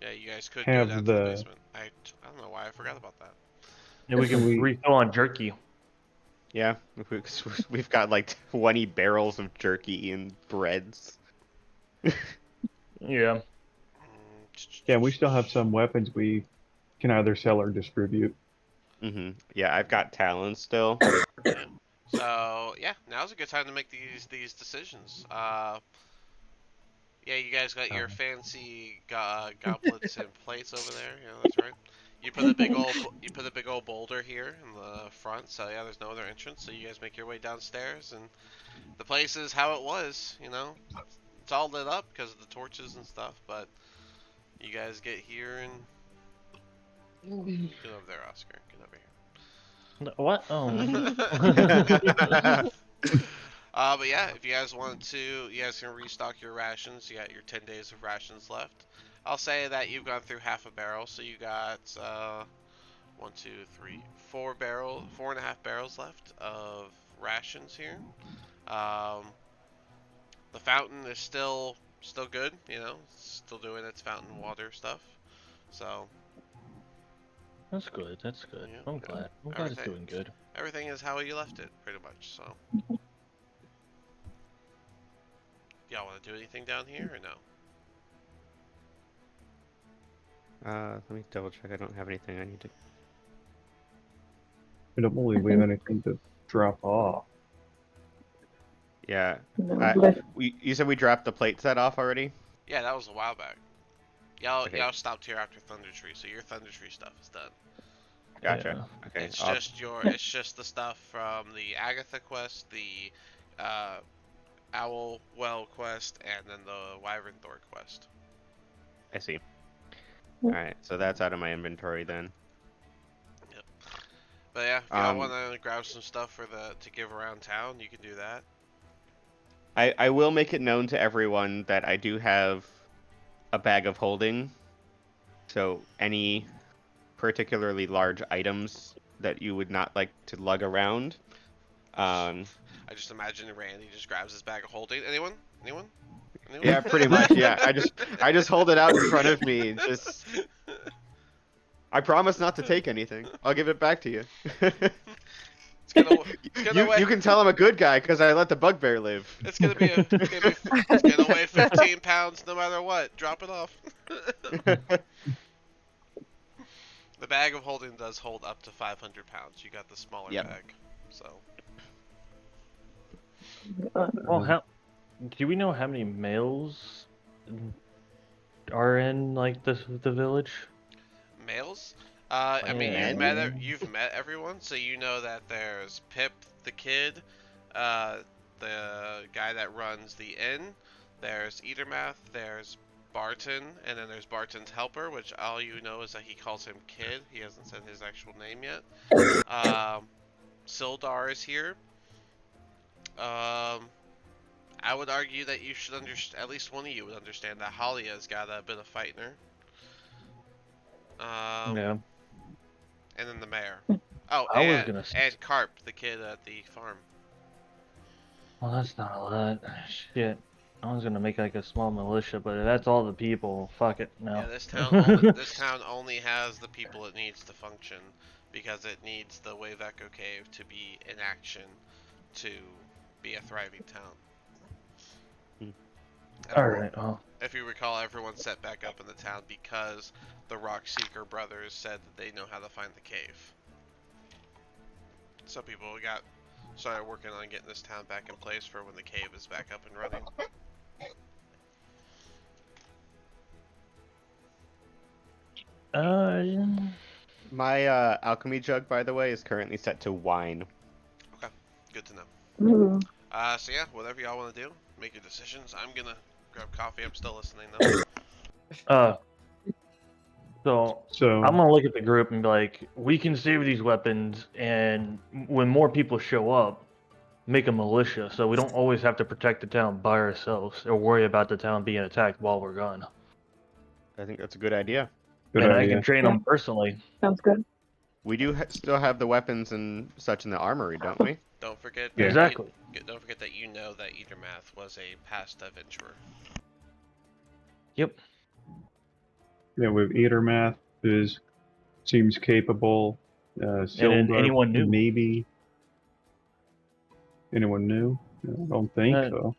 Speaker 1: Yeah, you guys could do
Speaker 5: have
Speaker 1: that to
Speaker 5: the-
Speaker 1: the basement. I don't know why I forgot about that.
Speaker 8: And we can
Speaker 5: We-
Speaker 8: refill on jerky.
Speaker 4: Yeah, we've got like 20 barrels of jerky and breads.
Speaker 8: Yeah.
Speaker 5: Yeah, we still have some weapons we can either sell or distribute.
Speaker 4: Yeah, I've got talons still.
Speaker 1: Yeah. So yeah, now's a good time to make these decisions. Yeah, you guys got your fancy goblets and plates over there. Yeah, that's right. You put a big old boulder here in the front. So yeah, there's no other entrance. So you guys make your way downstairs, and the place is how it was. You know, it's all lit up because of the torches and stuff. But you guys get here and get over there, Oscar. Get over here.
Speaker 8: What? Oh.
Speaker 1: But yeah, if you guys want to, you guys can restock your rations. You got your 10 days of rations left. I'll say that you've gone through half a barrel, so you got 1, 2, 3, 4.5 barrels left of rations here. The fountain is still good, you know, it's still doing its fountain water stuff. So
Speaker 8: That's good. That's good.
Speaker 1: Yeah,
Speaker 8: I'm glad. I'm glad it's doing good.
Speaker 1: everything is how you left it, pretty much. So, y'all want to do anything down here or no?
Speaker 4: Let me double check. I don't have anything I need to.
Speaker 5: I don't believe we have anything to drop off.
Speaker 4: Yeah.
Speaker 3: No,
Speaker 4: You said we dropped the plate set off already?
Speaker 1: Yeah, that was a while back. Y'all
Speaker 4: Okay.
Speaker 1: y'all stopped here after Thunder Tree, so your Thunder Tree stuff is done.
Speaker 4: Gotcha. Okay.
Speaker 1: It's just the stuff from the Agatha quest, the Owl Well quest, and then the Wyvern Thor quest.
Speaker 4: I see. Alright, so that's out of my inventory then.
Speaker 1: Yep. But yeah, if y'all want to grab some stuff to give around town, you can do that.
Speaker 4: I will make it known to everyone that I do have a bag of holding. So any particularly large items that you would not like to lug around.
Speaker 1: I just imagine Randy just grabs his bag of holding. Anyone?
Speaker 4: Yeah, pretty much. Yeah, I just hold it out in front of me. Just I promise not to take anything. I'll give it back to you. You can tell I'm a good guy because I let the bugbear live.
Speaker 1: It's gonna weigh 15 pounds no matter what. Drop it off. The bag of holding does hold up to 500 pounds. You got the smaller bag, so.
Speaker 8: Well, do we know how many males are in like the village?
Speaker 1: Males? I mean,
Speaker 4: Yeah.
Speaker 1: you've met everyone, so you know that there's Pip the kid, the guy that runs the inn. There's Eatermath. There's Barton, and then there's Barton's helper, which all you know is that he calls him Kid. He hasn't said his actual name yet. Sildar is here. I would argue that you should understand. At least one of you would understand that Halia's got a bit of fight in her.
Speaker 8: Yeah.
Speaker 1: And then the mayor. Oh, and Carp, the kid at the farm.
Speaker 8: Well, that's not a lot. Shit. I was gonna make like a small militia, but if that's all the people. Fuck it. No.
Speaker 1: Yeah, this town only has the people it needs to function because it needs the Wave Echo Cave to be in action to be a thriving town.
Speaker 8: Alright, well.
Speaker 1: If you recall, everyone set back up in the town because the Rockseeker brothers said that they know how to find the cave. So people started working on getting this town back in place for when the cave is back up and running.
Speaker 4: My alchemy jug, by the way, is currently set to wine.
Speaker 1: Okay, good to know.
Speaker 3: Ooh.
Speaker 1: So yeah, whatever y'all want to do, make your decisions. I'm gonna grab coffee. I'm still listening though.
Speaker 8: So I'm gonna look at the group and be like, we can save these weapons, and when more people show up, make a militia, so we don't always have to protect the town by ourselves or worry about the town being attacked while we're gone.
Speaker 4: I think that's a good idea.
Speaker 8: I can train them personally.
Speaker 3: Sounds good.
Speaker 4: We do still have the weapons and such in the armory, don't we?
Speaker 1: Don't forget.
Speaker 8: Yeah. Exactly.
Speaker 1: Don't forget that you know that Eatermath was a past adventurer.
Speaker 8: Yep.
Speaker 5: Yeah, with Eatermath seems capable.
Speaker 8: And anyone new?
Speaker 5: Maybe. Anyone new? I don't think so.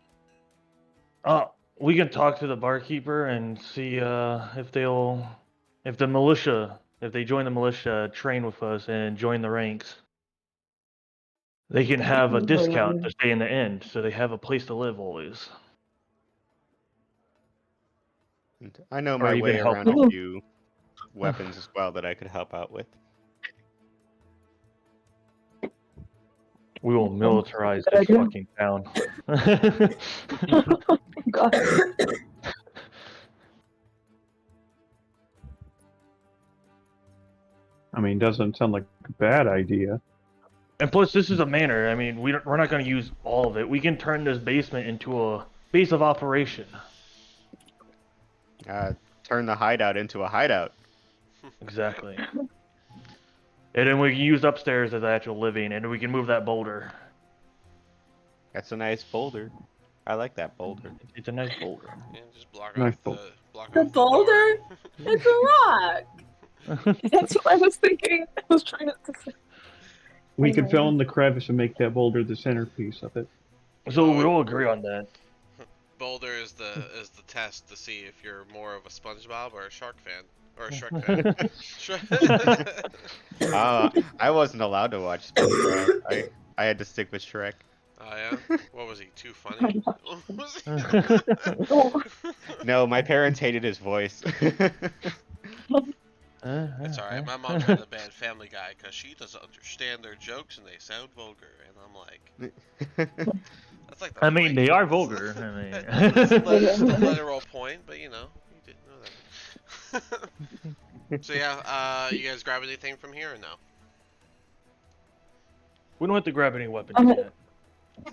Speaker 8: We can talk to the barkeeper and see if the militia, if they join the militia, train with us and join the ranks. They can have a discount to stay in the inn, so they have a place to live always.
Speaker 4: And I know
Speaker 8: Or
Speaker 4: my
Speaker 8: even
Speaker 4: way
Speaker 8: help
Speaker 4: around a few weapons as well that I could help out with.
Speaker 8: We will militarize
Speaker 3: Good
Speaker 8: this
Speaker 3: idea.
Speaker 8: fucking town.
Speaker 3: Oh, God.
Speaker 5: I mean, doesn't sound like a bad idea.
Speaker 8: And plus, this is a manor. I mean, we're not going to use all of it. We can turn this basement into a base of operation.
Speaker 4: Turn the hideout into a hideout.
Speaker 8: Exactly. And then we can use upstairs as actual living, and we can move that boulder.
Speaker 4: That's a nice boulder. I like that boulder.
Speaker 8: It's a nice boulder.
Speaker 1: And just block
Speaker 5: Nice
Speaker 1: off
Speaker 5: boulder.
Speaker 2: The
Speaker 1: the
Speaker 2: boulder?
Speaker 1: door.
Speaker 2: It's a rock.
Speaker 3: That's what I was thinking. I was trying not to say.
Speaker 5: We could fill in the crevice and make that boulder the centerpiece of it.
Speaker 8: So we all agree on that.
Speaker 1: Boulder is the test to see if you're more of a SpongeBob or a Shark fan. Or a Shrek fan.
Speaker 4: I wasn't allowed to watch SpongeBob. I had to stick with Shrek.
Speaker 1: Oh yeah? What was he, too funny?
Speaker 4: No, my parents hated his voice.
Speaker 1: It's alright, my mom had a bad Family Guy because she doesn't understand their jokes and they sound vulgar. And I'm like, that's like the
Speaker 8: I mean,
Speaker 1: point.
Speaker 8: they are vulgar. I mean,
Speaker 1: It's a literal point, but you know, you didn't know that. So yeah, you guys grab anything from here or no?
Speaker 8: we don't have to grab any weapons yet.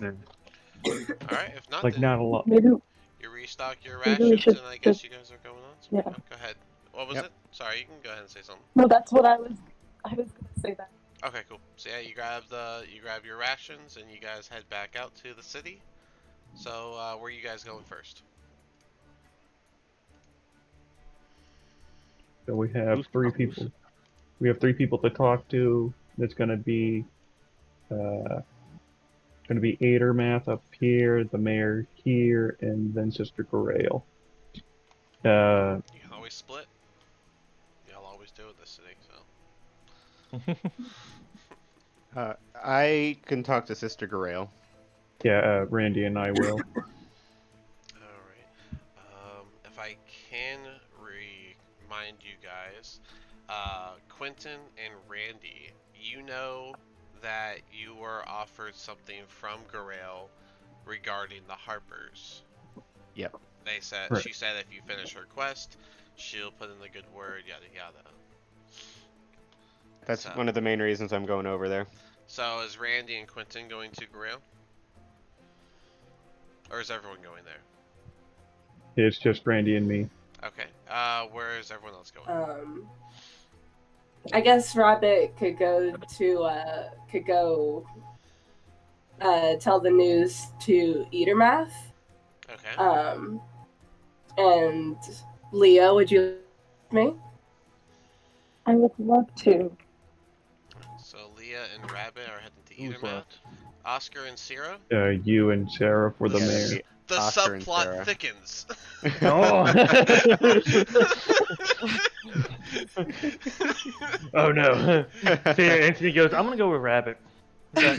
Speaker 1: Alright, if not,
Speaker 5: Like,
Speaker 1: then
Speaker 5: not a lot.
Speaker 3: Maybe,
Speaker 1: you restock your
Speaker 3: maybe we
Speaker 1: rations
Speaker 3: should
Speaker 1: and I guess
Speaker 3: just-
Speaker 1: you guys are going on. So
Speaker 3: yeah.
Speaker 1: go ahead. What was
Speaker 4: Yep.
Speaker 1: it? Sorry, you can go ahead and say something.
Speaker 3: no, that's what I was gonna say that.
Speaker 1: Okay, cool. So yeah, you grab your rations and you guys head back out to the city. So where are you guys going first?
Speaker 5: So we have three people. We have three people to talk to. That's gonna be Adermath up here, the mayor here, and then Sister Grail.
Speaker 1: You can always split. Y'all always do in this city, so.
Speaker 4: I can talk to Sister Grail.
Speaker 5: Yeah, Randy and I will.
Speaker 1: Alright. If I can remind you guys, Quentin and Randy, you know that you were offered something from Garel regarding the Harpers.
Speaker 4: Yep.
Speaker 1: They said
Speaker 5: Right.
Speaker 1: She said if you finish her quest, she'll put in the good word, yada yada.
Speaker 4: That's
Speaker 1: So-
Speaker 4: one of the main reasons I'm going over there.
Speaker 1: So is Randy and Quentin going to Garel? Or is everyone going there?
Speaker 5: It's just Randy and me.
Speaker 1: Okay. Where is everyone else going?
Speaker 2: I guess Rabbit could go tell the news to Eatermath.
Speaker 1: Okay.
Speaker 2: And Leo, would you like me?
Speaker 3: I would love to.
Speaker 1: So Leah and Rabbit are heading to
Speaker 8: Who's
Speaker 1: Eatermouth.
Speaker 8: left?
Speaker 1: Oscar and Sierra.
Speaker 5: You and Sarah for the
Speaker 1: Yes.
Speaker 5: mayor.
Speaker 1: The
Speaker 4: Oscar and
Speaker 1: subplot
Speaker 4: Sarah.
Speaker 1: thickens.
Speaker 8: Oh no. Sarah Anthony goes, I'm gonna go with Rabbit.
Speaker 1: Y'all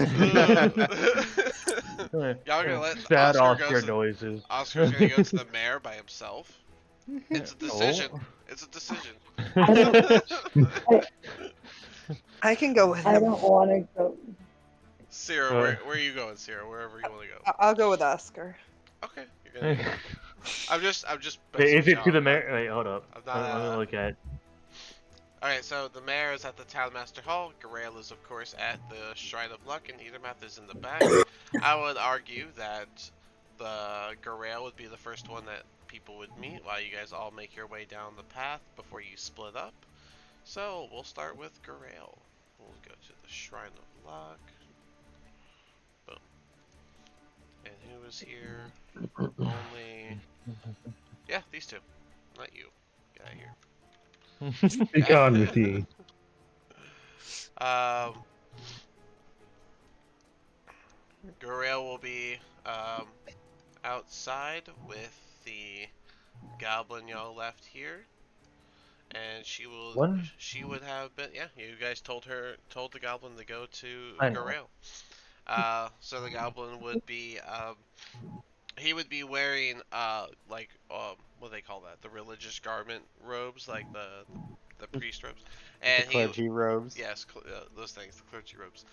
Speaker 1: gonna let
Speaker 8: Sad
Speaker 1: Oscar
Speaker 8: Oscar
Speaker 1: go to,
Speaker 8: noises.
Speaker 1: Oscar's gonna go to the mayor by himself? It's a decision.
Speaker 8: Oh.
Speaker 1: It's a decision.
Speaker 6: I can go with
Speaker 3: I
Speaker 6: him.
Speaker 3: don't want to go.
Speaker 1: Sierra, where are you going, Sierra? Wherever you want to go.
Speaker 6: I'll go with Oscar.
Speaker 1: Okay, you're gonna. I'm just.
Speaker 8: Hey, is it to the mayor? Wait, hold up.
Speaker 1: I'm
Speaker 8: I'm
Speaker 1: not,
Speaker 8: gonna look at.
Speaker 1: Alright, so the mayor is at the Townmaster Hall. Garel is, of course, at the Shrine of Luck, and Eatermath is in the back. I would argue that the Garel would be the first one that people would meet while you guys all make your way down the path before you split up. So we'll start with Garel. We'll go to the Shrine of Luck. Boom. And who is here? Only. Yeah, these two. Not you. Get out of here.
Speaker 5: Be on with you.
Speaker 1: Garel will be outside with the goblin y'all left here, and she will.
Speaker 8: What?
Speaker 1: She would have been. Yeah, you guys told the goblin to go to
Speaker 8: I know.
Speaker 1: Garel. So the goblin would be. He would be wearing what do they call that? The religious garment robes, like the priest robes, and
Speaker 4: The clergy robes.
Speaker 1: Yes, those things, the clergy robes.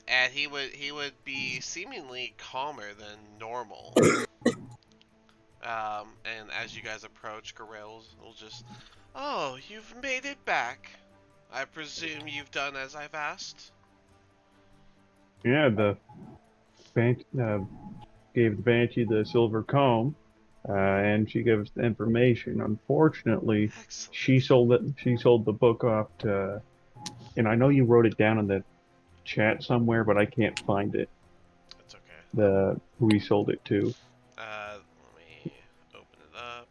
Speaker 1: and he would be seemingly calmer than normal. And as you guys approach, Gorell will just, oh, you've made it back. I presume you've done as I've asked.
Speaker 5: Yeah, the gave the Banshee the silver comb, and she gave us the information. Unfortunately,
Speaker 1: Excellent.
Speaker 5: she sold it. She sold the book off to, and I know you wrote it down in the chat somewhere, but I can't find it.
Speaker 1: That's okay.
Speaker 5: The who he sold it to.
Speaker 1: Let me open it up.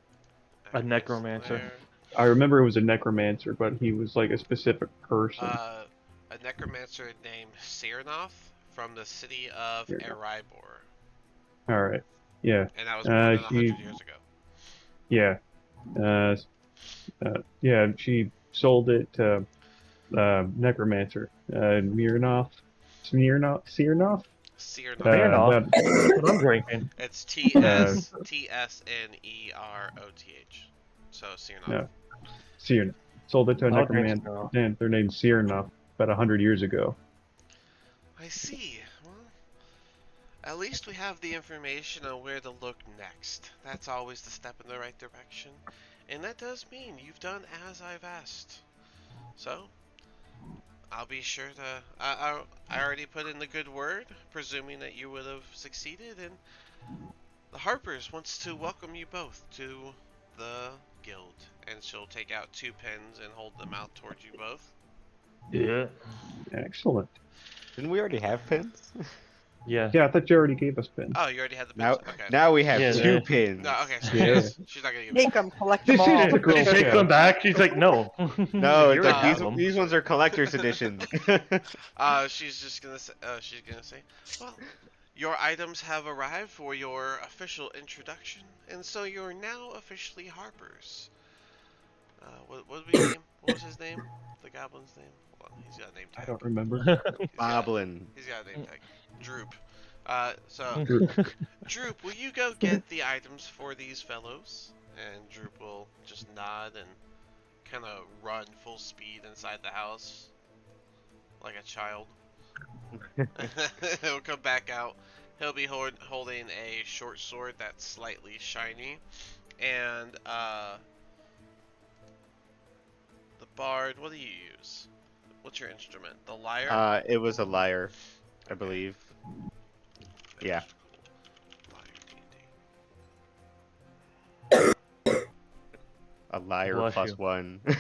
Speaker 8: A
Speaker 1: Access
Speaker 8: necromancer.
Speaker 1: there.
Speaker 5: I remember it was a necromancer, but he was like a specific person.
Speaker 1: A necromancer named Cyranoth from the city of
Speaker 5: Here we go.
Speaker 1: Erebor.
Speaker 5: All right. Yeah.
Speaker 1: And that was more than 100
Speaker 5: she.
Speaker 1: years ago.
Speaker 5: Yeah. Yeah. She sold it to necromancer. Smirnoff.
Speaker 1: Cyranoth.
Speaker 8: That's what I'm drinking.
Speaker 1: It's T-S-T-S-N-E-R-O-T-H. So Cyranoth.
Speaker 5: Yeah. Smirnoff. Sold it to a
Speaker 8: I'll drink
Speaker 5: necromancer.
Speaker 8: Smirnoff.
Speaker 5: And their name's Cyrnoff about 100 years ago.
Speaker 1: I see. Well, at least we have the information on where to look next. That's always the step in the right direction. And that does mean you've done as I've asked. So, I'll be sure to... I already put in the good word, presuming that you would have succeeded, and the Harpers wants to welcome you both to the guild. And she'll take out 2 pins and hold them out towards you both.
Speaker 8: Yeah.
Speaker 5: Excellent.
Speaker 4: Didn't we already have pins?
Speaker 8: Yeah.
Speaker 5: Yeah, I thought you already gave us pins.
Speaker 1: Oh, you already had the pins?
Speaker 4: Now,
Speaker 1: Okay.
Speaker 4: now we have
Speaker 8: Yeah,
Speaker 4: 2
Speaker 8: yeah.
Speaker 4: pins.
Speaker 1: No, okay, so
Speaker 5: Yeah.
Speaker 1: she's not gonna give
Speaker 6: Make
Speaker 1: it.
Speaker 6: them collect them all.
Speaker 5: The Girl
Speaker 8: She takes
Speaker 5: Scout.
Speaker 8: them back. She's like, no.
Speaker 4: No,
Speaker 8: You
Speaker 4: it's like
Speaker 8: already have them.
Speaker 4: these ones are collector's editions.
Speaker 1: She's just gonna say, well, your items have arrived for your official introduction, and so you're now officially Harpers. What was his name? The goblin's name? Hold on, he's got a name tag.
Speaker 5: I don't remember.
Speaker 4: Boblin.
Speaker 1: He's got a name tag. Droop. Droop, will you go get the items for these fellows? And Droop will just nod and kind of run full speed inside the house like a child. He'll come back out. He'll be holding a short sword that's slightly shiny, and the bard. What do you use? What's your instrument? The lyre.
Speaker 4: It was a lyre, I believe. Yeah. A lyre
Speaker 8: Bless
Speaker 4: plus
Speaker 8: you.
Speaker 4: 1.
Speaker 1: Okay,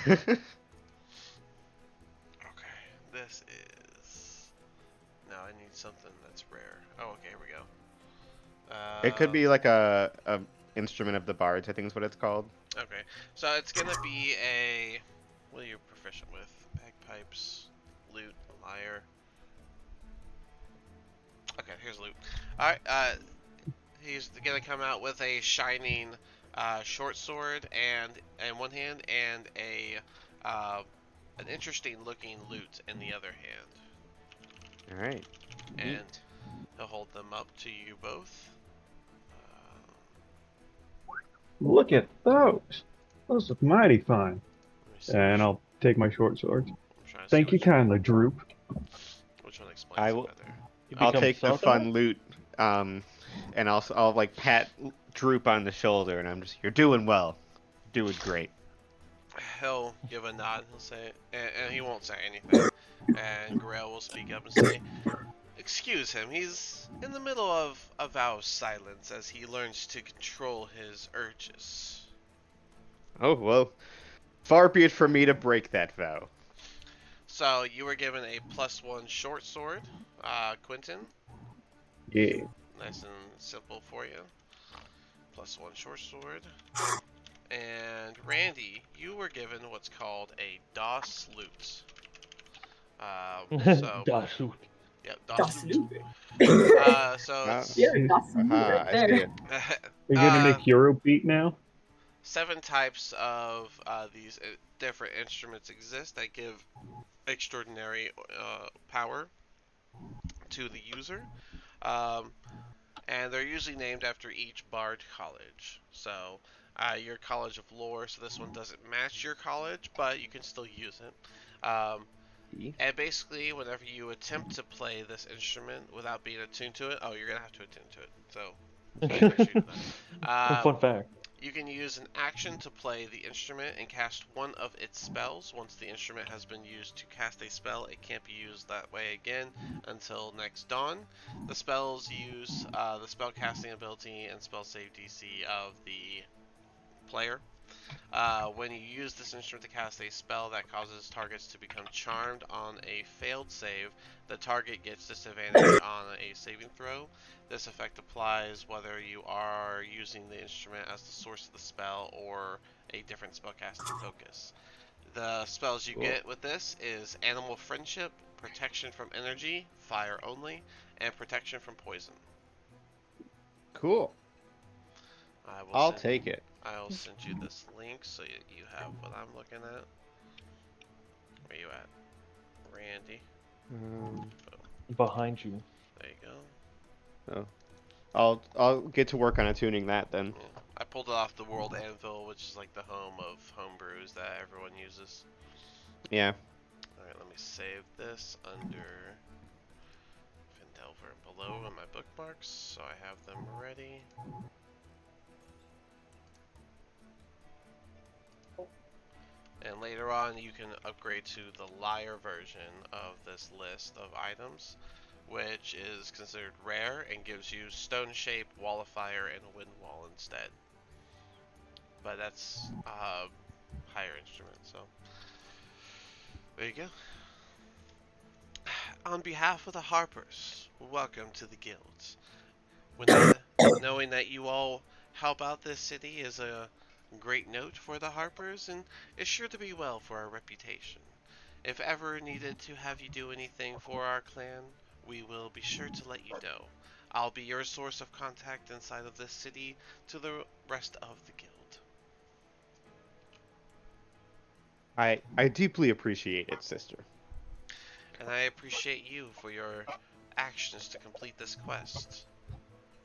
Speaker 1: this is. No, I need something that's rare. Oh, okay, here we go.
Speaker 4: It could be like a instrument of the bards, I think is what it's called.
Speaker 1: Okay, so it's gonna be a. What are you proficient with? Bagpipes, lute, lyre. Okay, here's lute. Alright, he's gonna come out with a shining short sword and in one hand and an interesting looking lute in the other hand.
Speaker 4: Alright.
Speaker 1: And he'll hold them up to you both.
Speaker 5: Look at those. Those look mighty fine.
Speaker 1: Let me see
Speaker 5: And I'll take my short sword.
Speaker 1: I'm trying to see
Speaker 5: Thank you
Speaker 1: which one-
Speaker 5: kindly, Droop.
Speaker 1: Which one explains
Speaker 4: I
Speaker 1: it
Speaker 4: will-
Speaker 1: better.
Speaker 8: You
Speaker 4: I'll
Speaker 8: become
Speaker 4: take the
Speaker 8: Sokka?
Speaker 4: fun loot, and I'll like pat Droop on the shoulder, and I'm just, you're doing well, doing great.
Speaker 1: He'll give a nod. He'll say, and he won't say anything. And Grail will speak up and say, "Excuse him. He's in the middle of a vow of silence as he learns to control his urges."
Speaker 4: Oh well, far be it from me to break that vow.
Speaker 1: So you were given a +1 short sword, Quentin.
Speaker 5: Yeah.
Speaker 1: Nice and simple for you. +1 short sword. And Randy, you were given what's called a DOS lute. So
Speaker 8: Das Loot.
Speaker 1: yeah,
Speaker 2: Das
Speaker 1: DOS lute.
Speaker 2: Lute.
Speaker 1: So it's,
Speaker 2: Yeah, that's Lute
Speaker 4: Aha,
Speaker 2: right
Speaker 4: I see
Speaker 2: there.
Speaker 4: it.
Speaker 5: Are you gonna make Hero beat now?
Speaker 1: 7 types of these different instruments exist that give extraordinary power to the user. And they're usually named after each bard college. So your College of Lore, so this one doesn't match your college, but you can still use it.
Speaker 4: melody.
Speaker 1: And basically, whenever you attempt to play this instrument without being attuned to it, oh, you're gonna have to attune to it. So make sure you do that.
Speaker 8: Fun fact.
Speaker 1: You can use an action to play the instrument and cast one of its spells. Once the instrument has been used to cast a spell, it can't be used that way again until next dawn. The spells use the spell casting ability and spell save DC of the player. When you use this instrument to cast a spell that causes targets to become charmed on a failed save, the target gets disadvantage on a saving throw. This effect applies whether you are using the instrument as the source of the spell or a different spellcasting focus. The spells you get with this is Animal Friendship, Protection from Energy, Fire Only, and Protection from Poison.
Speaker 4: Cool. I'll take it.
Speaker 1: I'll send you this link so you have what I'm looking at. Where you at, Randy?
Speaker 8: Behind you.
Speaker 1: There you go.
Speaker 4: Oh, I'll get to work on attuning that then.
Speaker 1: Yeah. I pulled it off the World Anvil, which is like the home of homebrews that everyone uses.
Speaker 4: Yeah.
Speaker 1: Alright, let me save this under Phandelver and below in my bookmarks, so I have them ready. And later on, you can upgrade to the Lyre version of this list of items, which is considered rare and gives you Stone Shape, Wall of Fire, and Wind Wall instead. But that's higher instrument, so there you go. On behalf of the Harpers, welcome to the guilds. Knowing that you all help out this city is a great note for the Harpers and is sure to be well for our reputation. If ever needed to have you do anything for our clan, we will be sure to let you know. I'll be your source of contact inside of this city to the rest of the guild.
Speaker 4: I deeply appreciate it, sister.
Speaker 1: And I appreciate you for your actions to complete this quest.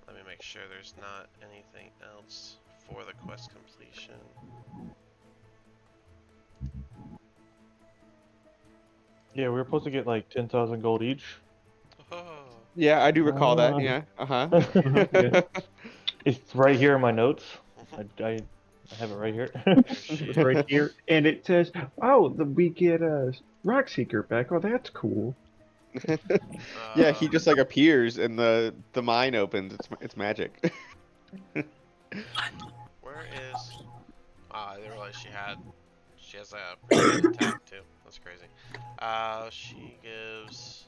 Speaker 1: Let me make sure there's not anything else for the quest completion.
Speaker 8: Yeah, we were supposed to get like 10,000 gold each.
Speaker 1: Oh,
Speaker 4: Yeah, I do recall that. Yeah.
Speaker 8: Yeah. It's right here in my notes. I have it right here.
Speaker 5: It's right here, and it says, "Oh, we get a Rock Seeker back. Oh, that's cool."
Speaker 4: Yeah, he just like appears and the mine opens. It's magic.
Speaker 1: where is? I didn't realize she has a pretty good attack too. That's crazy. She gives.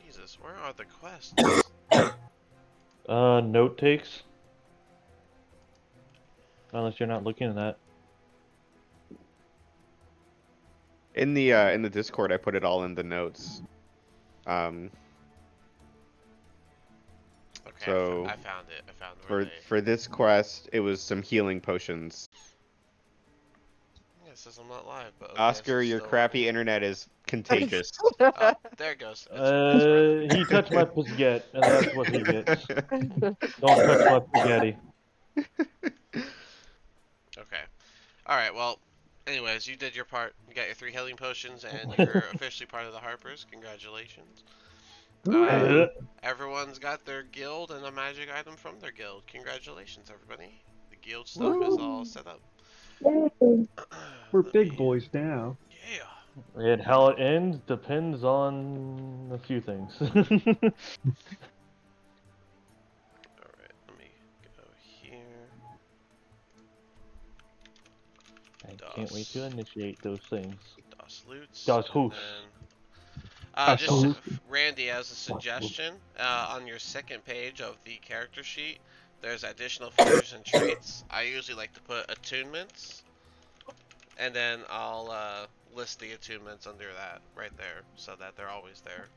Speaker 1: Jesus, where are the quests?
Speaker 8: Note takes. Unless you're not looking at that.
Speaker 4: In the Discord, I put it all in the notes.
Speaker 1: Okay,
Speaker 4: So
Speaker 1: I found it. I found where
Speaker 4: for this quest, it was some healing potions.
Speaker 1: Yeah, it says I'm not live, but okay,
Speaker 4: Oscar,
Speaker 1: it's
Speaker 4: your
Speaker 1: still
Speaker 4: crappy
Speaker 1: working.
Speaker 4: internet is contagious.
Speaker 1: Oh, there it goes. It's
Speaker 8: He touched my spaghetti, and that's what he gets. Don't touch my spaghetti.
Speaker 1: Okay. Alright, well, anyways, you did your part. You got your 3 healing potions, and you're officially part of the Harpers. Congratulations.
Speaker 8: Uh,
Speaker 1: Everyone's got their guild and a magic item from their guild. Congratulations, everybody. The guild stuff is all set up.
Speaker 3: Yay.
Speaker 5: We're
Speaker 1: Let
Speaker 5: big
Speaker 1: me-
Speaker 5: boys now.
Speaker 1: Yeah.
Speaker 8: And how it ends depends on a few things.
Speaker 1: Alright, let me go here.
Speaker 8: I can't wait to initiate those things.
Speaker 1: Das Loots.
Speaker 8: Das
Speaker 1: and
Speaker 8: Hoos.
Speaker 1: then,
Speaker 5: Das
Speaker 1: just
Speaker 5: Hoos.
Speaker 1: Randy, as a suggestion, on your second page of the character sheet, there's additional features and traits. I usually like to put attunements, and then I'll list the attunements under that right there, so that they're always there.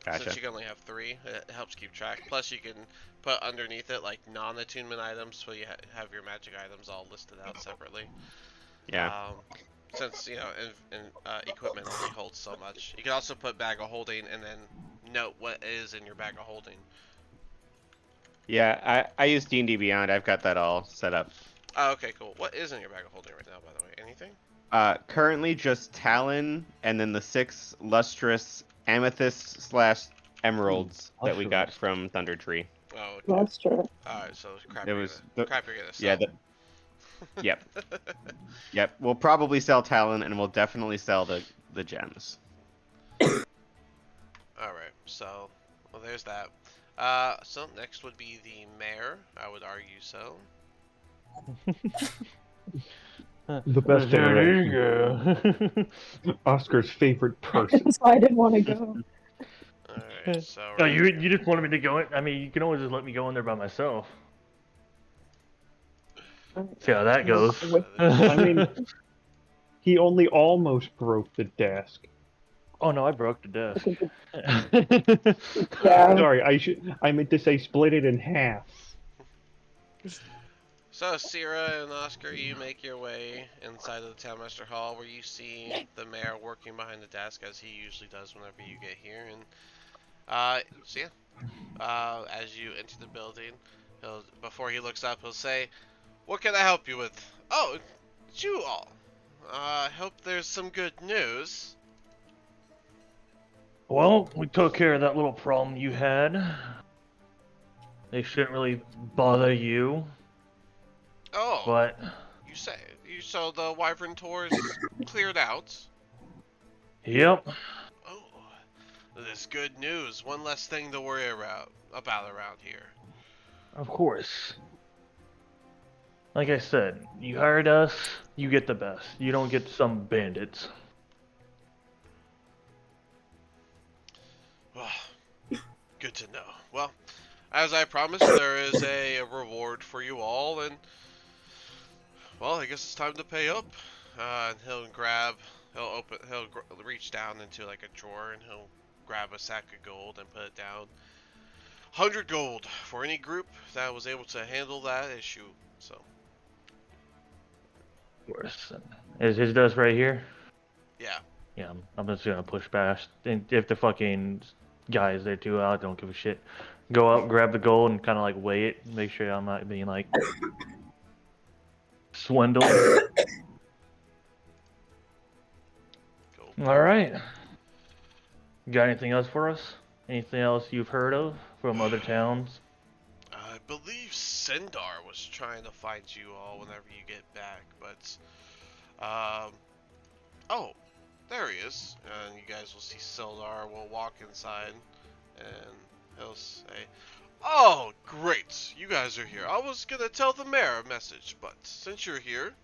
Speaker 4: Gotcha.
Speaker 1: Since you can only have 3, it helps keep track. Plus, you can put underneath it like non-attunement items, so you have your magic items all listed out separately.
Speaker 4: Yeah.
Speaker 1: Since equipment only holds so much, you can also put bag of holding and then note what is in your bag of holding.
Speaker 4: Yeah, I use D&D Beyond. I've got that all set up.
Speaker 1: Oh, okay, cool. What is in your bag of holding right now, by the way? Anything?
Speaker 4: Currently just Talon, and then the 6 lustrous amethyst slash emeralds that we got
Speaker 8: lustrous.
Speaker 4: from Thunder Tree.
Speaker 1: Oh, okay.
Speaker 3: That's true.
Speaker 1: Alright, so crap
Speaker 4: It
Speaker 1: you're
Speaker 4: was
Speaker 1: gonna crap you're gonna
Speaker 4: yeah,
Speaker 1: sell.
Speaker 4: yep. Yep. We'll probably sell Talon, and we'll definitely sell the gems.
Speaker 1: Alright, so well there's that. So next would be the mayor, I would argue so.
Speaker 5: The best
Speaker 8: There you
Speaker 5: interaction.
Speaker 8: go.
Speaker 5: Oscar's favorite person.
Speaker 3: That's why I didn't want to go.
Speaker 1: Alright, so
Speaker 8: Oh,
Speaker 1: we're
Speaker 8: you just wanted me to go in? I mean, you can always just let me go in there by myself. See how that goes.
Speaker 5: I mean, he only almost broke the desk.
Speaker 8: Oh no, I broke the desk.
Speaker 3: Yeah.
Speaker 5: Sorry, I meant to say split it in half.
Speaker 1: So, Sierra and Oscar, you make your way inside of the Townmaster Hall where you see the mayor working behind the desk as he usually does whenever you get here. And, so yeah, as you enter the building, before he looks up, he'll say, "What can I help you with?" "Oh, it's you all. I hope there's some good news."
Speaker 8: Well, we took care of that little problem you had. They shouldn't really bother you,
Speaker 1: "Oh,
Speaker 8: but
Speaker 1: you say, so the Wyvern Tour's cleared out?"
Speaker 8: yep.
Speaker 1: "Oh, this is good news. One less thing to worry about around here."
Speaker 8: Of course. Like I said, you hired us, you get the best. You don't get some bandits.
Speaker 1: Well, good to know. Well, as I promised, there is a reward for you all, and well, I guess it's time to pay up. And he'll reach down into like a drawer, and he'll grab a sack of gold and put it down. 100 gold for any group that was able to handle that issue. So,
Speaker 8: Of course. Is his desk right here?
Speaker 1: yeah.
Speaker 8: Yeah, I'm just gonna push past. And if the fucking guy is there too, I don't give a shit. Go out, grab the gold, and kind of like weigh it. Make sure I'm not being like swindled.
Speaker 1: Gold.
Speaker 8: All right. Got anything else for us? Anything else you've heard of from other towns?
Speaker 1: I believe Sindar was trying to find you all whenever you get back, but oh, there he is. And you guys will see Sildar will walk inside, and he'll say, "Oh, great, you guys are here. I was gonna tell the mayor a message, but since you're here,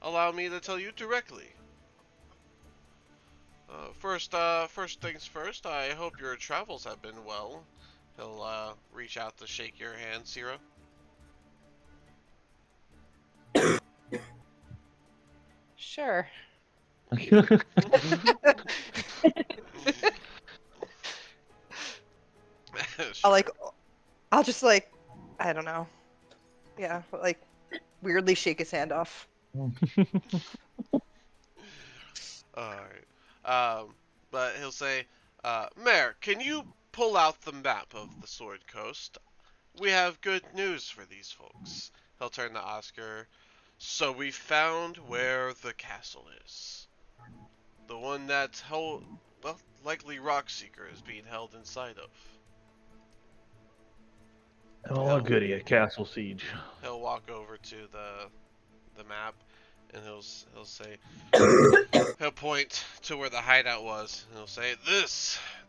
Speaker 1: allow me to tell you directly. First things first, I hope your travels have been well." He'll reach out to shake your hand, Sierra.
Speaker 6: Sure. I'll just like, I don't know. Yeah, like weirdly shake his hand off.
Speaker 1: Alright. But he'll say, "Mayor, can you pull out the map of the Sword Coast? We have good news for these folks." He'll turn to Oscar. "So we found where the castle is. The one that likely Rockseeker is being held inside of."
Speaker 8: Oh, goody, a castle siege.
Speaker 1: He'll walk over to the map, and he'll say, he'll point to where the hideout was, and he'll say,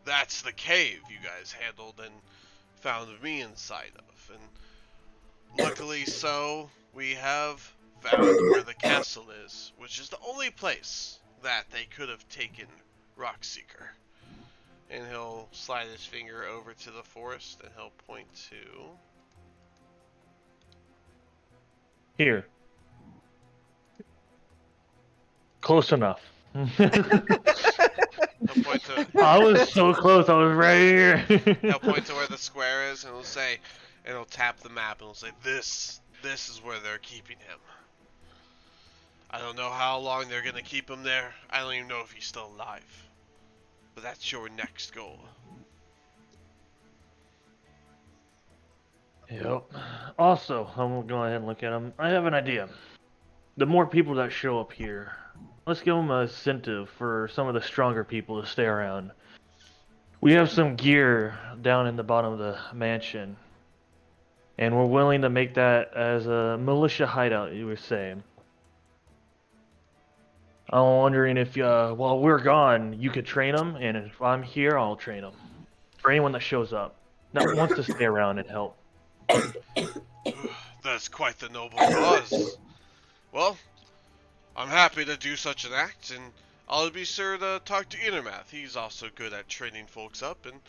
Speaker 1: that's the cave you guys handled and found me inside of. And luckily so, we have found where the castle is, which is the only place that they could have taken Rockseeker." And he'll slide his finger over to the forest, and he'll point to...
Speaker 8: Here. Close enough.
Speaker 1: He'll point to...
Speaker 8: I was so close. I was right here.
Speaker 1: He'll point to where the square is, and he'll say, and he'll tap the map, and he'll say, this is where they're keeping him. I don't know how long they're gonna keep him there. I don't even know if he's still alive. But that's your next goal.
Speaker 8: Yep. Also, I'm gonna go ahead and look at him. I have an idea. the more people that show up here, let's give them an incentive for some of the stronger people to stay around. We have some gear down in the bottom of the mansion, and we're willing to make that as a militia hideout, you were saying. I'm wondering if, while we're gone, you could train them, and if I'm here, I'll train them. For anyone that shows up, that wants to stay around and help.
Speaker 1: That's quite the noble cause. Well, I'm happy to do such an act, and I'll be sure to talk to Innermath. He's also good at training folks up, and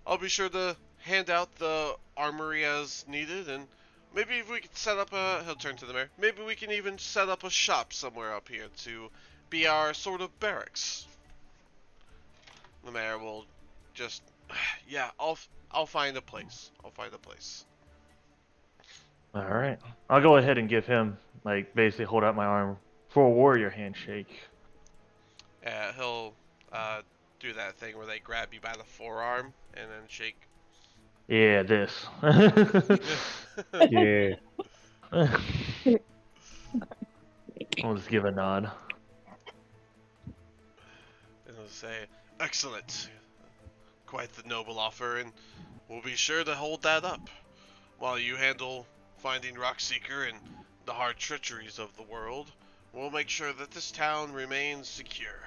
Speaker 1: I'll be sure to hand out the armory as needed, and maybe if we could set up a... He'll turn to the mayor. Maybe we can even set up a shop somewhere up here to be our sort of barracks. The mayor will just... Yeah, I'll find a place. I'll find a place.
Speaker 8: All right. I'll go ahead and give him, like, basically hold out my arm for a warrior handshake.
Speaker 1: He'll do that thing where they grab you by the forearm and then shake.
Speaker 8: Yeah, this.
Speaker 5: Yeah.
Speaker 8: I'll just give a nod.
Speaker 1: And he'll say, "Excellent. Quite the noble offer, and we'll be sure to hold that up. While you handle finding Rockseeker and the hard treacheries of the world, we'll make sure that this town remains secure."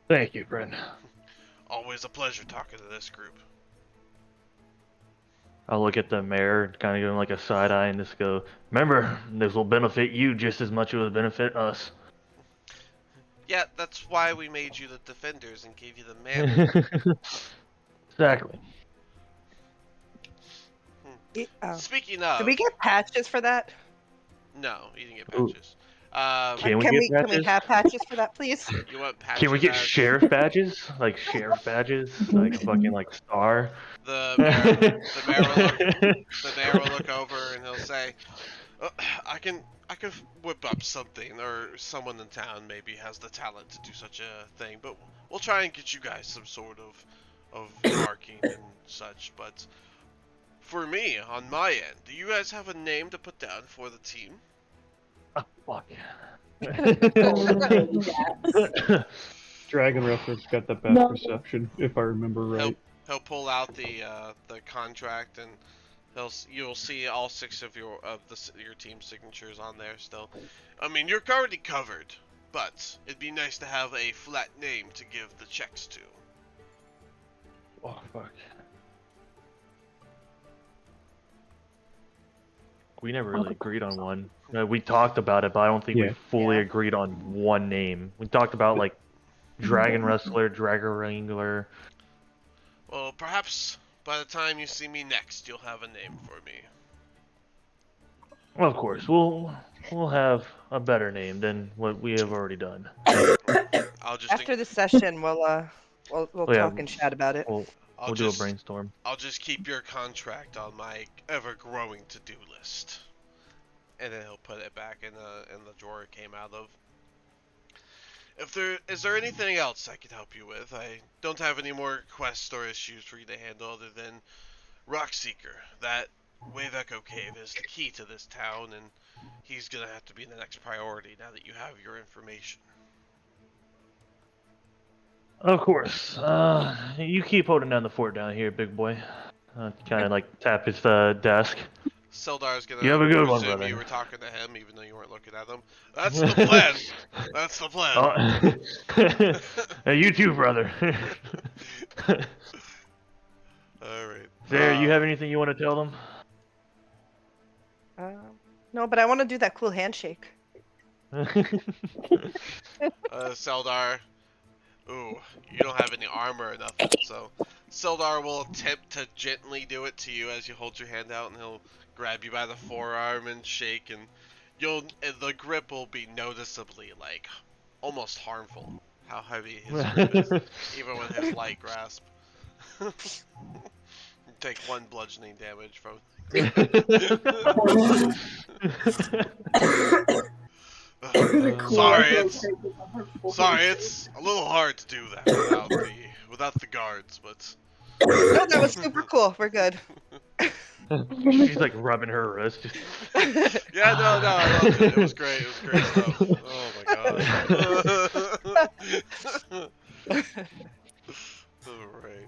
Speaker 8: Thank you, friend.
Speaker 1: Always a pleasure talking to this group.
Speaker 8: I'll look at the mayor and kind of give him like a side eye and just go, remember, this will benefit you just as much as it will benefit us.
Speaker 1: Yeah, that's why we made you the defenders and gave you the man.
Speaker 8: Exactly.
Speaker 1: Speaking of...
Speaker 6: Did we get patches for that?
Speaker 1: No, you didn't get
Speaker 8: Ooh.
Speaker 1: patches.
Speaker 8: Can we get
Speaker 6: Can we
Speaker 8: patches?
Speaker 6: have patches for that, please?
Speaker 1: You want patches?
Speaker 8: Can we get sheriff badges? Like sheriff badges? Like a fucking like star?
Speaker 1: The mayor will look over and he'll say, I can whip up something, or someone in town maybe has the talent to do such a thing, but we'll try and get you guys some sort of marking and such. But for me, on my end, do you guys have a name to put down for the team?
Speaker 8: Oh, fuck.
Speaker 5: Dragon Wrestler's got the best reception, if I remember right.
Speaker 1: He'll pull out the contract, and you'll see all 6 of your team signatures on there still. I mean, you're already covered, but it'd be nice to have a flat name to give the checks to.
Speaker 8: Oh, fuck. We never really agreed on one. We talked about it, but I don't think we fully agreed on one name. We talked about, like, Dragon Wrestler, Dragon Wrangler.
Speaker 1: Well, perhaps by the time you see me next, you'll have a name for me.
Speaker 8: Well, of course, we'll have a better name than what we have already done.
Speaker 6: After the session, we'll talk and chat about it.
Speaker 8: We'll do a brainstorm.
Speaker 1: I'll just keep your contract on my ever-growing to-do list. And then he'll put it back in the drawer it came out of. Is there anything else I could help you with? I don't have any more quests or issues for you to handle other than Rockseeker. That Wave Echo Cave is the key to this town, and he's gonna have to be the next priority now that you have your information.
Speaker 8: Of course. You keep holding down the fort down here, big boy. Kind of like tap his desk.
Speaker 1: Seldar's gonna
Speaker 8: you have a good one, brother.
Speaker 1: You were talking to him even though you weren't looking at him. That's the plan. That's the plan.
Speaker 8: You too, brother.
Speaker 1: Alright.
Speaker 8: Sarah, you have anything you want to tell them?
Speaker 6: No, but I want to do that cool handshake.
Speaker 1: Seldar. Ooh, you don't have any armor or nothing, so Seldar will attempt to gently do it to you as you hold your hand out, and he'll grab you by the forearm and shake, and the grip will be noticeably, like, almost harmful. How heavy his grip is, even with his light grasp. Take 1 bludgeoning damage from. Sorry, it's a little hard to do that without the guards, but.
Speaker 6: No, that was super cool. We're good.
Speaker 8: She's like rubbing her wrist. Just...
Speaker 1: Yeah, no, it was great. It was great stuff. Oh my god. All right.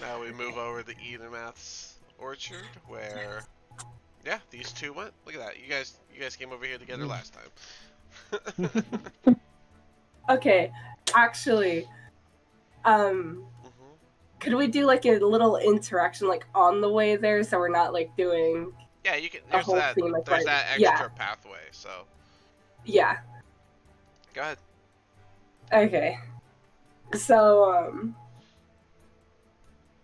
Speaker 1: Now we move over to Edenmath's orchard, where, yeah, these two went. Look at that. You guys came over here together last time.
Speaker 2: Okay, actually,
Speaker 1: Mhm.
Speaker 2: could we do like a little interaction like on the way there, so we're not like doing
Speaker 1: Yeah, you can.
Speaker 2: a
Speaker 1: There's
Speaker 2: whole
Speaker 1: that.
Speaker 2: scene like
Speaker 1: There's
Speaker 2: right?
Speaker 1: that
Speaker 2: Yeah,
Speaker 1: extra pathway. So
Speaker 2: yeah.
Speaker 1: go ahead.
Speaker 2: Okay. So,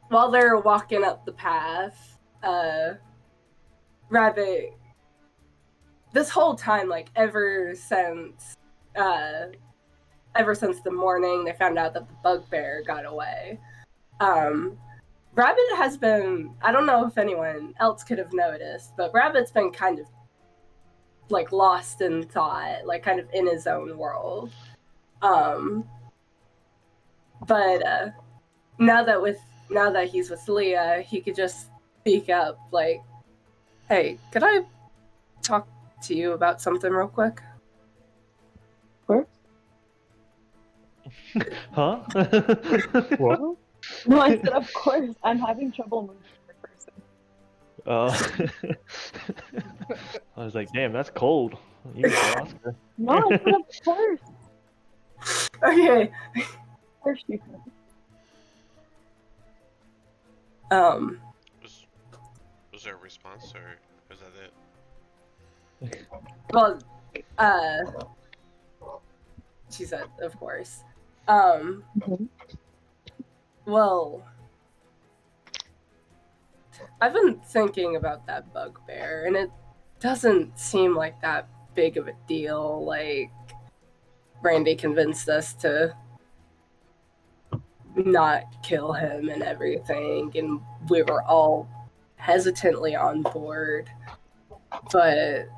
Speaker 2: while they're walking up the path, Rabbit, this whole time, like ever since the morning they found out that the bugbear got away, Rabbit has been, I don't know if anyone else could have noticed, but Rabbit's been kind of like lost in thought, like kind of in his own world. But now that he's with Leah, he could just speak up like, "Hey, could I talk to you about something real quick?"
Speaker 3: Of course.
Speaker 8: Huh? What?
Speaker 3: No, I said of course. I'm having trouble moving in person.
Speaker 8: I was like, damn, that's cold. You can Oscar.
Speaker 3: No, I said of course.
Speaker 2: Okay.
Speaker 3: Of course you can.
Speaker 1: Was there a response, or was that it?
Speaker 2: Well, she said, of course.
Speaker 3: Mhm.
Speaker 2: Well, I've been thinking about that bugbear, and it doesn't seem like that big of a deal. Like, Randy convinced us to not kill him and everything, and we were all hesitantly on board. But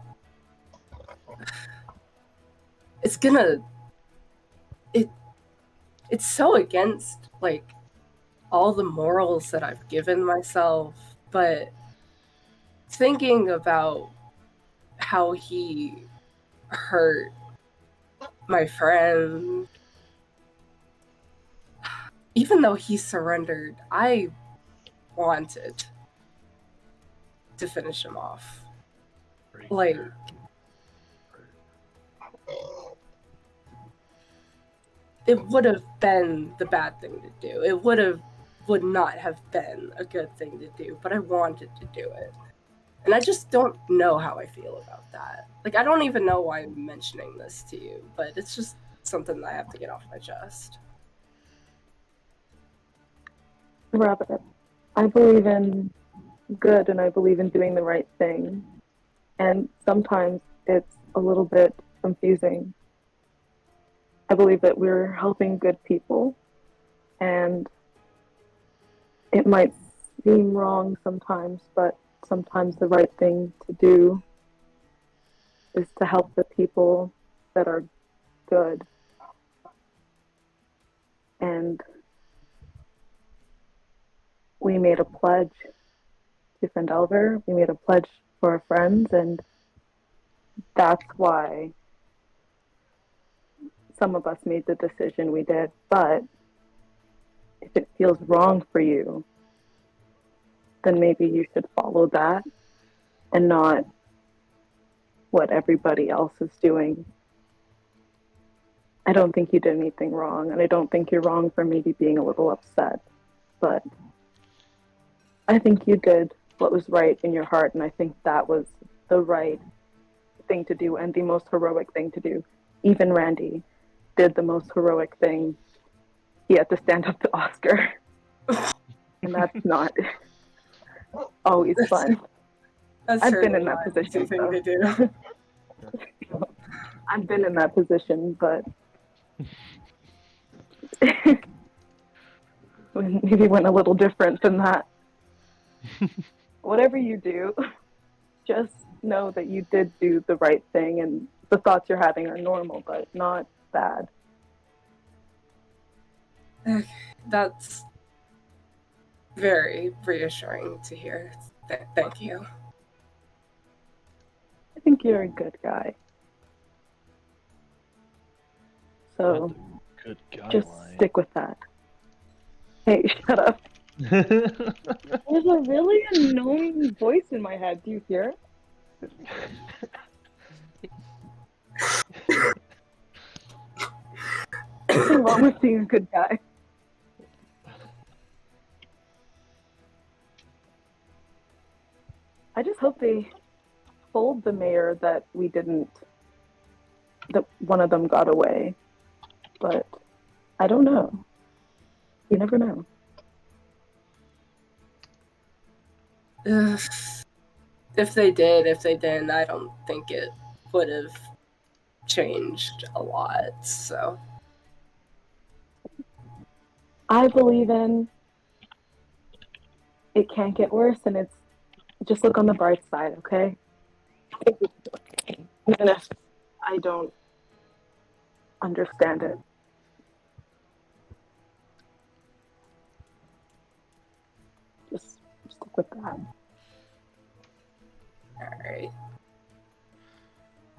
Speaker 2: it's so against like all the morals that I've given myself. But thinking about how he hurt my friend, even though he surrendered, I wanted to finish him off. Like, it would have been the bad thing to do. It would not have been a good thing to do, but I wanted to do it. And I just don't know how I feel about that. Like, I don't even know why I'm mentioning this to you, but it's just something that I have to get off my chest.
Speaker 3: Rabbit, I believe in good and I believe in doing the right thing. And sometimes it's a little bit confusing. I believe that we're helping good people, and it might seem wrong sometimes, but sometimes the right thing to do is to help the people that are good. And we made a pledge to Phandelver. We made a pledge for our friends, and that's why some of us made the decision we did. But if it feels wrong for you, then maybe you should follow that and not what everybody else is doing. I don't think you did anything wrong, and I don't think you're wrong for maybe being a little upset, but I think you did what was right in your heart, and I think that was the right thing to do and the most heroic thing to do. Even Randy did the most heroic thing. He had to stand up to Oscar, and that's not always fun.
Speaker 2: That's
Speaker 3: I've been
Speaker 2: certainly
Speaker 3: in that
Speaker 2: not an
Speaker 3: position.
Speaker 2: easy thing to do.
Speaker 3: I've been in that position, but maybe went a little different than that. Whatever you do, just know that you did do the right thing, and the thoughts you're having are normal, but not bad.
Speaker 2: That's very reassuring to hear. Thank you.
Speaker 3: I think you're a good guy. So
Speaker 8: Good
Speaker 3: just
Speaker 8: guideline.
Speaker 3: stick with that. Hey, shut up. There's a really annoying voice in my head. Do you hear it? Nothing wrong with being a good guy. I just hope they told the mayor that we didn't, that one of them got away. But I don't know. You never know.
Speaker 2: If they did, if they didn't, I don't think it would have changed a lot. So
Speaker 3: I believe in it can't get worse, and it's just look on the bright side, okay? Even if I don't understand it. Just stick with that.
Speaker 2: all right.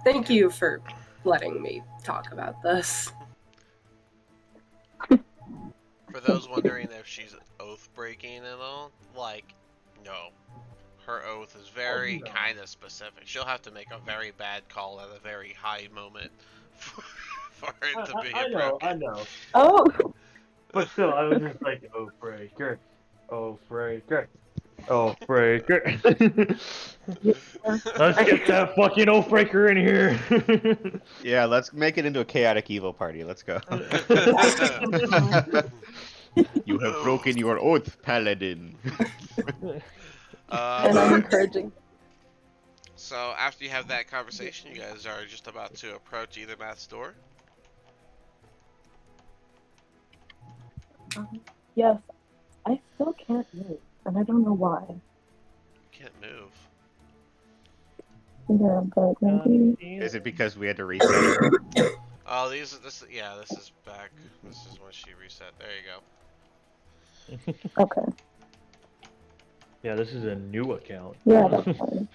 Speaker 2: Thank you for letting me talk about this.
Speaker 1: For those wondering if she's oath breaking and all, like, no. Her oath is very kind of specific. She'll have to make a very bad call at a very high moment for it to be broken.
Speaker 8: I know.
Speaker 3: Oh,
Speaker 8: But still, I was just like, oh, breaker. Oh, breaker. Oh, breaker. Let's get that fucking Oathbreaker in here.
Speaker 4: Yeah, let's make it into a chaotic evil party. Let's go. You have broken your oath, paladin.
Speaker 3: and I'm encouraging.
Speaker 1: So after you have that conversation, you guys are just about to approach either Matt's door.
Speaker 3: Yes, I still can't move, and I don't know why.
Speaker 1: Can't move.
Speaker 3: Yeah, but maybe.
Speaker 4: Is it because we had to reset it?
Speaker 1: Oh, this is back. This is when she reset. There you go.
Speaker 3: Okay.
Speaker 8: Yeah, this is a new account.
Speaker 3: Yeah, that's fine.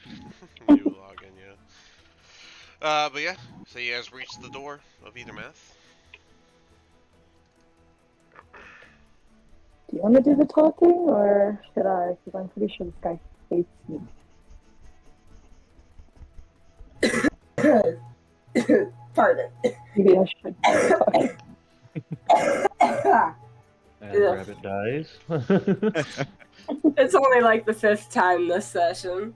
Speaker 1: New login, yeah. But yeah, so you guys reached the door of either math.
Speaker 3: Do you want to do the talking, or should I? Because I'm pretty sure this guy hates me.
Speaker 2: Pardon.
Speaker 3: Maybe I should.
Speaker 8: And rabbit dies.
Speaker 2: It's only like the 5th time this session.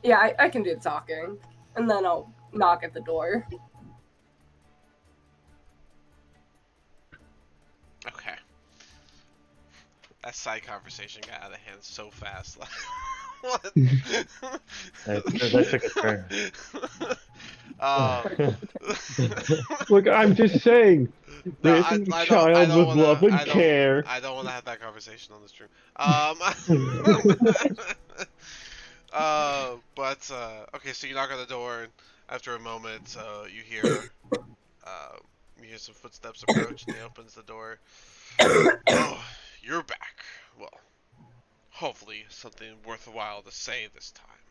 Speaker 2: Yeah, I can do the talking, and then I'll knock at the door.
Speaker 1: Okay. That side conversation got out of hand so fast. What?
Speaker 8: that took a turn.
Speaker 5: Look, I'm just saying.
Speaker 1: No,
Speaker 5: This is a child with love and care.
Speaker 1: I don't want to have that conversation on the stream. Okay, so you knock on the door, and after a moment, you hear some footsteps approach, and he opens the door. Oh, you're back. Well, hopefully something worthwhile to say this time.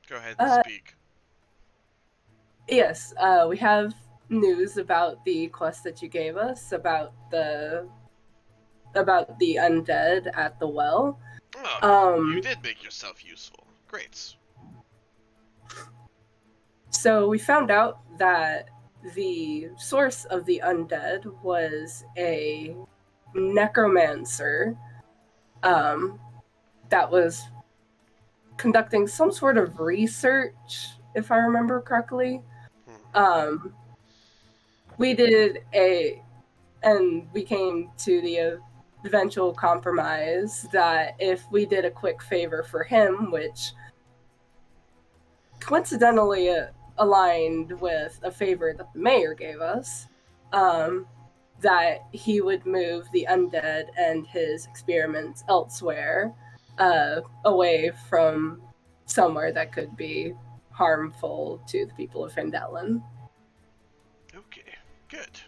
Speaker 1: Go ahead and speak.
Speaker 2: Yes, we have news about the quest that you gave us about the undead at the well.
Speaker 1: Oh, you did make yourself useful. Great.
Speaker 2: So we found out that the source of the undead was a necromancer that was conducting some sort of research, if I remember correctly. We came to the eventual compromise that if we did a quick favor for him, which coincidentally aligned with a favor that the mayor gave us, that he would move the undead and his experiments elsewhere, away from somewhere that could be harmful to the people of Phandelver.
Speaker 1: Okay, good.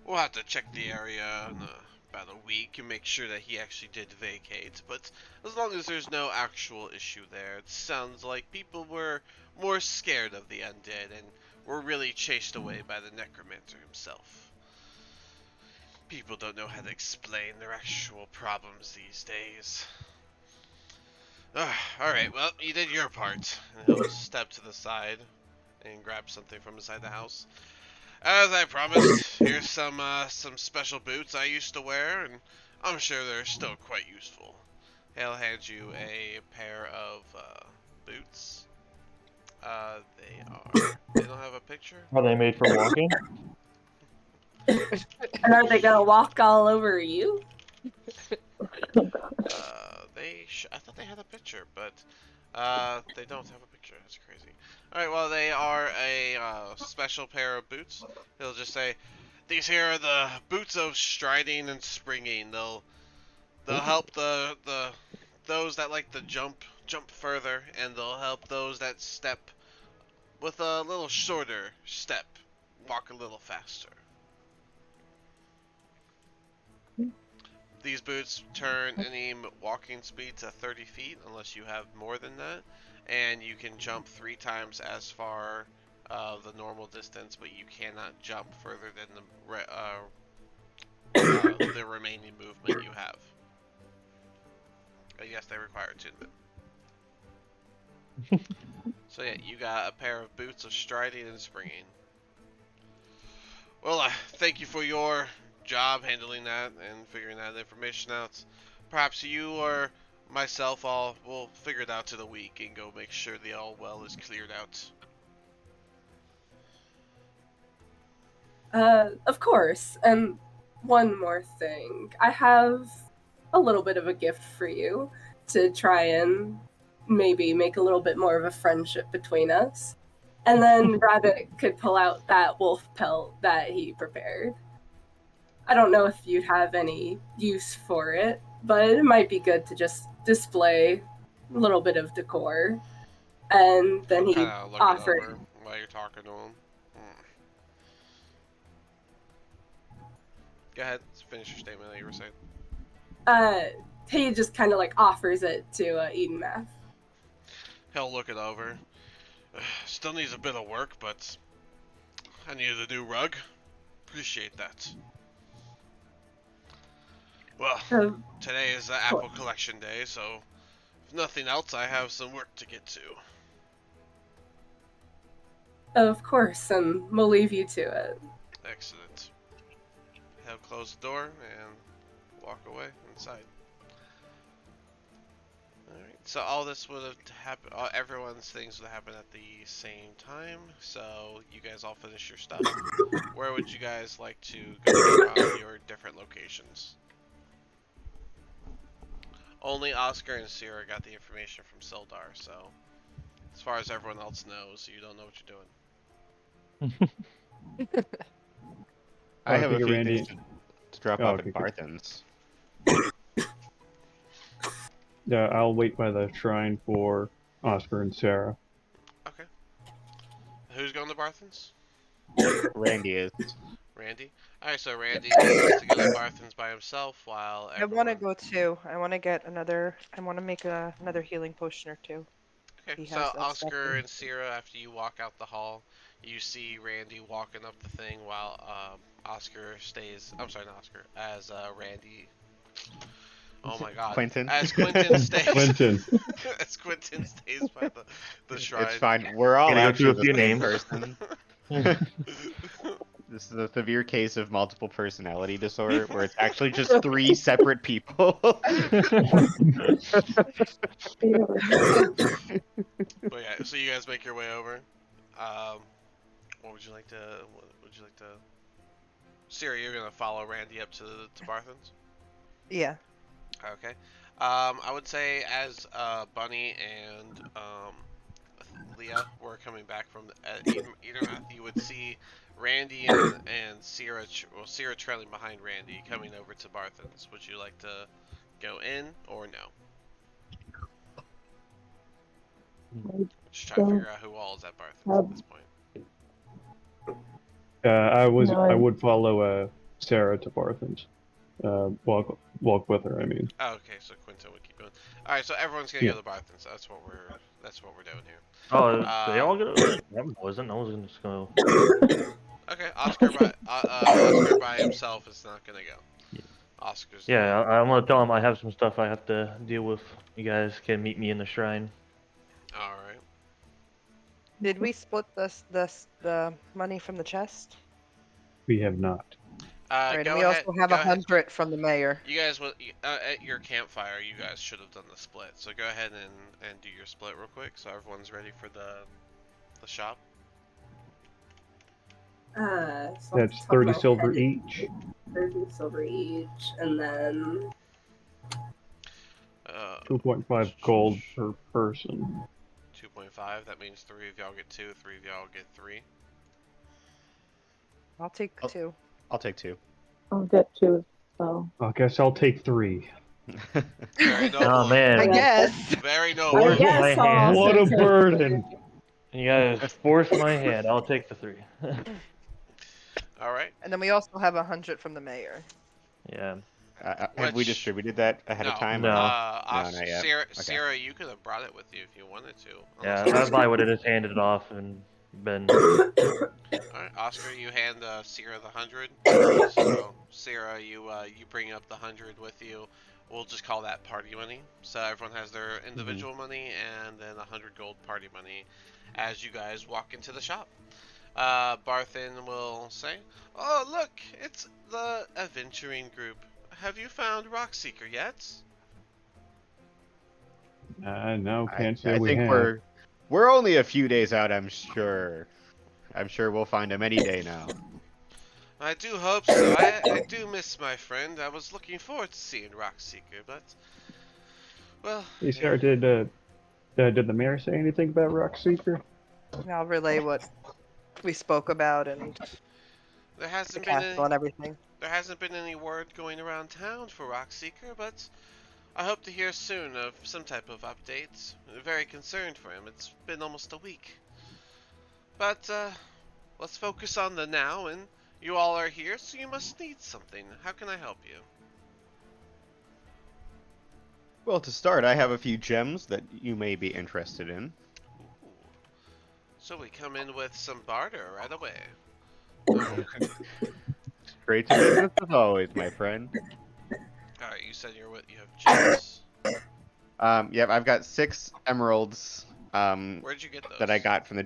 Speaker 1: We'll have to check the area and about a week and make sure that he actually did vacate. But as long as there's no actual issue there, it sounds like people were more scared of the undead and were really chased away by the necromancer himself. People don't know how to explain their actual problems these days. Alright, well, you did your part. And he'll step to the side and grab something from inside the house. As I promised, here's some special boots I used to wear, and I'm sure they're still quite useful. He'll hand you a pair of boots. They don't have a picture?
Speaker 8: Are they made for walking?
Speaker 2: And are they gonna walk all over you?
Speaker 1: I thought they had a picture, but they don't have a picture. That's crazy. Alright, well, they are a special pair of boots. He'll just say, these here are the boots of striding and springing. They'll help those that like to jump further, and they'll help those that step with a little shorter step walk a little faster. These boots turn any walking speed to 30 feet unless you have more than that, and you can jump 3 times as far the normal distance, but you cannot jump further than the remaining movement you have. Yes, they require attunement. So yeah, you got a pair of boots of striding and springing. Well, thank you for your job handling that and figuring that information out. Perhaps you or myself will figure it out to the week and go make sure the all well is cleared out.
Speaker 2: Of course. And one more thing. I have a little bit of a gift for you to try and maybe make a little bit more of a friendship between us. And then Rabbit could pull out that wolf pelt that he prepared. I don't know if you'd have any use for it, but it might be good to just display a little bit of decor. And then he offered.
Speaker 1: It over while you're talking to him. Go ahead, finish your statement that you were saying.
Speaker 2: He just kind of like offers it to Eden Math.
Speaker 1: He'll look it over. Still needs a bit of work, but I needed a new rug. Appreciate that. Well, today is apple collection day, so if nothing else, I have some work to get to.
Speaker 2: Of course, and we'll leave you to it.
Speaker 1: Excellent. He'll close the door and walk away inside. Alright, so all this would have happened, everyone's things would happen at the same time, so you guys all finish your stuff. Where would you guys like to go from your different locations? Only Oscar and Sierra got the information from Sildar, so as far as everyone else knows, you don't know what you're doing.
Speaker 4: I have a few
Speaker 5: Randy...
Speaker 4: things to drop off at Barthen's.
Speaker 5: Yeah, I'll wait by the shrine for Oscar and Sarah.
Speaker 1: Okay. Who's going to Barthen's?
Speaker 4: Randy is.
Speaker 1: Randy? Alright, so Randy needs to go to Barthen's by himself while everyone...
Speaker 6: I want to go too. I want to get another. I want to make another healing potion or two.
Speaker 1: Okay, so Oscar and Sierra, after you walk out the hall, you see Randy walking up the thing while Oscar stays. I'm sorry, not Oscar. As Randy. Oh my God.
Speaker 4: Quentin.
Speaker 1: As Quentin stays.
Speaker 5: Quentin.
Speaker 1: As Quentin stays by the shrine.
Speaker 4: It's fine. We're all
Speaker 8: Gotta go
Speaker 4: actually
Speaker 8: through a few
Speaker 4: the same
Speaker 8: names.
Speaker 4: person. This is a severe case of multiple personality disorder where it's actually just 3 separate people.
Speaker 1: But yeah, so you guys make your way over. What would you like to? Siri, you're gonna follow Randy up to Barthen's?
Speaker 6: Yeah.
Speaker 1: Okay. I would say as Bunny and Leah were coming back from Eden, you would see Randy and Sierra, Sierra trailing behind Randy, coming over to Barthen's. Would you like to go in or no? Just trying to figure out who all is at Barthen's at this point.
Speaker 5: I would follow Sarah to Barthen's. walk with her. I mean,
Speaker 1: Oh, okay, so Quinto would keep going. All right, so everyone's gonna
Speaker 5: Yeah.
Speaker 1: go to Barthen. So that's what we're doing here.
Speaker 8: Oh, they
Speaker 1: Uh,
Speaker 8: all go. I wasn't. I was just gonna.
Speaker 1: Okay, Oscar by himself is not gonna go.
Speaker 8: Yeah.
Speaker 1: Oscar's
Speaker 8: Yeah,
Speaker 1: not.
Speaker 8: I'm gonna tell him I have some stuff I have to deal with. You guys can meet me in the shrine.
Speaker 1: All right.
Speaker 6: Did we split the money from the chest?
Speaker 5: we have not.
Speaker 6: All right, and
Speaker 1: Go
Speaker 6: we
Speaker 1: ahead.
Speaker 6: also have
Speaker 1: Go ahead.
Speaker 6: 100 from the mayor.
Speaker 1: You guys at your campfire. You guys should have done the split. So go ahead and do your split real quick, so everyone's ready for the shop.
Speaker 2: So off
Speaker 5: That's
Speaker 2: the top of
Speaker 5: 30
Speaker 2: my
Speaker 5: silver
Speaker 2: head,
Speaker 5: each.
Speaker 2: 30 silver each, and then
Speaker 5: 2.5 gold per person.
Speaker 1: 2.5. That means 3 of y'all get 2. 3 of y'all get 3.
Speaker 6: I'll take
Speaker 4: Oh.
Speaker 6: 2.
Speaker 4: I'll take 2.
Speaker 3: I'll get 2 as well.
Speaker 5: I guess I'll take 3.
Speaker 1: Very noble.
Speaker 8: Oh man,
Speaker 6: I
Speaker 2: Yeah.
Speaker 6: guess.
Speaker 1: Very
Speaker 2: I
Speaker 1: noble.
Speaker 8: Force
Speaker 2: guess
Speaker 8: my
Speaker 2: I'll
Speaker 8: hand.
Speaker 2: also
Speaker 5: What a
Speaker 2: take
Speaker 5: burden!
Speaker 8: you guys force my hand. I'll take the 3.
Speaker 1: All right.
Speaker 6: And then we also have 100 from the mayor.
Speaker 8: Yeah.
Speaker 4: Have we
Speaker 1: Which-
Speaker 4: distributed that ahead of time?
Speaker 8: No.
Speaker 4: Or?
Speaker 1: Not
Speaker 4: yet.
Speaker 1: Sarah,
Speaker 4: Okay.
Speaker 1: Sarah, you could have brought it with you if you wanted to.
Speaker 8: Yeah,
Speaker 1: Unless-
Speaker 8: I probably would have just handed it off and been.
Speaker 1: Alright, Oscar, you hand Sarah the 100. So, Sarah, you bring up the 100 with you. We'll just call that party money. So everyone has their individual money and then 100 gold party money as you guys walk into the shop. Barthen will say, "Oh, look, it's the adventuring group. Have you found Rockseeker yet?"
Speaker 5: No, can't say
Speaker 4: I
Speaker 5: we
Speaker 4: think
Speaker 5: have.
Speaker 4: we're only a few days out. I'm sure we'll find him any day now.
Speaker 1: I do hope so. I do miss my friend. I was looking forward to seeing Rockseeker, but well.
Speaker 5: Hey, Sarah, did the mayor say anything about Rockseeker?
Speaker 6: And I'll relay what we spoke about and
Speaker 1: There
Speaker 6: the
Speaker 1: hasn't been
Speaker 6: castle and everything.
Speaker 1: there hasn't been any word going around town for Rockseeker, but I hope to hear soon of some type of updates. I'm very concerned for him. It's been almost a week. But let's focus on the now, and you all are here, so you must need something. How can I help you?
Speaker 4: Well, to start, I have a few gems that you may be interested in.
Speaker 1: Ooh. So we come in with some barter right away.
Speaker 4: Great to business as always, my friend.
Speaker 1: Alright, you said you have gems.
Speaker 4: Yep, I've got 6 emeralds.
Speaker 1: Where'd you get those?
Speaker 4: That I got from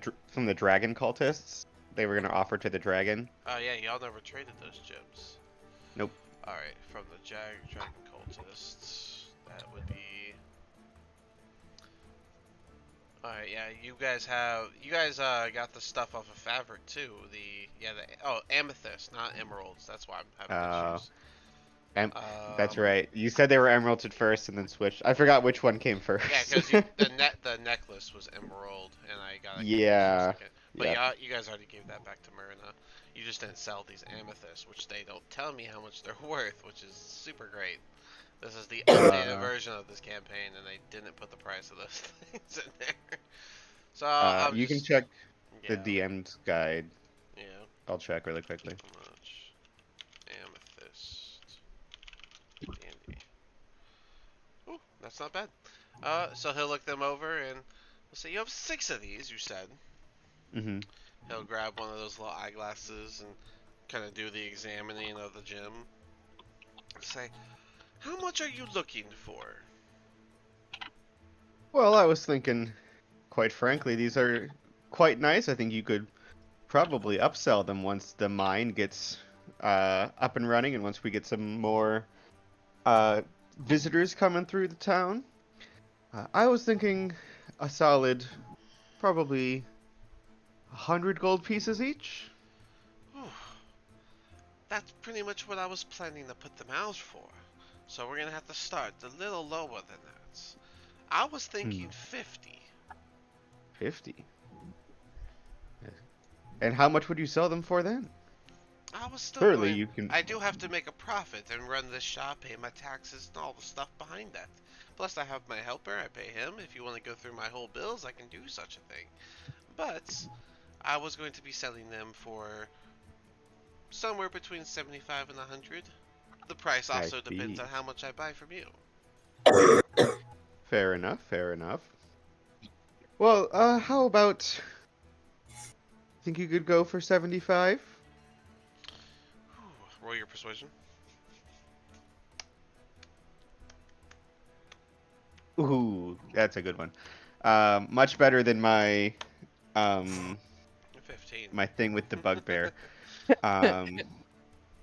Speaker 4: the dragon cultists. They were gonna offer to the dragon.
Speaker 1: Oh yeah, y'all never traded those gems.
Speaker 4: Nope.
Speaker 1: Alright, from the dragon cultists, that would be... Alright, yeah, you guys got the stuff off of Favret too. Amethyst, not emeralds. That's why I'm having issues.
Speaker 4: That's right. You said they were emeralds at first and then switched. I forgot which one came first.
Speaker 1: Yeah, because the necklace was emerald, and I got it.
Speaker 4: Yeah.
Speaker 1: But
Speaker 4: Yep.
Speaker 1: you guys already gave that back to Marina. You just didn't sell these amethysts, which they don't tell me how much they're worth, which is super great. This is the updated version of this campaign, and they didn't put the price of those things in there. So
Speaker 4: You can check the
Speaker 1: yeah,
Speaker 4: DM's guide.
Speaker 1: Yeah.
Speaker 4: I'll check really quickly.
Speaker 1: How much? Amethyst. Dandy. Ooh, that's not bad. So he'll look them over and he'll say, "You have 6 of these," you said.
Speaker 4: Mm-hmm.
Speaker 1: He'll grab one of those little eyeglasses and kind of do the examining of the gem. Say, "How much are you looking for?"
Speaker 4: Well, I was thinking, quite frankly, these are quite nice. I think you could probably upsell them once the mine gets up and running and once we get some more visitors coming through the town. I was thinking a solid, probably 100 gold pieces each.
Speaker 1: Whew. That's pretty much what I was planning to put them out for. So we're gonna have to start a little lower than that. I was thinking 50.
Speaker 4: 50. And how much would you sell them for then?
Speaker 1: I was still
Speaker 4: Surely
Speaker 1: going,
Speaker 4: you can.
Speaker 1: I do have to make a profit and run this shop, pay my taxes and all the stuff behind that. Plus I have my helper, I pay him. If you want to go through my whole bills, I can do such a thing. But I was going to be selling them for somewhere between 75 and 100. the price
Speaker 4: I
Speaker 1: also depends
Speaker 4: see.
Speaker 1: on how much I buy from you.
Speaker 4: Fair enough, fair enough. Well, how about... Think you could go for 75?
Speaker 1: Roll your persuasion.
Speaker 4: Ooh, that's a good one. Much better than my, um,
Speaker 1: 15.
Speaker 4: my thing with the bugbear. Um,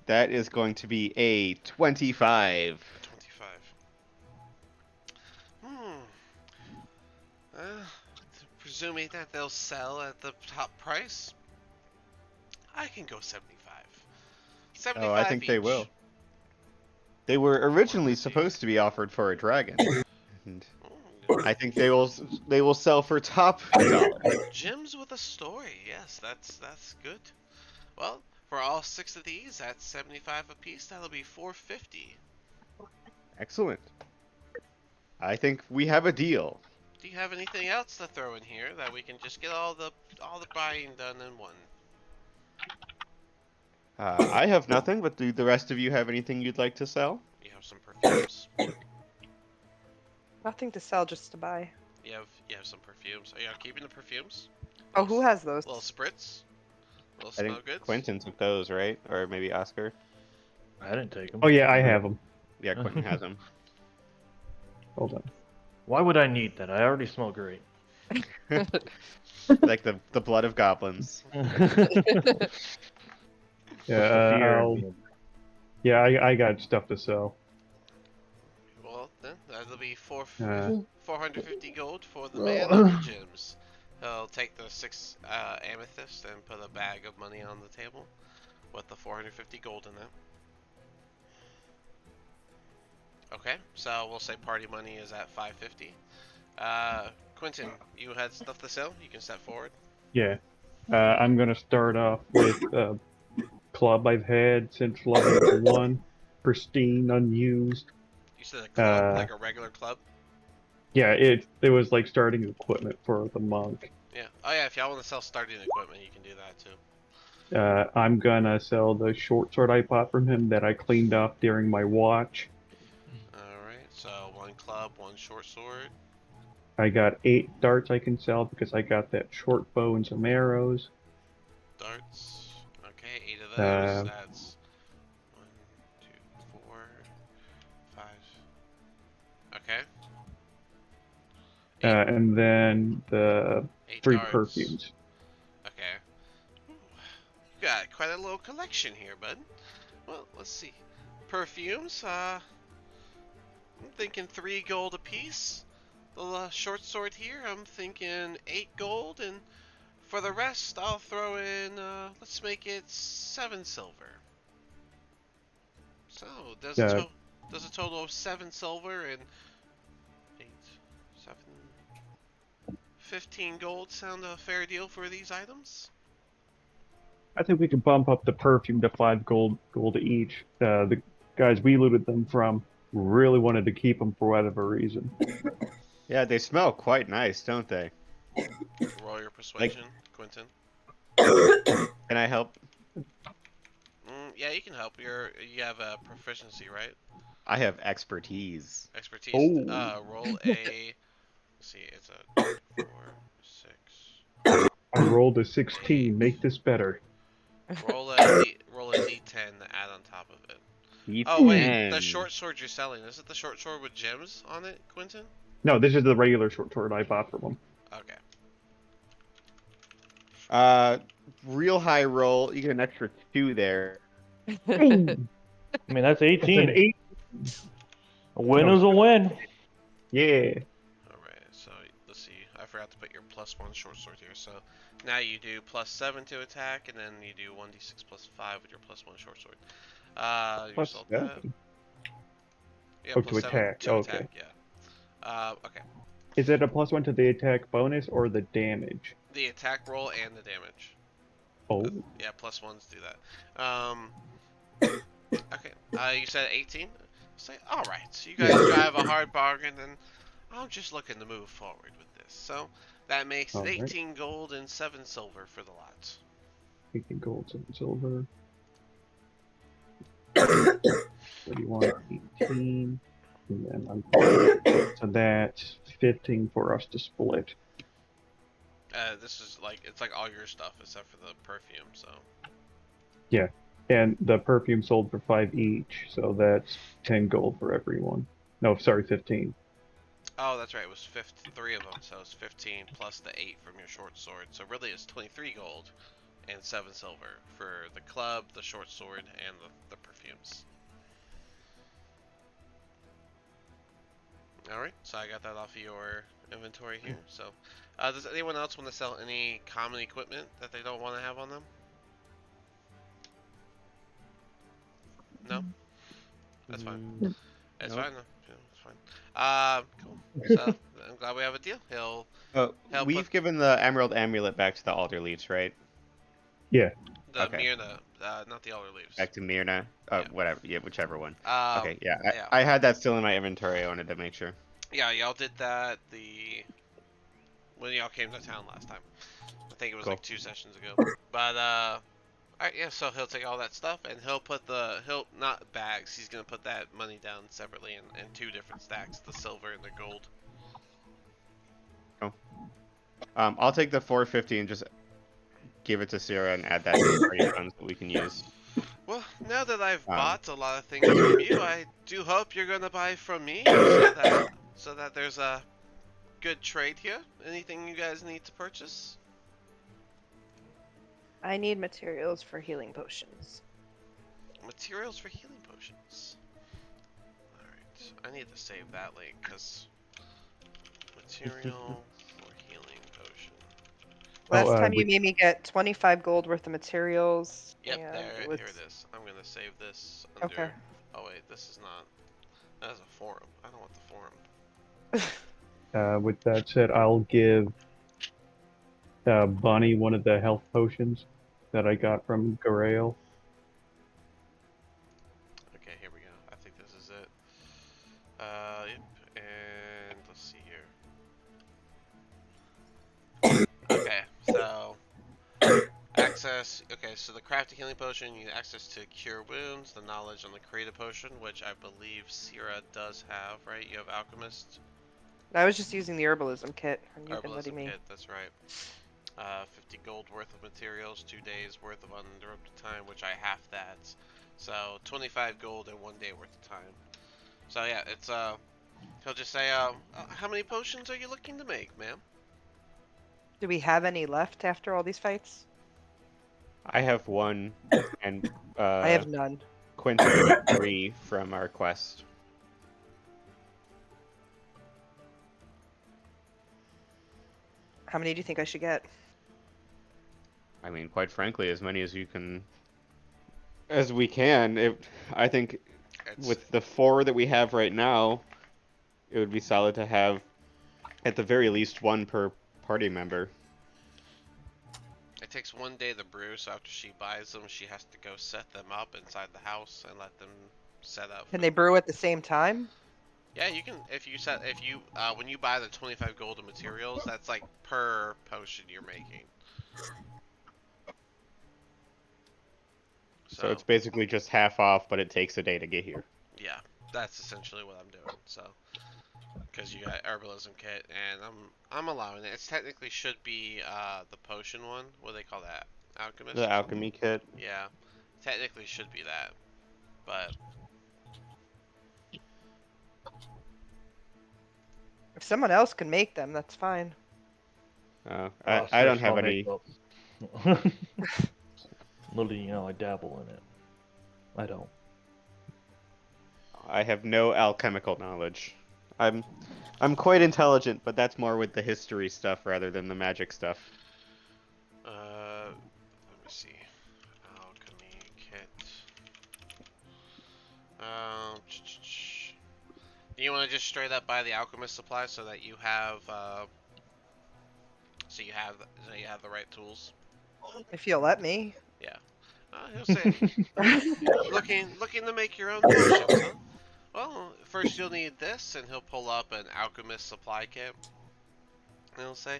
Speaker 4: that is going to be a 25.
Speaker 1: 25. Hmm. Uh, Presuming that they'll sell at the top price, I can go 75.
Speaker 4: Oh, I
Speaker 1: 75
Speaker 4: think they
Speaker 1: each.
Speaker 4: will. They were originally
Speaker 1: 450.
Speaker 4: supposed to be offered for a dragon, and
Speaker 1: Oh,
Speaker 4: I think they will sell for top dollar.
Speaker 1: Gems with a story. Yes, that's good. Well, for all 6 of these, that's 75 apiece. That'll be 450.
Speaker 4: Excellent. I think we have a deal.
Speaker 1: Do you have anything else to throw in here that we can just get all the buying done in one?
Speaker 4: I have nothing, but do the rest of you have anything you'd like to sell?
Speaker 1: You have some perfumes.
Speaker 6: Nothing to sell, just to buy.
Speaker 1: You have some perfumes. Are you keeping the perfumes?
Speaker 6: Oh, who has those?
Speaker 1: Little spritz? Little
Speaker 4: I
Speaker 1: smell
Speaker 4: think
Speaker 1: goods?
Speaker 4: Quentin took those, right? Or maybe Oscar?
Speaker 8: I didn't take them.
Speaker 5: Oh yeah, I have them.
Speaker 4: Yeah, Quentin has them.
Speaker 5: Hold on.
Speaker 8: Why would I need that? I already smell great.
Speaker 4: Like the blood of goblins.
Speaker 5: Yeah, yeah, I got stuff to sell.
Speaker 1: Well, then that'll be
Speaker 5: Uh,
Speaker 1: 450 gold for the man of the gems. He'll take the 6 amethyst and put a bag of money on the table with the 450 gold in it. Okay, so we'll say party money is at 550. Quentin, you had stuff to sell. You can step forward.
Speaker 5: yeah, I'm gonna start off with club I've had since level 1, pristine, unused.
Speaker 1: You said a club, like a regular club.
Speaker 5: Yeah, it was like starting equipment for the monk.
Speaker 1: Yeah. Oh yeah. If y'all want to sell starting equipment, you can do that too.
Speaker 5: I'm gonna sell the short sword I bought from him that I cleaned off during my watch.
Speaker 1: Alright, so 1 club, 1 short sword.
Speaker 5: I got 8 darts I can sell because I got that short bow and some arrows.
Speaker 1: Darts. Okay, 8 of those.
Speaker 5: Uh,
Speaker 1: That's 1, 2, 4, 5. Okay.
Speaker 5: And then the
Speaker 1: 8
Speaker 5: 3
Speaker 1: darts.
Speaker 5: perfumes.
Speaker 1: Okay. Ooh, you got quite a little collection here, bud. Well, let's see. Perfumes, I'm thinking 3 gold apiece. The short sword here, I'm thinking 8 gold, and for the rest, I'll throw in, let's make it 7 silver. So, does a total of 7 silver and 8, 7, 15 gold sound a fair deal for these items?
Speaker 5: I think we can bump up the perfume to 5 gold each. The guys we looted them from really wanted to keep them for whatever reason.
Speaker 4: Yeah, they smell quite nice, don't they?
Speaker 1: Roll your persuasion, Quentin.
Speaker 4: Can I help?
Speaker 1: Yeah, you can help. You have a proficiency, right?
Speaker 4: I have expertise.
Speaker 1: Expertise.
Speaker 5: Oh.
Speaker 1: Roll a. Let's see, it's a 4, 6.
Speaker 5: I rolled a 16. Make this better.
Speaker 1: Roll a D10 to add on top of it. Oh wait, the short sword you're selling, is it the short sword with gems on it, Quentin?
Speaker 5: No, this is the regular short sword I bought from him.
Speaker 1: Okay.
Speaker 4: Real high roll. You get an extra 2 there.
Speaker 8: I mean, that's 18.
Speaker 5: That's an 8.
Speaker 8: A win is a win.
Speaker 5: Yeah.
Speaker 1: Alright, so let's see. I forgot to put your +1 short sword here. So now you do +7 to attack, and then you do 1d6 +5 with your +1 short sword. You
Speaker 5: Plus
Speaker 1: sold that.
Speaker 5: 7.
Speaker 1: Yeah,
Speaker 5: Oh,
Speaker 1: +7
Speaker 5: to attack.
Speaker 1: to
Speaker 5: Okay.
Speaker 1: attack, yeah. Okay.
Speaker 5: Is it a +1 to the attack bonus or the damage?
Speaker 1: The attack roll and the damage.
Speaker 5: Oh.
Speaker 1: Yeah, +1s do that. Okay. You said 18? Say, alright, so you guys drive a hard bargain, and I'm just looking to move forward with this. So that makes it 18 gold and 7 silver for the lot.
Speaker 5: 18 gold, 7 silver. 31, 18. And then I'm going to that 15 for us to split.
Speaker 1: This is like, it's like all your stuff except for the perfume, so.
Speaker 5: Yeah. And the perfume sold for 5 each, so that's 10 gold for everyone. No, sorry, 15.
Speaker 1: Oh, that's right. It was 3 of them, so it's 15 plus the 8 from your short sword. So really, it's 23 gold and 7 silver for the club, the short sword, and the perfumes. All right. So I got that off of your inventory here. So, does anyone else want to sell any common equipment that they don't want to have on them? No. That's fine. It's
Speaker 4: Nope.
Speaker 1: fine. Yeah, it's fine. Cool. So I'm glad we have a deal. He'll
Speaker 4: We've
Speaker 1: put
Speaker 4: given the Emerald Amulet back to the Alder Leaves, right?
Speaker 5: Yeah.
Speaker 1: the
Speaker 4: Okay.
Speaker 1: Myrna, not the Elder Leaves.
Speaker 4: Back to Myrna.
Speaker 1: Yeah.
Speaker 4: Whatever. Yeah, whichever one.
Speaker 1: Um,
Speaker 4: Okay, yeah.
Speaker 1: yeah.
Speaker 4: I had that still in my inventory. I wanted to make sure.
Speaker 1: Yeah, y'all did that when y'all came to town last time. I think it was
Speaker 4: Cool.
Speaker 1: like 2 sessions ago. But alright, yeah. So he'll take all that stuff and he'll put he'll not bags. He's gonna put that money down separately in 2 different stacks: the silver and the gold.
Speaker 4: I'll take the 450 and just give it to Sierra and add that to the party funds that we can use.
Speaker 1: Well, now that I've
Speaker 4: Um,
Speaker 1: bought a lot of things from you, I do hope you're gonna buy from me, so that there's a good trade here. Anything you guys need to purchase?
Speaker 6: I need materials for healing potions.
Speaker 1: Materials for healing potions. Alright, I need to save that link, because material for healing potion.
Speaker 6: Last time you made me get 25 gold worth of materials.
Speaker 1: Yep,
Speaker 6: and
Speaker 1: there,
Speaker 6: it was...
Speaker 1: here it is. I'm gonna save this under...
Speaker 6: Okay.
Speaker 1: Oh wait, this is not... That is a forum. I don't want the forum.
Speaker 5: With that said, I'll give Bonnie one of the health potions that I got from Garael.
Speaker 1: Okay, here we go. I think this is it. Yep, and let's see here. Okay, so access. Okay, so the crafted healing potion, you get access to cure wounds, the knowledge on the creative potion, which I believe Sierra does have, right? You have alchemist,
Speaker 6: I was just using the herbalism kit, and you've been letting
Speaker 1: herbalism
Speaker 6: me.
Speaker 1: kit. That's right. 50 gold worth of materials, 2 days worth of uninterrupted time, which I half that. So 25 gold and 1 day worth of time. So yeah, it's he'll just say, how many potions are you looking to make, ma'am?
Speaker 6: Do we have any left after all these fights?
Speaker 4: I have 1, and
Speaker 6: I have none.
Speaker 4: Quentin got 3 from our quest.
Speaker 6: How many do you think I should get?
Speaker 4: I mean, quite frankly, as many as we can. I think with the 4 that we have right now, it would be solid to have at the very least 1 per party member.
Speaker 1: It takes 1 day to brew, so after she buys them, she has to go set them up inside the house and let them set up.
Speaker 6: Can they brew at the same time?
Speaker 1: Yeah, you can. When you buy the 25 gold of materials, that's like per potion you're making.
Speaker 4: So it's basically just half off, but it takes a day to get here.
Speaker 1: Yeah, that's essentially what I'm doing. So, because you got herbalism kit, and I'm allowing it. It's technically should be the potion one. What do they call that? Alchemist.
Speaker 4: The alchemy kit.
Speaker 1: Yeah, technically should be that, but
Speaker 6: If someone else can make them, that's fine.
Speaker 4: I don't have any.
Speaker 8: Literally, I dabble in it. I don't.
Speaker 4: I have no alchemical knowledge. I'm quite intelligent, but that's more with the history stuff rather than the magic stuff.
Speaker 1: let me see. Alchemy kit. Do you want to just straight up buy the alchemist supply so that you have so you have the right tools?
Speaker 6: If you'll let me.
Speaker 1: Yeah. He'll say, looking to make your own potions, huh? Well, first you'll need this, and he'll pull up an alchemist supply kit. And he'll say,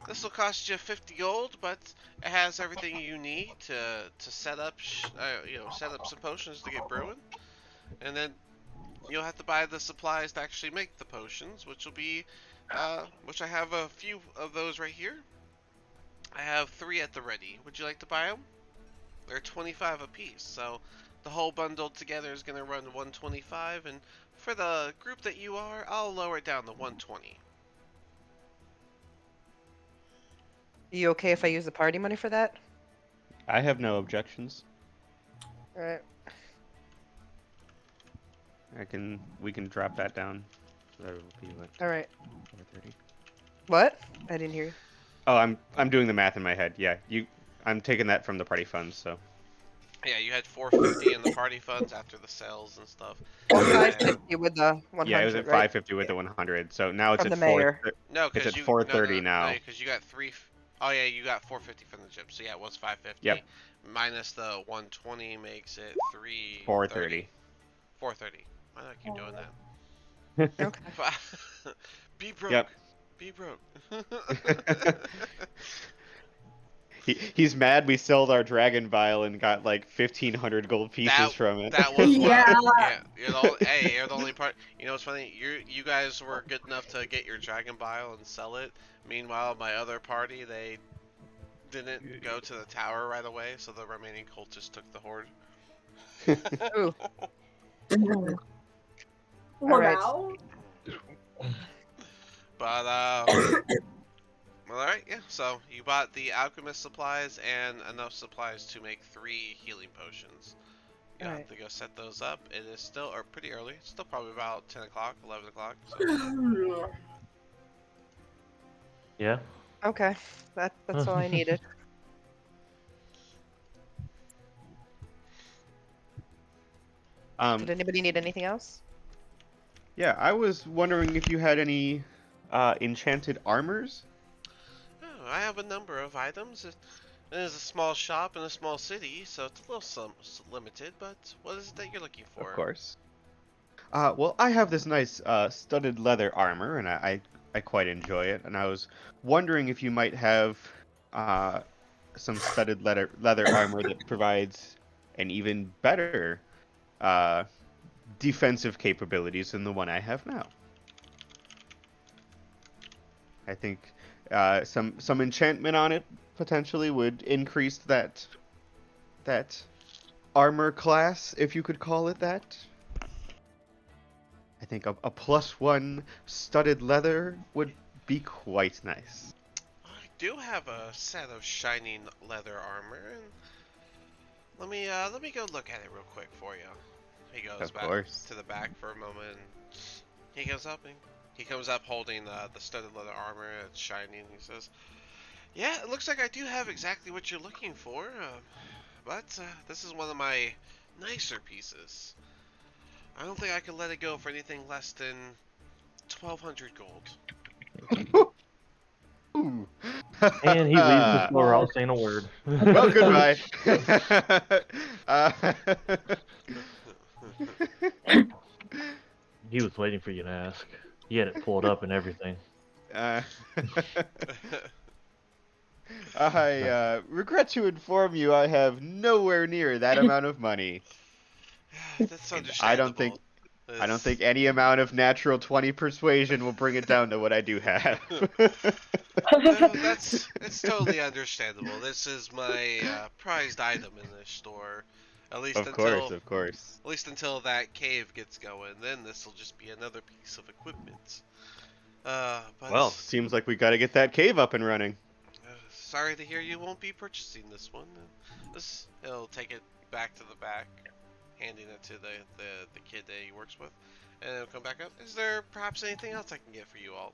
Speaker 1: this will cost you 50 gold, but it has everything you need to set up, set up some potions to get brewing. and then you'll have to buy the supplies to actually make the potions, which will be, which I have a few of those right here. I have 3 at the ready. Would you like to buy them? They're 25 apiece, so the whole bundle together is going to run 125, and for the group that you are, I'll lower it down to 120.
Speaker 6: You okay if I use the party money for that?
Speaker 4: I have no objections.
Speaker 6: Alright.
Speaker 4: We can drop that down. That will be what,
Speaker 6: Alright.
Speaker 4: 430.
Speaker 6: What? I didn't hear you.
Speaker 4: Oh, I'm doing the math in my head. Yeah, I'm taking that from the party funds, so.
Speaker 1: Yeah, you had 450 in the party funds after the sales and stuff.
Speaker 6: 550 with the 100,
Speaker 4: Yeah, it was at
Speaker 6: right?
Speaker 4: 550 with the 100. So now it's
Speaker 6: From
Speaker 4: at
Speaker 6: the mayor.
Speaker 1: No,
Speaker 4: It's
Speaker 1: because
Speaker 4: at
Speaker 1: you
Speaker 4: 430 now.
Speaker 1: No, because you got 3. Oh yeah, you got 450 from the gym. So yeah, it was 550.
Speaker 4: Yep.
Speaker 1: Minus the 120 makes it
Speaker 4: 430.
Speaker 1: 430. Why do I keep doing that?
Speaker 6: Okay.
Speaker 1: Be broke.
Speaker 4: Yep.
Speaker 1: Be broke.
Speaker 4: He's mad we sold our dragon vial and got like 1,500 gold pieces from it.
Speaker 1: That was
Speaker 2: Yeah.
Speaker 1: yeah. You're the only part. You know what's funny? You guys were good enough to get your dragon vial and sell it. Meanwhile, my other party, they didn't go to the tower right away, so the remaining cultists took the horde.
Speaker 6: Ooh.
Speaker 2: Well,
Speaker 6: Alright.
Speaker 2: now?
Speaker 1: But all right, yeah. So you bought the alchemist supplies and enough supplies to make 3 healing potions. You have
Speaker 6: Alright.
Speaker 1: to go set those up. It is still pretty early. It's still probably about 10 o'clock, 11 o'clock. So.
Speaker 8: Yeah.
Speaker 6: Okay. That's all I needed. Did anybody need anything else?
Speaker 4: Yeah, I was wondering if you had any enchanted armors.
Speaker 1: Oh, I have a number of items. It is a small shop in a small city, so it's a little limited. But what is it that you're looking for?
Speaker 4: Of course. Well, I have this nice studded leather armor, and I quite enjoy it. And I was wondering if you might have some studded leather armor that provides an even better defensive capabilities than the one I have now. I think some enchantment on it potentially would increase that armor class, if you could call it that. I think a +1 studded leather would be quite nice.
Speaker 1: I do have a set of shining leather armor, and let me go look at it real quick for you. He goes
Speaker 4: Of
Speaker 1: back
Speaker 4: course.
Speaker 1: to the back for a moment. He goes up and he comes up holding the studded leather armor. It's shining. He says, "Yeah, it looks like I do have exactly what you're looking for, but this is one of my nicer pieces. I don't think I can let it go for anything less than 1,200 gold."
Speaker 4: Ooh.
Speaker 8: And he leaves the floor without saying a word.
Speaker 4: Well, goodbye.
Speaker 8: He was waiting for you to ask. He had it pulled up and everything.
Speaker 4: I regret to inform you I have nowhere near that amount of money.
Speaker 1: That's understandable.
Speaker 4: I don't think any amount of natural 20 persuasion will bring it down to what I do have.
Speaker 1: No, it's totally understandable. This is my prized item in this store. At least
Speaker 4: Of course.
Speaker 1: At least until that cave gets going. Then this will just be another piece of equipment. But
Speaker 4: Well, seems like we gotta get that cave up and running.
Speaker 1: sorry to hear you won't be purchasing this one. He'll take it back to the back, handing it to the kid that he works with, and he'll come back up. Is there perhaps anything else I can get for you all?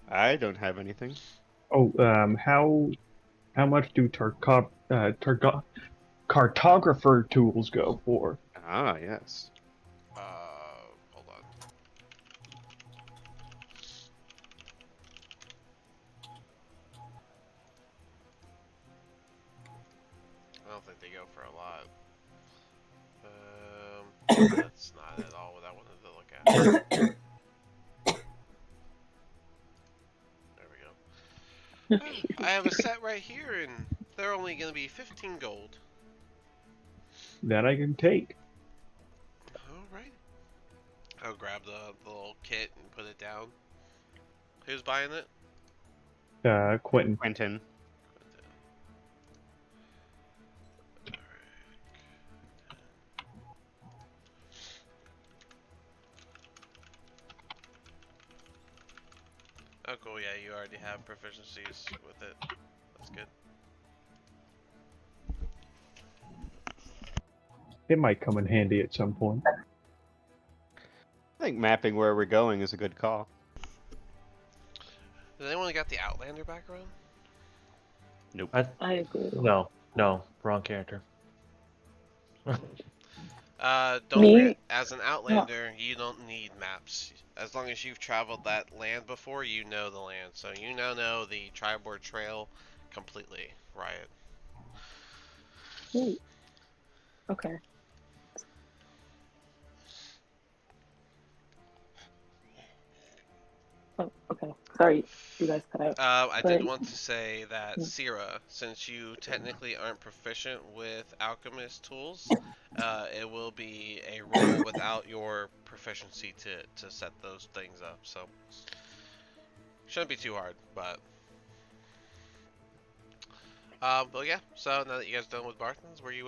Speaker 4: I don't have anything.
Speaker 5: Oh, how much do cartographer tools go for?
Speaker 4: Ah, yes.
Speaker 1: Hold on. I don't think they go for a lot. That's not at all what I wanted to look at. There we go. I have a set right here, and they're only going to be 15 gold.
Speaker 5: that I can take.
Speaker 1: Alright. I'll grab the little kit and put it down. Who's buying it?
Speaker 5: Quentin.
Speaker 4: Quentin.
Speaker 1: Oh, cool. Yeah, you already have proficiencies with it. That's good.
Speaker 5: It might come in handy at some point.
Speaker 4: I think mapping where we're going is a good call.
Speaker 1: Does anyone got the Outlander background?
Speaker 4: Nope.
Speaker 3: I agree.
Speaker 8: No, wrong character.
Speaker 1: Don't
Speaker 3: Me?
Speaker 1: forget, as an Outlander, you don't need maps. As long as you've traveled that land before, you know the land. So you now know the Triboard Trail completely, Riot.
Speaker 3: Ooh. Okay. Oh, okay. Sorry, you guys cut out.
Speaker 1: I did
Speaker 3: But-
Speaker 1: want to say that
Speaker 3: Yeah.
Speaker 1: Syrah, since you technically aren't proficient with alchemist tools, it will be a roll without your proficiency to set those things up. So shouldn't be too hard, but yeah. So now that you guys are done with Bartons, where you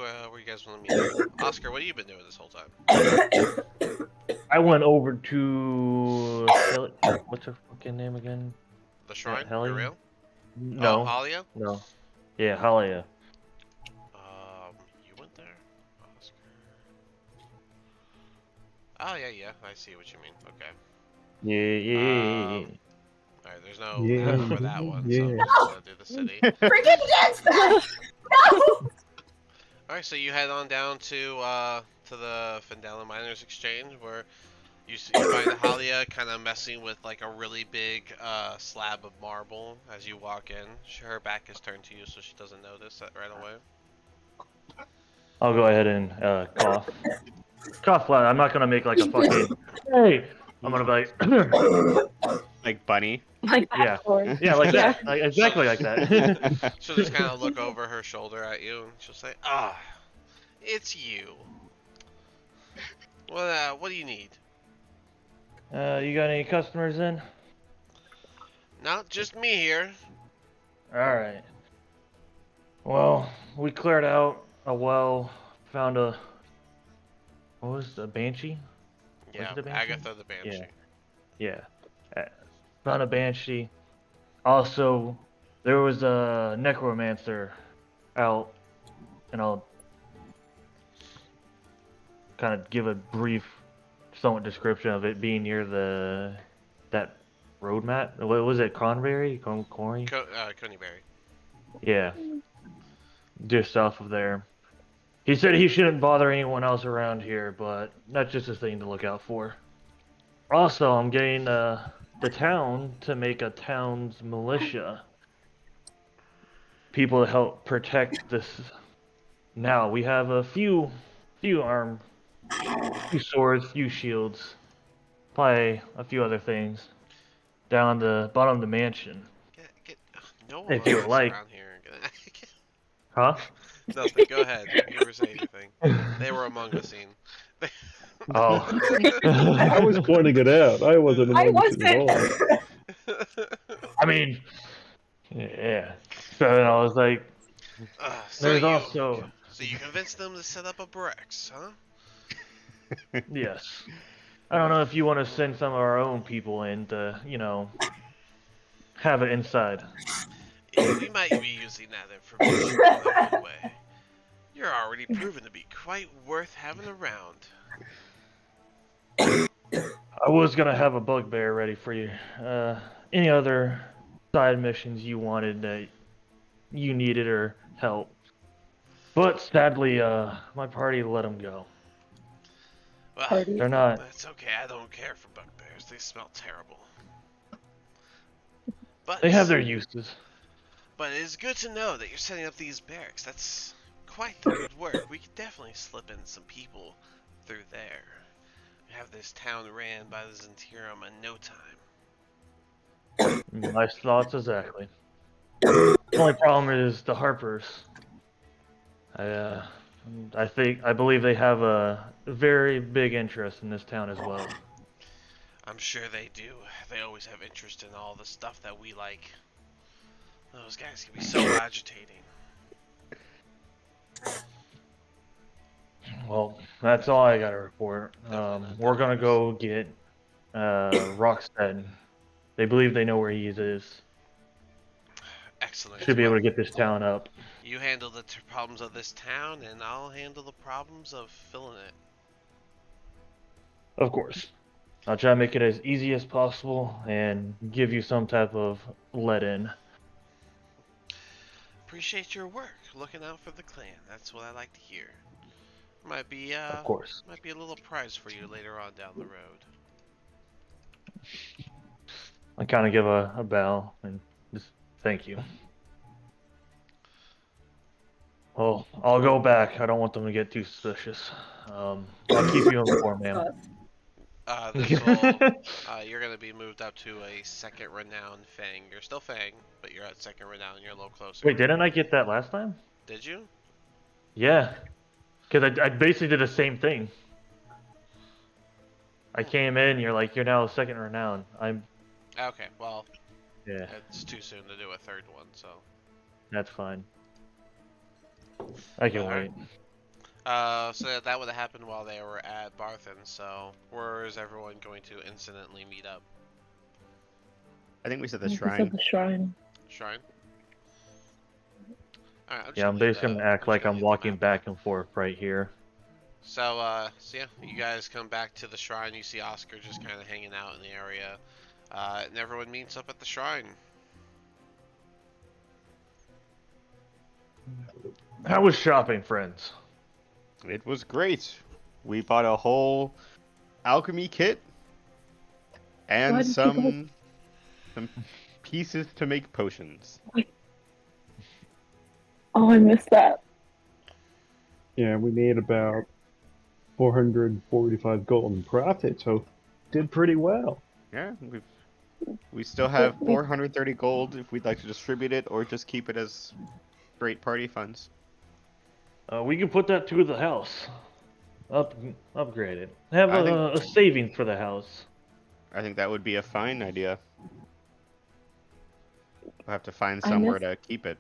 Speaker 1: guys want to meet? Oscar, what have you been doing this whole time?
Speaker 8: I went over to what's her fucking name again?
Speaker 1: The shrine, for
Speaker 8: Hellion?
Speaker 1: real?
Speaker 8: No,
Speaker 1: Oh, Halia?
Speaker 8: no. Yeah, Halia.
Speaker 1: You went there, Oscar. Oh yeah, I see what you mean. Okay.
Speaker 8: Yeah.
Speaker 1: Alright, there's no
Speaker 5: Yeah,
Speaker 1: map for that one, so
Speaker 5: yeah.
Speaker 1: I'm just gonna do the city.
Speaker 2: Freaking against that! No!
Speaker 1: Alright, so you head on down to the Phandelver Miners Exchange, where you find Halia kind of messing with like a really big slab of marble as you walk in. Her back is turned to you, so she doesn't notice that right away.
Speaker 8: I'll go ahead and cough. Cough loud. I'm not gonna make like a fucking hey. I'm gonna be like
Speaker 4: Like Bunny.
Speaker 3: Like
Speaker 8: Yeah.
Speaker 3: backboard.
Speaker 8: yeah, like that. Like, exactly like that.
Speaker 1: She'll just kind of look over her shoulder at you, and she'll say, "Ah, it's you. What do you need?"
Speaker 8: You got any customers in?
Speaker 1: Not just me here.
Speaker 8: Alright. Well, we cleared out a well, found a what was the Banshee?
Speaker 1: Yeah,
Speaker 8: it a Banshee?
Speaker 1: Agatha the Banshee.
Speaker 8: Yeah. Found a Banshee. Also, there was a necromancer out, and I'll kind of give a brief, somewhat description of it being near that road mat. What was it? Conberry? Corny?
Speaker 1: Coneyberry.
Speaker 8: Yeah. Just south of there. He said he shouldn't bother anyone else around here, but that's just a thing to look out for. Also, I'm getting the town to make a town's militia. People to help protect this. Now we have a few armed, few swords, few shields, probably a few other things down the bottom of the mansion.
Speaker 1: No one
Speaker 8: If you
Speaker 1: likes
Speaker 8: like.
Speaker 1: around here.
Speaker 8: Huh?
Speaker 1: Nothing. Go ahead. You were saying anything. They were Among Us scene.
Speaker 8: Oh.
Speaker 5: I was pointing it out. I wasn't
Speaker 2: I
Speaker 5: amongst it
Speaker 2: wasn't.
Speaker 5: at all.
Speaker 8: I mean, yeah. So then I was like, there's also
Speaker 1: So you convinced them to set up a Brex, huh?
Speaker 8: yes. I don't know if you want to send some of our own people in to, have it inside.
Speaker 1: Yeah, we might be using that information in a good way. You're already proven to be quite worth having around.
Speaker 8: I was gonna have a bugbear ready for you. Any other side missions you wanted that you needed or help? But sadly, my party let them go.
Speaker 1: Well,
Speaker 3: Party.
Speaker 8: They're not.
Speaker 1: that's okay. I don't care for bugbears. They smell terrible. But
Speaker 8: They have their uses.
Speaker 1: But it is good to know that you're setting up these barracks. That's quite the good work. We could definitely slip in some people through there. Have this town ran by the Zentirum in no time.
Speaker 8: My thoughts exactly. The only problem is the Harpers. I And I believe they have a very big interest in this town as well.
Speaker 1: I'm sure they do. They always have interest in all the stuff that we like. Those guys can be so agitating.
Speaker 8: Well, that's all I got to report. We're gonna go get Rockstead. They believe they know where he is.
Speaker 1: Excellent.
Speaker 8: Should be able
Speaker 1: Well,
Speaker 8: to get this town up.
Speaker 1: you handle the problems of this town, and I'll handle the problems of filling it.
Speaker 8: Of course. I'll try to make it as easy as possible and give you some type of let-in.
Speaker 1: Appreciate your work, looking out for the clan. That's what I like to hear. Might be
Speaker 8: Of course.
Speaker 1: might be a little prize for you later on down the road.
Speaker 8: I kind of give a bow and just thank you. Well, I'll go back. I don't want them to get too suspicious. I'll keep you informed, ma'am.
Speaker 1: This will, you're gonna be moved up to a second renown Fang. You're still Fang, but you're at second renown. You're a little closer.
Speaker 8: Wait, didn't I get that last time?
Speaker 1: Did you?
Speaker 8: Yeah, because I basically did the same thing. I came in, you're like, you're now a second renown.
Speaker 1: Okay, well,
Speaker 8: Yeah,
Speaker 1: it's too soon to do a third one, so.
Speaker 8: that's fine. I can
Speaker 1: Alright.
Speaker 8: wait.
Speaker 1: So that would have happened while they were at Barthen, so where is everyone going to incidentally meet up?
Speaker 4: I think we said the
Speaker 3: I think we
Speaker 4: shrine.
Speaker 3: said the shrine.
Speaker 1: Shrine? Alright,
Speaker 8: Yeah, I'm basically gonna act like I'm walking back and forth right here.
Speaker 1: So yeah, you guys come back to the shrine. You see Oscar just kind of hanging out in the area, and everyone meets up at the shrine.
Speaker 8: How was shopping, friends?
Speaker 4: It was great. We bought a whole alchemy kit
Speaker 3: Why
Speaker 4: and
Speaker 3: did you
Speaker 4: some pieces to make potions.
Speaker 3: Oh, I missed that.
Speaker 5: Yeah, we made about 445 gold in profit, so did pretty well.
Speaker 4: Yeah, we still have 430 gold if we'd like to distribute it or just keep it as great party funds.
Speaker 8: We can put that to the house. Upgrade it. Have
Speaker 4: I
Speaker 8: a savings for the house.
Speaker 4: I think that would be a fine idea. We'll have to find
Speaker 3: I
Speaker 4: somewhere
Speaker 3: miss-
Speaker 4: to keep it.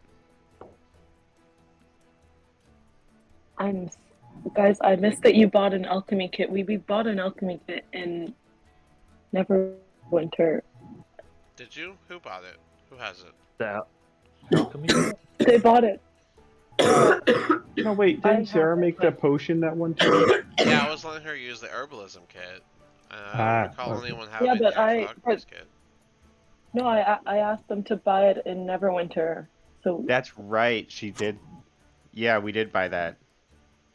Speaker 3: Guys, I missed that you bought an alchemy kit. We bought an alchemy kit in Neverwinter.
Speaker 1: Did you? Who bought it? Who has it?
Speaker 8: The alchemy.
Speaker 3: They bought it.
Speaker 5: No, wait,
Speaker 3: I
Speaker 5: didn't Sarah
Speaker 3: have it,
Speaker 5: make
Speaker 3: but-
Speaker 5: that potion that one time?
Speaker 1: Yeah, I was letting her use the herbalism kit. I don't recall
Speaker 5: okay.
Speaker 1: anyone having
Speaker 3: Yeah,
Speaker 1: the
Speaker 3: but
Speaker 1: actual alchemist kit.
Speaker 3: No, I asked them to buy it in Neverwinter. So
Speaker 4: That's right, she did. Yeah, we did buy that.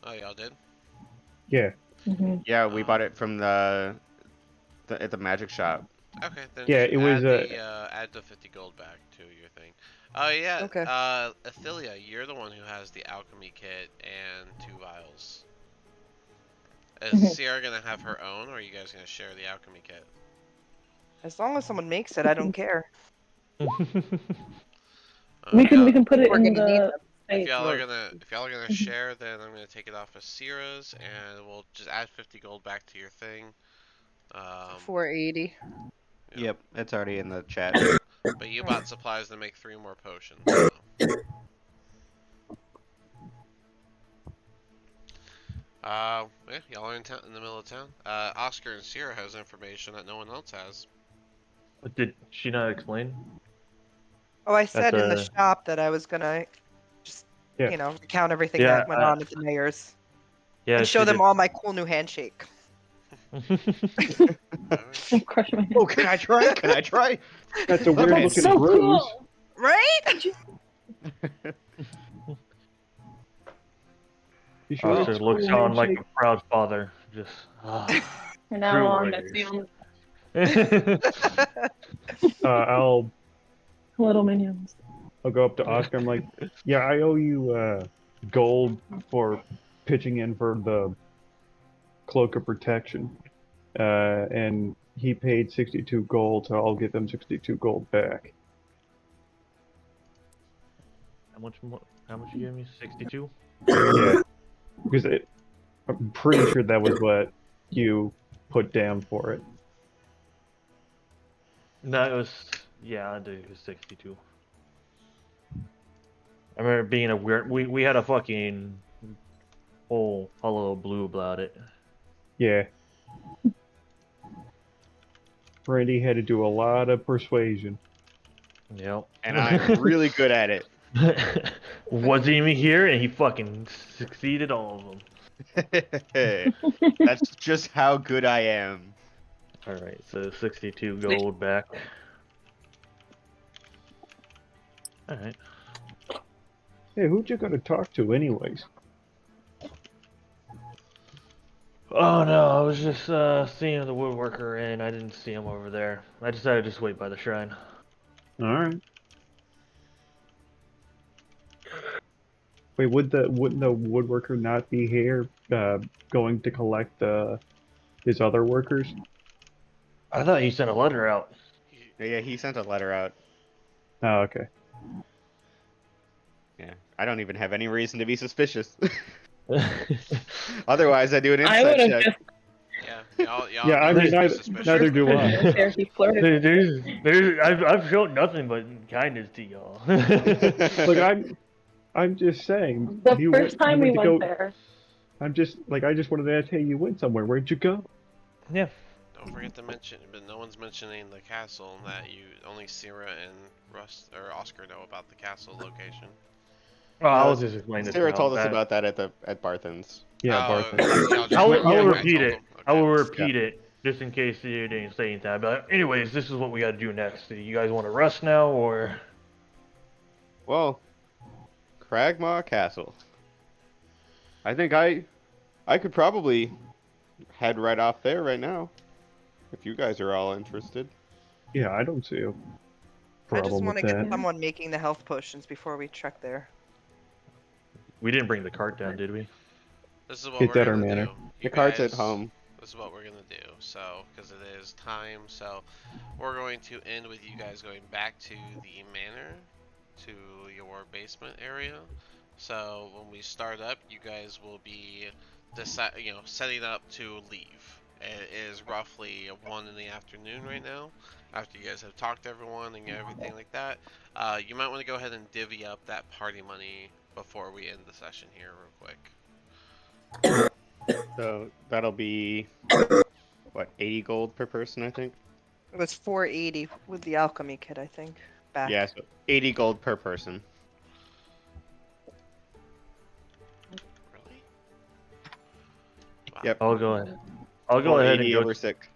Speaker 1: Oh, y'all did?
Speaker 5: Yeah.
Speaker 3: mhm.
Speaker 4: Yeah, we bought it from at the magic shop.
Speaker 1: Okay, then
Speaker 5: Yeah,
Speaker 1: just
Speaker 5: it was,
Speaker 1: add the 50 gold back to your thing. Oh yeah,
Speaker 6: Okay.
Speaker 1: Athelia, you're the one who has the alchemy kit and 2 vials. Is
Speaker 3: Mhm.
Speaker 1: Sierra gonna have her own, or are you guys gonna share the alchemy kit?
Speaker 6: As long as someone makes it, I don't care.
Speaker 3: we can put it
Speaker 6: We're
Speaker 3: in
Speaker 6: gonna need
Speaker 3: the
Speaker 6: them.
Speaker 1: If
Speaker 3: space.
Speaker 1: y'all are gonna share, then I'm gonna take it off of Sierra's, and we'll just add 50 gold back to your thing.
Speaker 6: 480.
Speaker 1: Yeah.
Speaker 4: Yep, it's already in the chat.
Speaker 1: But you bought supplies to make 3 more potions. So. Yeah, y'all are in the middle of town. Oscar and Sierra has information that no one else has.
Speaker 8: Did she not explain?
Speaker 6: Oh, I said in the
Speaker 8: That's
Speaker 6: shop that I was gonna just,
Speaker 5: Yeah.
Speaker 6: recount everything
Speaker 8: Yeah,
Speaker 6: that went on at the mayor's
Speaker 8: Yeah,
Speaker 6: and show them all my cool new handshake.
Speaker 1: Alright.
Speaker 3: Crush my hand.
Speaker 4: Oh, can I try? Can I try?
Speaker 5: That's a weird
Speaker 4: Okay,
Speaker 5: looking
Speaker 3: so
Speaker 5: bruise.
Speaker 3: cool.
Speaker 6: Right?
Speaker 5: You sure
Speaker 8: Oscar
Speaker 5: it's
Speaker 8: looks
Speaker 5: cool
Speaker 8: on like
Speaker 5: handshake?
Speaker 8: a proud father. Just.
Speaker 3: From now
Speaker 8: True
Speaker 3: on, that's the
Speaker 8: warriors.
Speaker 3: only
Speaker 5: I'll
Speaker 3: little minions.
Speaker 5: go up to Oscar. I'm like, yeah, I owe you gold for pitching in for the cloak of protection, and he paid 62 gold, so I'll get them 62 gold back.
Speaker 8: How much more? How much you gave me? 62.
Speaker 5: Yeah. Because I'm pretty sure that was what you put down for it.
Speaker 8: No, it was, yeah, I think it was 62. I remember being a weird. We had a fucking whole hullabaloo about it.
Speaker 5: Yeah. Randy had to do a lot of persuasion.
Speaker 8: Yep.
Speaker 4: And I'm really good at it.
Speaker 8: Wasn't even here, and he fucking succeeded all of them.
Speaker 4: That's just how good I am.
Speaker 8: All right, so 62 gold back. All right.
Speaker 5: Hey, who'd you gotta talk to anyways?
Speaker 8: Oh no, I was just seeing the woodworker, and I didn't see him over there. I decided to just wait by the shrine.
Speaker 5: Alright. Wait, wouldn't the woodworker not be here going to collect his other workers?
Speaker 8: I thought you sent a letter out.
Speaker 4: Yeah, he sent a letter out.
Speaker 5: Oh, okay.
Speaker 4: Yeah, I don't even have any reason to be suspicious. Otherwise, I do an
Speaker 3: I
Speaker 4: insight
Speaker 3: would have
Speaker 4: check.
Speaker 3: just
Speaker 1: Yeah, y'all
Speaker 5: Yeah, I
Speaker 1: never
Speaker 5: mean,
Speaker 1: be
Speaker 5: neither,
Speaker 1: suspicious.
Speaker 5: neither do I.
Speaker 3: there. He flirted.
Speaker 8: I've shown nothing but kindness to y'all.
Speaker 5: Look, I'm just saying.
Speaker 3: The
Speaker 5: you
Speaker 3: first time we
Speaker 5: went to
Speaker 3: went
Speaker 5: go.
Speaker 3: there,
Speaker 5: I just wanted to ask, hey, you went somewhere. Where'd you go?
Speaker 8: Yeah.
Speaker 1: Don't forget to mention, but no one's mentioning the castle, and that you only Sarah and Rust or Oscar know about the castle location.
Speaker 8: Oh, I was just explaining this.
Speaker 4: Sarah
Speaker 8: now.
Speaker 4: told us about that at Barthen's.
Speaker 5: Yeah,
Speaker 1: Oh,
Speaker 5: Barthen.
Speaker 1: y'all just
Speaker 8: I
Speaker 1: went
Speaker 8: will
Speaker 1: over,
Speaker 8: repeat
Speaker 1: told
Speaker 8: it.
Speaker 1: them.
Speaker 8: I will
Speaker 1: Okay.
Speaker 8: repeat it just in case you didn't say anything. But anyways, this is what we got to do next. Do you guys want to rest now, or?
Speaker 4: Well, Cragmaw Castle. I think I could probably head right off there right now, if you guys are all interested.
Speaker 5: Yeah, I don't see a
Speaker 6: I
Speaker 5: problem
Speaker 6: just want
Speaker 5: with
Speaker 6: to get
Speaker 5: that.
Speaker 6: someone making the health potions before we trek there.
Speaker 8: We didn't bring the cart down, did we?
Speaker 1: This is what
Speaker 5: Get
Speaker 1: we're
Speaker 5: that
Speaker 1: gonna
Speaker 5: or manner.
Speaker 1: do.
Speaker 4: The
Speaker 1: You
Speaker 4: cart's at
Speaker 1: guys-
Speaker 4: home.
Speaker 1: This is what we're gonna do. So, because it is time, so we're going to end with you guys going back to the manor, to your basement area. So when we start up, you guys will be setting up to leave. It is roughly 1 in the afternoon right now. After you guys have talked to everyone and everything like that, you might want to go ahead and divvy up that party money before we end the session here real quick.
Speaker 4: So that'll be what, 80 gold per person, I think.
Speaker 6: It was 480 with the alchemy kit, I think. Back.
Speaker 4: Yeah, so 80 gold per person.
Speaker 1: Really? Wow.
Speaker 4: Yep.
Speaker 8: I'll go ahead. I'll go ahead and
Speaker 4: 80
Speaker 8: go.
Speaker 4: over 6.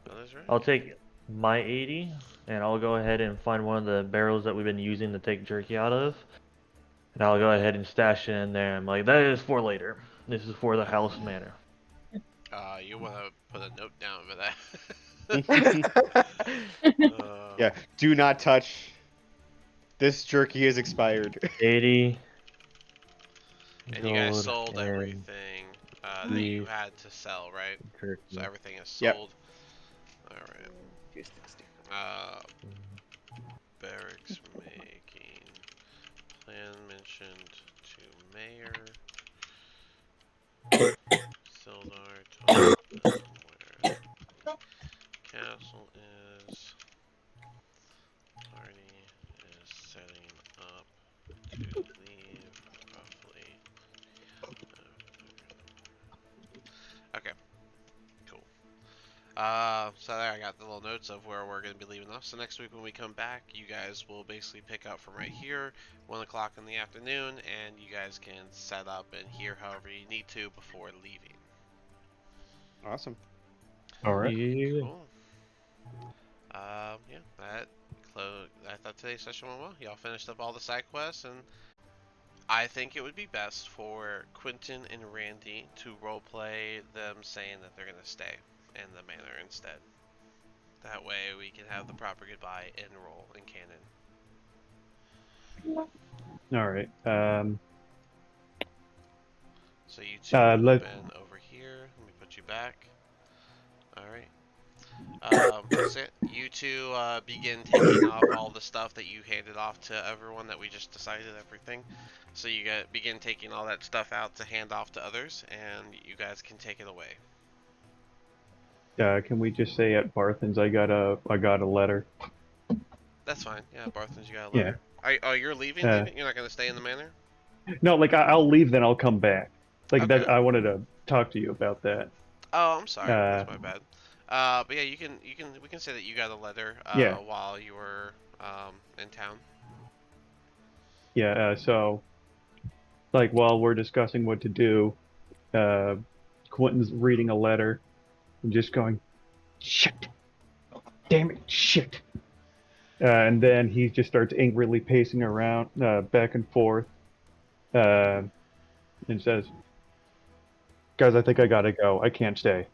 Speaker 1: That is right.
Speaker 8: I'll take my 80, and I'll go ahead and find one of the barrels that we've been using to take jerky out of. And I'll go ahead and stash it in there. I'm like, that is for later. This is for the house manor.
Speaker 1: You want to put a note down for that.
Speaker 4: Yeah, do not touch. This jerky is expired.
Speaker 8: 80.
Speaker 1: And you guys
Speaker 8: gold
Speaker 1: sold
Speaker 8: and
Speaker 1: everything that you
Speaker 8: beef
Speaker 1: had to sell, right?
Speaker 8: jerky.
Speaker 1: So everything is
Speaker 4: Yep.
Speaker 1: sold. Alright.
Speaker 6: 260.
Speaker 1: Barracks making. Plan mentioned to mayor. Sildar told them where castle is. Party is setting up to leave roughly. Okay. Cool. So there I got the little notes of where we're going to be leaving off. So next week when we come back, you guys will basically pick up from right here, 1 o'clock in the afternoon, and you guys can set up and hear however you need to before leaving.
Speaker 4: Awesome.
Speaker 5: All right.
Speaker 8: Yeah.
Speaker 1: Cool. Yeah, I thought today's session went well. Y'all finished up all the side quests, and I think it would be best for Quentin and Randy to roleplay them saying that they're gonna stay in the manor instead. That way we can have the proper goodbye and roll in canon.
Speaker 5: All right.
Speaker 1: So you two have been over here. Let me put you back. Alright. That's it. You two begin taking off all the stuff that you handed off to everyone that we just decided everything. So you begin taking all that stuff out to hand off to others, and you guys can take it away.
Speaker 5: Can we just say at Barthen's I got a letter?
Speaker 1: That's fine. Yeah, Barthen's, you got a
Speaker 5: Yeah.
Speaker 1: letter. Oh, you're leaving?
Speaker 5: Uh,
Speaker 1: Leaving? You're not gonna stay in the manor?
Speaker 5: No, like I'll leave, then I'll come back. Like
Speaker 1: Okay.
Speaker 5: that, I wanted to talk to you about that.
Speaker 1: Oh, I'm sorry.
Speaker 5: Uh,
Speaker 1: That's my bad. But yeah, we can say that you got a letter
Speaker 5: Yeah.
Speaker 1: while you were in town.
Speaker 5: Yeah. So, like while we're discussing what to do, Quentin's reading a letter and just going, "Shit, damn it, shit." And then he just starts angrily pacing around, back and forth, and says, "Guys, I think I gotta go. I can't stay."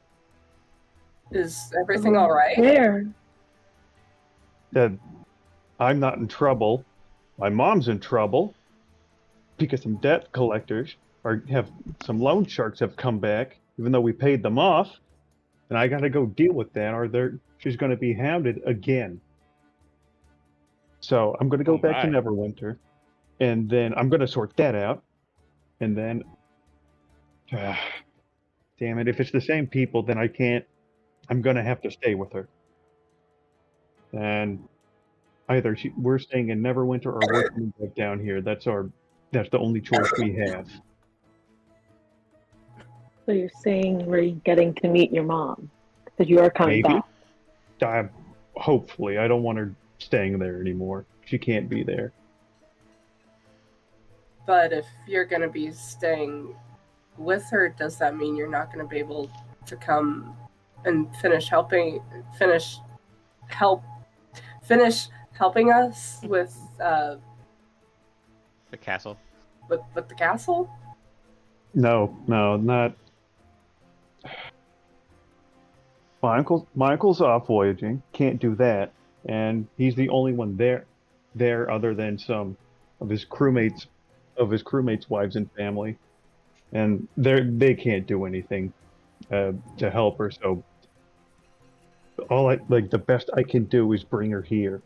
Speaker 2: Is everything all right?
Speaker 3: Where?
Speaker 5: I'm not in trouble. My mom's in trouble because some debt collectors have some loan sharks have come back, even though we paid them off, and I gotta go deal with that, or she's gonna be hounded again. So I'm gonna go back to
Speaker 4: my.
Speaker 5: Neverwinter, and then I'm gonna sort that out, and then, damn it, if it's the same people, then I can't. I'm gonna have to stay with her, and either we're staying in Neverwinter or we're coming back down here. That's the only choice we have.
Speaker 3: So you're saying we're getting to meet your mom because you are coming
Speaker 5: Maybe.
Speaker 3: back.
Speaker 5: Hopefully, I don't want her staying there anymore. She can't be there.
Speaker 2: But if you're going to be staying with her, does that mean you're not going to be able to come and finish helping us with
Speaker 4: The castle.
Speaker 2: with the castle?
Speaker 5: No, not. My uncle's off voyaging. Can't do that, and he's the only one there other than some of his crewmates, wives and family, and they can't do anything to help her. So the best I can do is bring her here.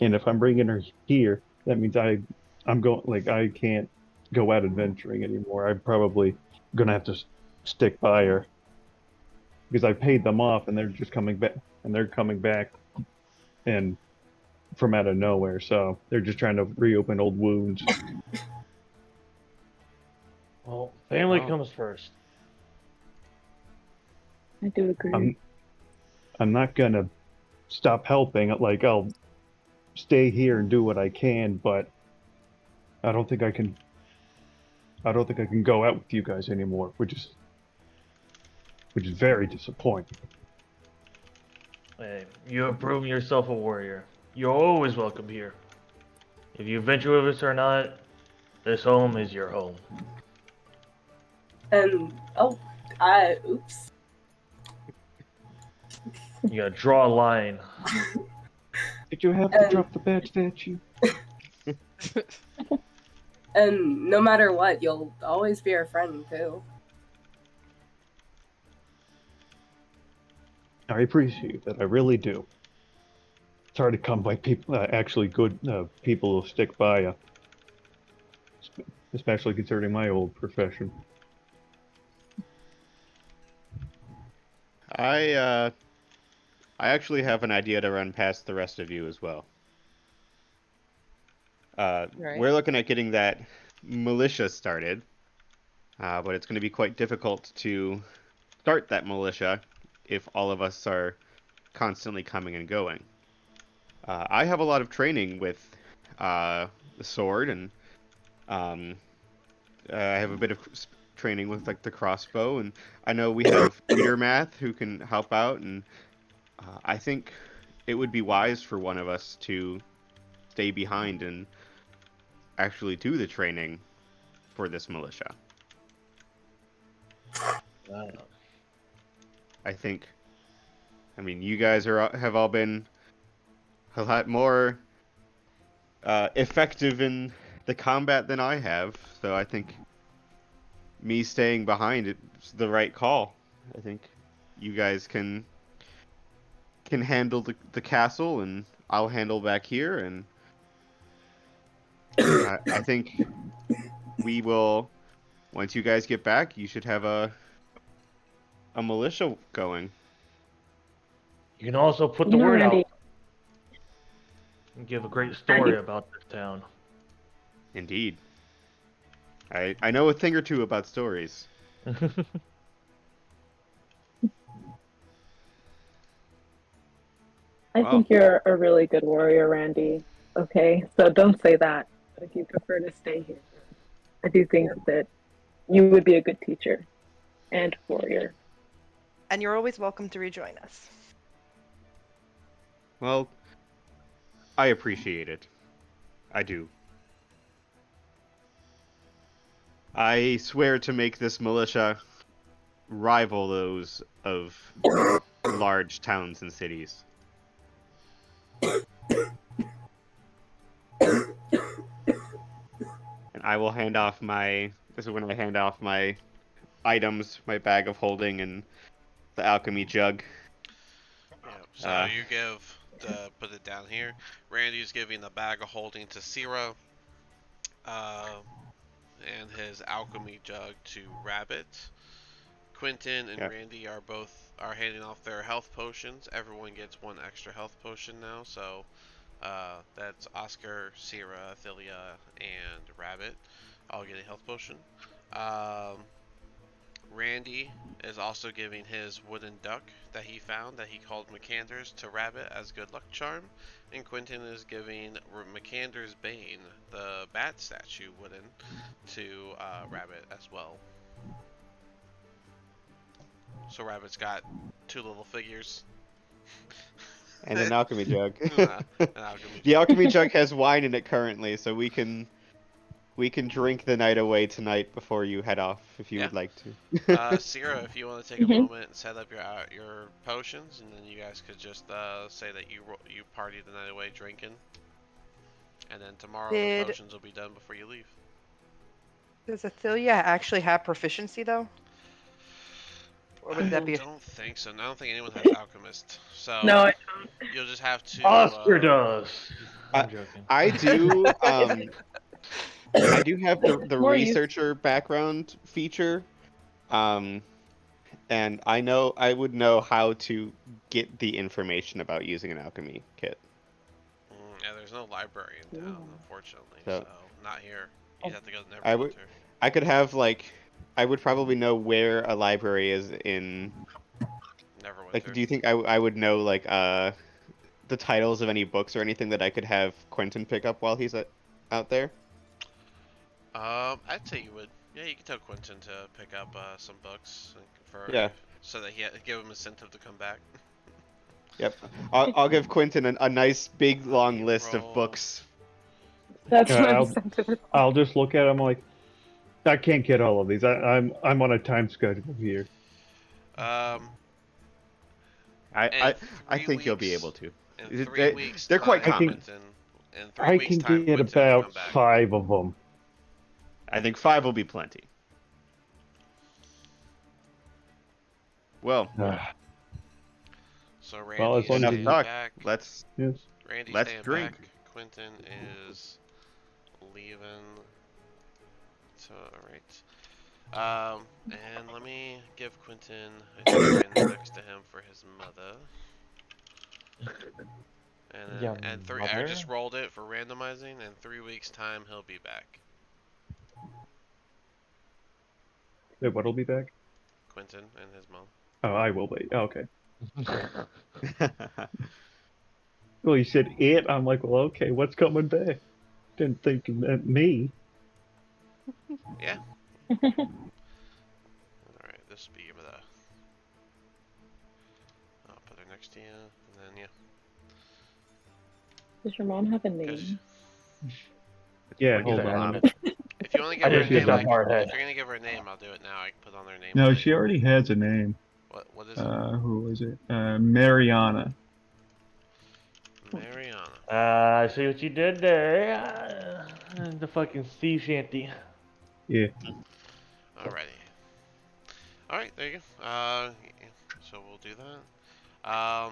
Speaker 5: And if I'm bringing her here, that means I'm going, I can't go out adventuring anymore. I'm probably gonna have to stick by her because I paid them off, and they're just coming back, and from out of nowhere. So they're just trying to reopen old wounds.
Speaker 8: Well, family
Speaker 4: Oh.
Speaker 8: comes first.
Speaker 3: I do agree.
Speaker 5: I'm not gonna stop helping. Like I'll stay here and do what I can, but I don't think I can go out with you guys anymore, which is very disappointing.
Speaker 8: Hey, you have proven yourself a warrior. You're always welcome here. If you venture with us or not, this home is your home.
Speaker 2: And oops.
Speaker 8: You gotta draw a line.
Speaker 5: Did you have to drop the bad statue?
Speaker 2: And no matter what, you'll always be our friend too.
Speaker 5: I appreciate that. I really do. It's hard to come by people, actually good people who stick by you, especially considering my old profession.
Speaker 4: I actually have an idea to run past the rest of you as well.
Speaker 6: Right.
Speaker 4: We're looking at getting that militia started, but it's going to be quite difficult to start that militia if all of us are constantly coming and going. I have a lot of training with the sword, and I have a bit of training with like the crossbow, and I know we have Peter Math who can help out, and I think it would be wise for one of us to stay behind and actually do the training for this militia. I think, you guys have all been a lot more effective in the combat than I have, so I think me staying behind is the right call. I think you guys can handle the castle, and I'll handle back here, and I think we will. Once you guys get back, you should have a militia going.
Speaker 8: You can also put the
Speaker 3: You know,
Speaker 8: word
Speaker 3: Randy,
Speaker 8: out and give a great story about this town.
Speaker 4: Indeed. I know a thing or two about stories.
Speaker 3: I
Speaker 4: Wow.
Speaker 3: think you're a really good warrior, Randy. Okay, so don't say that. But if you prefer to stay here, I do think that you would be a good teacher and warrior.
Speaker 6: And you're always welcome to rejoin us.
Speaker 4: Well, I appreciate it. I do. I swear to make this militia rival those of large towns and cities. And I will hand off my. This is when I hand off my items, my bag of holding, and the alchemy jug.
Speaker 1: Yeah. So you give put it down here. Randy's giving the bag of holding to Sierra, and his alchemy jug to Rabbit. Quentin and
Speaker 4: Yep.
Speaker 1: Randy are handing off their health potions. Everyone gets one extra health potion now, so that's Oscar, Sierra, Athelia, and Rabbit all getting a health potion. Randy is also giving his wooden duck that he found that he called McCander's to Rabbit as good luck charm, and Quentin is giving McCander's Bane, the bat statue wooden, to Rabbit as well. So Rabbit's got two little figures.
Speaker 4: And an alchemy jug.
Speaker 1: An alchemy
Speaker 4: The alchemy jug has wine in it currently, so we can drink the night away tonight before you head off, if you
Speaker 1: Yeah.
Speaker 4: would like to.
Speaker 1: Sierra, if you want to take a moment and set up your potions, and then you guys could just say that you partied the night away drinking, and then tomorrow the potions will be done before you leave.
Speaker 6: Does Athelia actually have proficiency though? Or would that be?
Speaker 1: I don't think so. I don't think anyone has alchemist. So
Speaker 3: No, I
Speaker 1: you'll just have to.
Speaker 8: Oscar does. I'm joking.
Speaker 4: I do. I do have the
Speaker 3: More
Speaker 4: researcher background feature, and I would know how to get the information about using an alchemy kit.
Speaker 1: Yeah, there's no library in town, unfortunately.
Speaker 4: So-
Speaker 1: So not here. You'd have to go to
Speaker 4: I would-
Speaker 1: Neverwinter.
Speaker 4: I could have I would probably know where a library is in.
Speaker 1: Neverwinter.
Speaker 4: Do you think I would know the titles of any books or anything that I could have Quentin pick up while he's out there?
Speaker 1: I'd say you would. Yeah, you can tell Quentin to pick up some books so that he give him incentive to come back.
Speaker 4: Yep. I'll give Quentin a nice big long list of
Speaker 1: Roll.
Speaker 4: books.
Speaker 3: That's
Speaker 5: Yeah,
Speaker 3: my
Speaker 5: I'll-
Speaker 3: incentive.
Speaker 5: I'll just look at him like, I can't get all of these. I'm on a time schedule here.
Speaker 1: In
Speaker 4: I
Speaker 1: 3
Speaker 4: think you'll be
Speaker 1: weeks-
Speaker 4: able to.
Speaker 1: In 3
Speaker 4: They-
Speaker 1: weeks,
Speaker 4: they're quite
Speaker 1: time,
Speaker 5: common.
Speaker 1: Quentin, in 3
Speaker 5: I
Speaker 1: weeks'
Speaker 5: can
Speaker 1: time,
Speaker 5: get
Speaker 1: Quentin will come
Speaker 5: about
Speaker 1: back.
Speaker 5: 5 of them.
Speaker 4: I think 5 will be plenty. Well,
Speaker 1: So Randy
Speaker 5: Well, as
Speaker 1: is
Speaker 5: long as
Speaker 1: staying
Speaker 5: you-
Speaker 1: back.
Speaker 4: let's
Speaker 5: Yes.
Speaker 1: Randy's
Speaker 4: let's
Speaker 1: staying
Speaker 4: drink.
Speaker 1: back. Quentin is leaving. So alright. And let me give Quentin a token next to him for his mother. And
Speaker 8: Yeah,
Speaker 1: and I
Speaker 8: mother?
Speaker 1: just rolled it for randomizing. In 3 weeks' time, he'll be back.
Speaker 5: Wait, what'll be back?
Speaker 1: Quentin and his mom.
Speaker 5: Oh, I will be. Oh, okay. Well, you said it. I'm like, well, okay, what's coming back? Didn't think you meant me.
Speaker 1: Yeah. Alright, this will be your mother. I'll put her next to you, and then yeah.
Speaker 3: Does your mom have a
Speaker 1: 'Cause
Speaker 3: name?
Speaker 5: Yeah,
Speaker 8: When you
Speaker 5: hold
Speaker 8: say
Speaker 5: on.
Speaker 8: element.
Speaker 1: if you want to
Speaker 8: I
Speaker 1: give her a
Speaker 8: didn't get
Speaker 1: name,
Speaker 8: that far ahead.
Speaker 1: if you're gonna give her a name, I'll do it now. I can put on their name.
Speaker 5: No,
Speaker 1: plate.
Speaker 5: she already has a name.
Speaker 1: What is it?
Speaker 5: Who was it? Mariana.
Speaker 1: Mariana.
Speaker 8: I see what you did there. The fucking sea shanty.
Speaker 5: Yeah.
Speaker 1: Alrighty. Alright, there you go. So we'll do that.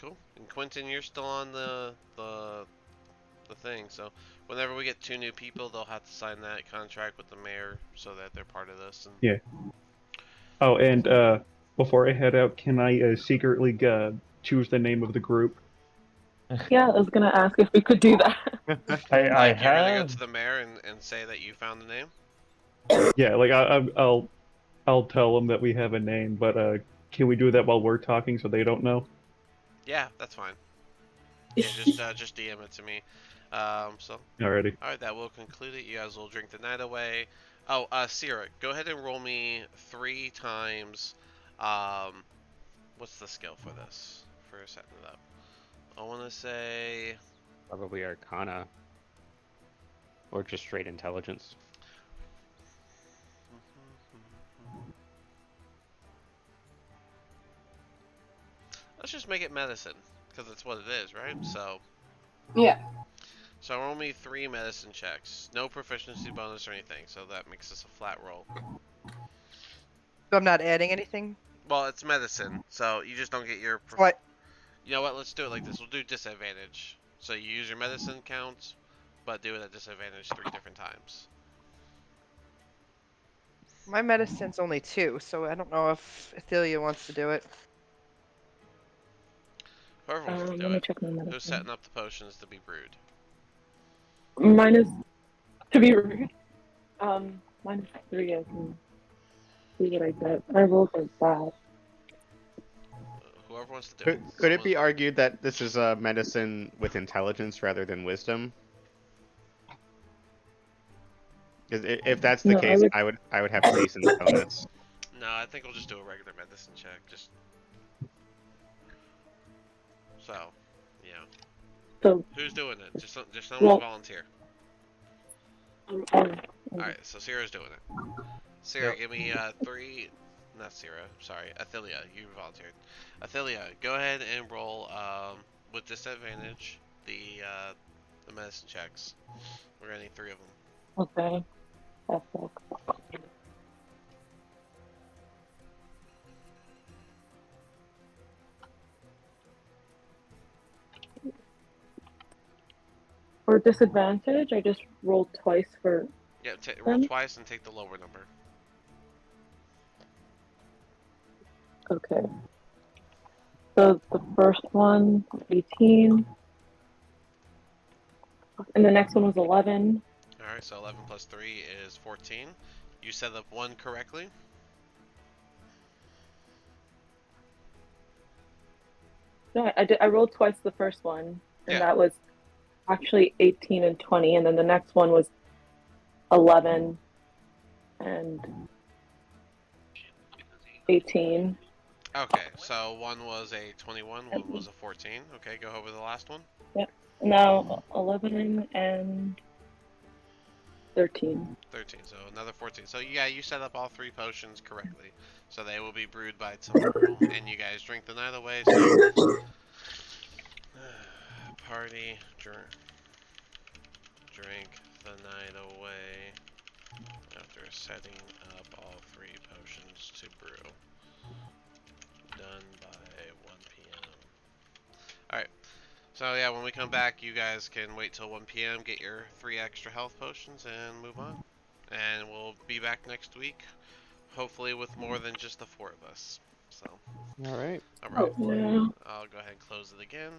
Speaker 1: Cool. And Quentin, you're still on the thing. So whenever we get 2 new people, they'll have to sign that contract with the mayor so that they're part of this. And
Speaker 5: Yeah. Oh, and before I head out, can I secretly choose the name of the group?
Speaker 3: Yeah, I was gonna ask if we could do that.
Speaker 8: I
Speaker 1: like you're gonna go
Speaker 8: have.
Speaker 1: to the mayor and say that you found the name.
Speaker 5: Yeah, like I'll tell them that we have a name, but can we do that while we're talking so they don't know?
Speaker 1: Yeah, that's fine. Yeah, just DM it to me. So
Speaker 5: Alrighty.
Speaker 1: all right, that will conclude it. You guys will drink the night away. Oh, Sierra, go ahead and roll me 3 times. What's the skill for this? For setting it up, I want to say.
Speaker 4: Probably Arcana. Or just straight intelligence.
Speaker 1: Let's just make it medicine, because it's what it is, right? So.
Speaker 2: Yeah.
Speaker 1: So roll me 3 medicine checks. No proficiency bonus or anything, so that makes this a flat roll.
Speaker 6: So I'm not adding anything.
Speaker 1: Well, it's medicine, so you just don't get your.
Speaker 6: What?
Speaker 1: You know what? Let's do it like this. We'll do disadvantage. So you use your medicine counts, but do it at disadvantage 3 different times.
Speaker 6: My medicine's only 2, so I don't know if Athelia wants to do it.
Speaker 1: Whoever wants to
Speaker 3: Let
Speaker 1: do
Speaker 3: me
Speaker 1: it.
Speaker 3: check my
Speaker 1: Who's
Speaker 3: medicine.
Speaker 1: setting up the potions to be brewed?
Speaker 3: Mine is, to be rude, mine is 3. I can see what I get. I rolled like that.
Speaker 1: Whoever wants to do
Speaker 4: Could,
Speaker 1: it.
Speaker 4: could it be argued that this is a medicine with intelligence rather than wisdom? Because if that's the
Speaker 3: No,
Speaker 4: case, I would have a decent bonus.
Speaker 1: No, I think we'll just do a regular medicine check. Just. So, yeah.
Speaker 3: So,
Speaker 1: Who's doing it? Just someone
Speaker 3: well,
Speaker 1: volunteer.
Speaker 3: um,
Speaker 1: Alright, so Sierra's doing it. Sierra,
Speaker 8: Yep.
Speaker 1: give me 3. Not Sierra, sorry. Athelia, you volunteered. Athelia, go ahead and roll with disadvantage the medicine checks. We're gonna need 3 of them.
Speaker 3: okay. That's it. For disadvantage, I just rolled twice for.
Speaker 1: Yeah, roll twice and take the lower number.
Speaker 3: Okay. So the first one, 18. And the next one was 11.
Speaker 1: Alright, so 11 plus 3 is 14. You set up 1 correctly.
Speaker 3: No, I did. I rolled twice the first one, and
Speaker 1: Yeah.
Speaker 3: that was actually 18 and 20, and then the next one was 11 and 18.
Speaker 1: Okay, so 1 was a 21, 1 was a 14. Okay, go over the last one.
Speaker 3: Now 11 and 13.
Speaker 1: 13, so another 14. So yeah, you set up all 3 potions correctly. So they will be brewed by tomorrow, and you guys drink the night away. So party, drink the night away after setting up all 3 potions to brew. Done by 1 p.m. Alright. So yeah, when we come back, you guys can wait till 1 p.m., get your 3 extra health potions, and move on. And we'll be back next week, hopefully with more than just the 4 of us. So,
Speaker 4: All right.
Speaker 1: alright.
Speaker 3: Yeah.
Speaker 1: I'll go ahead and close it again.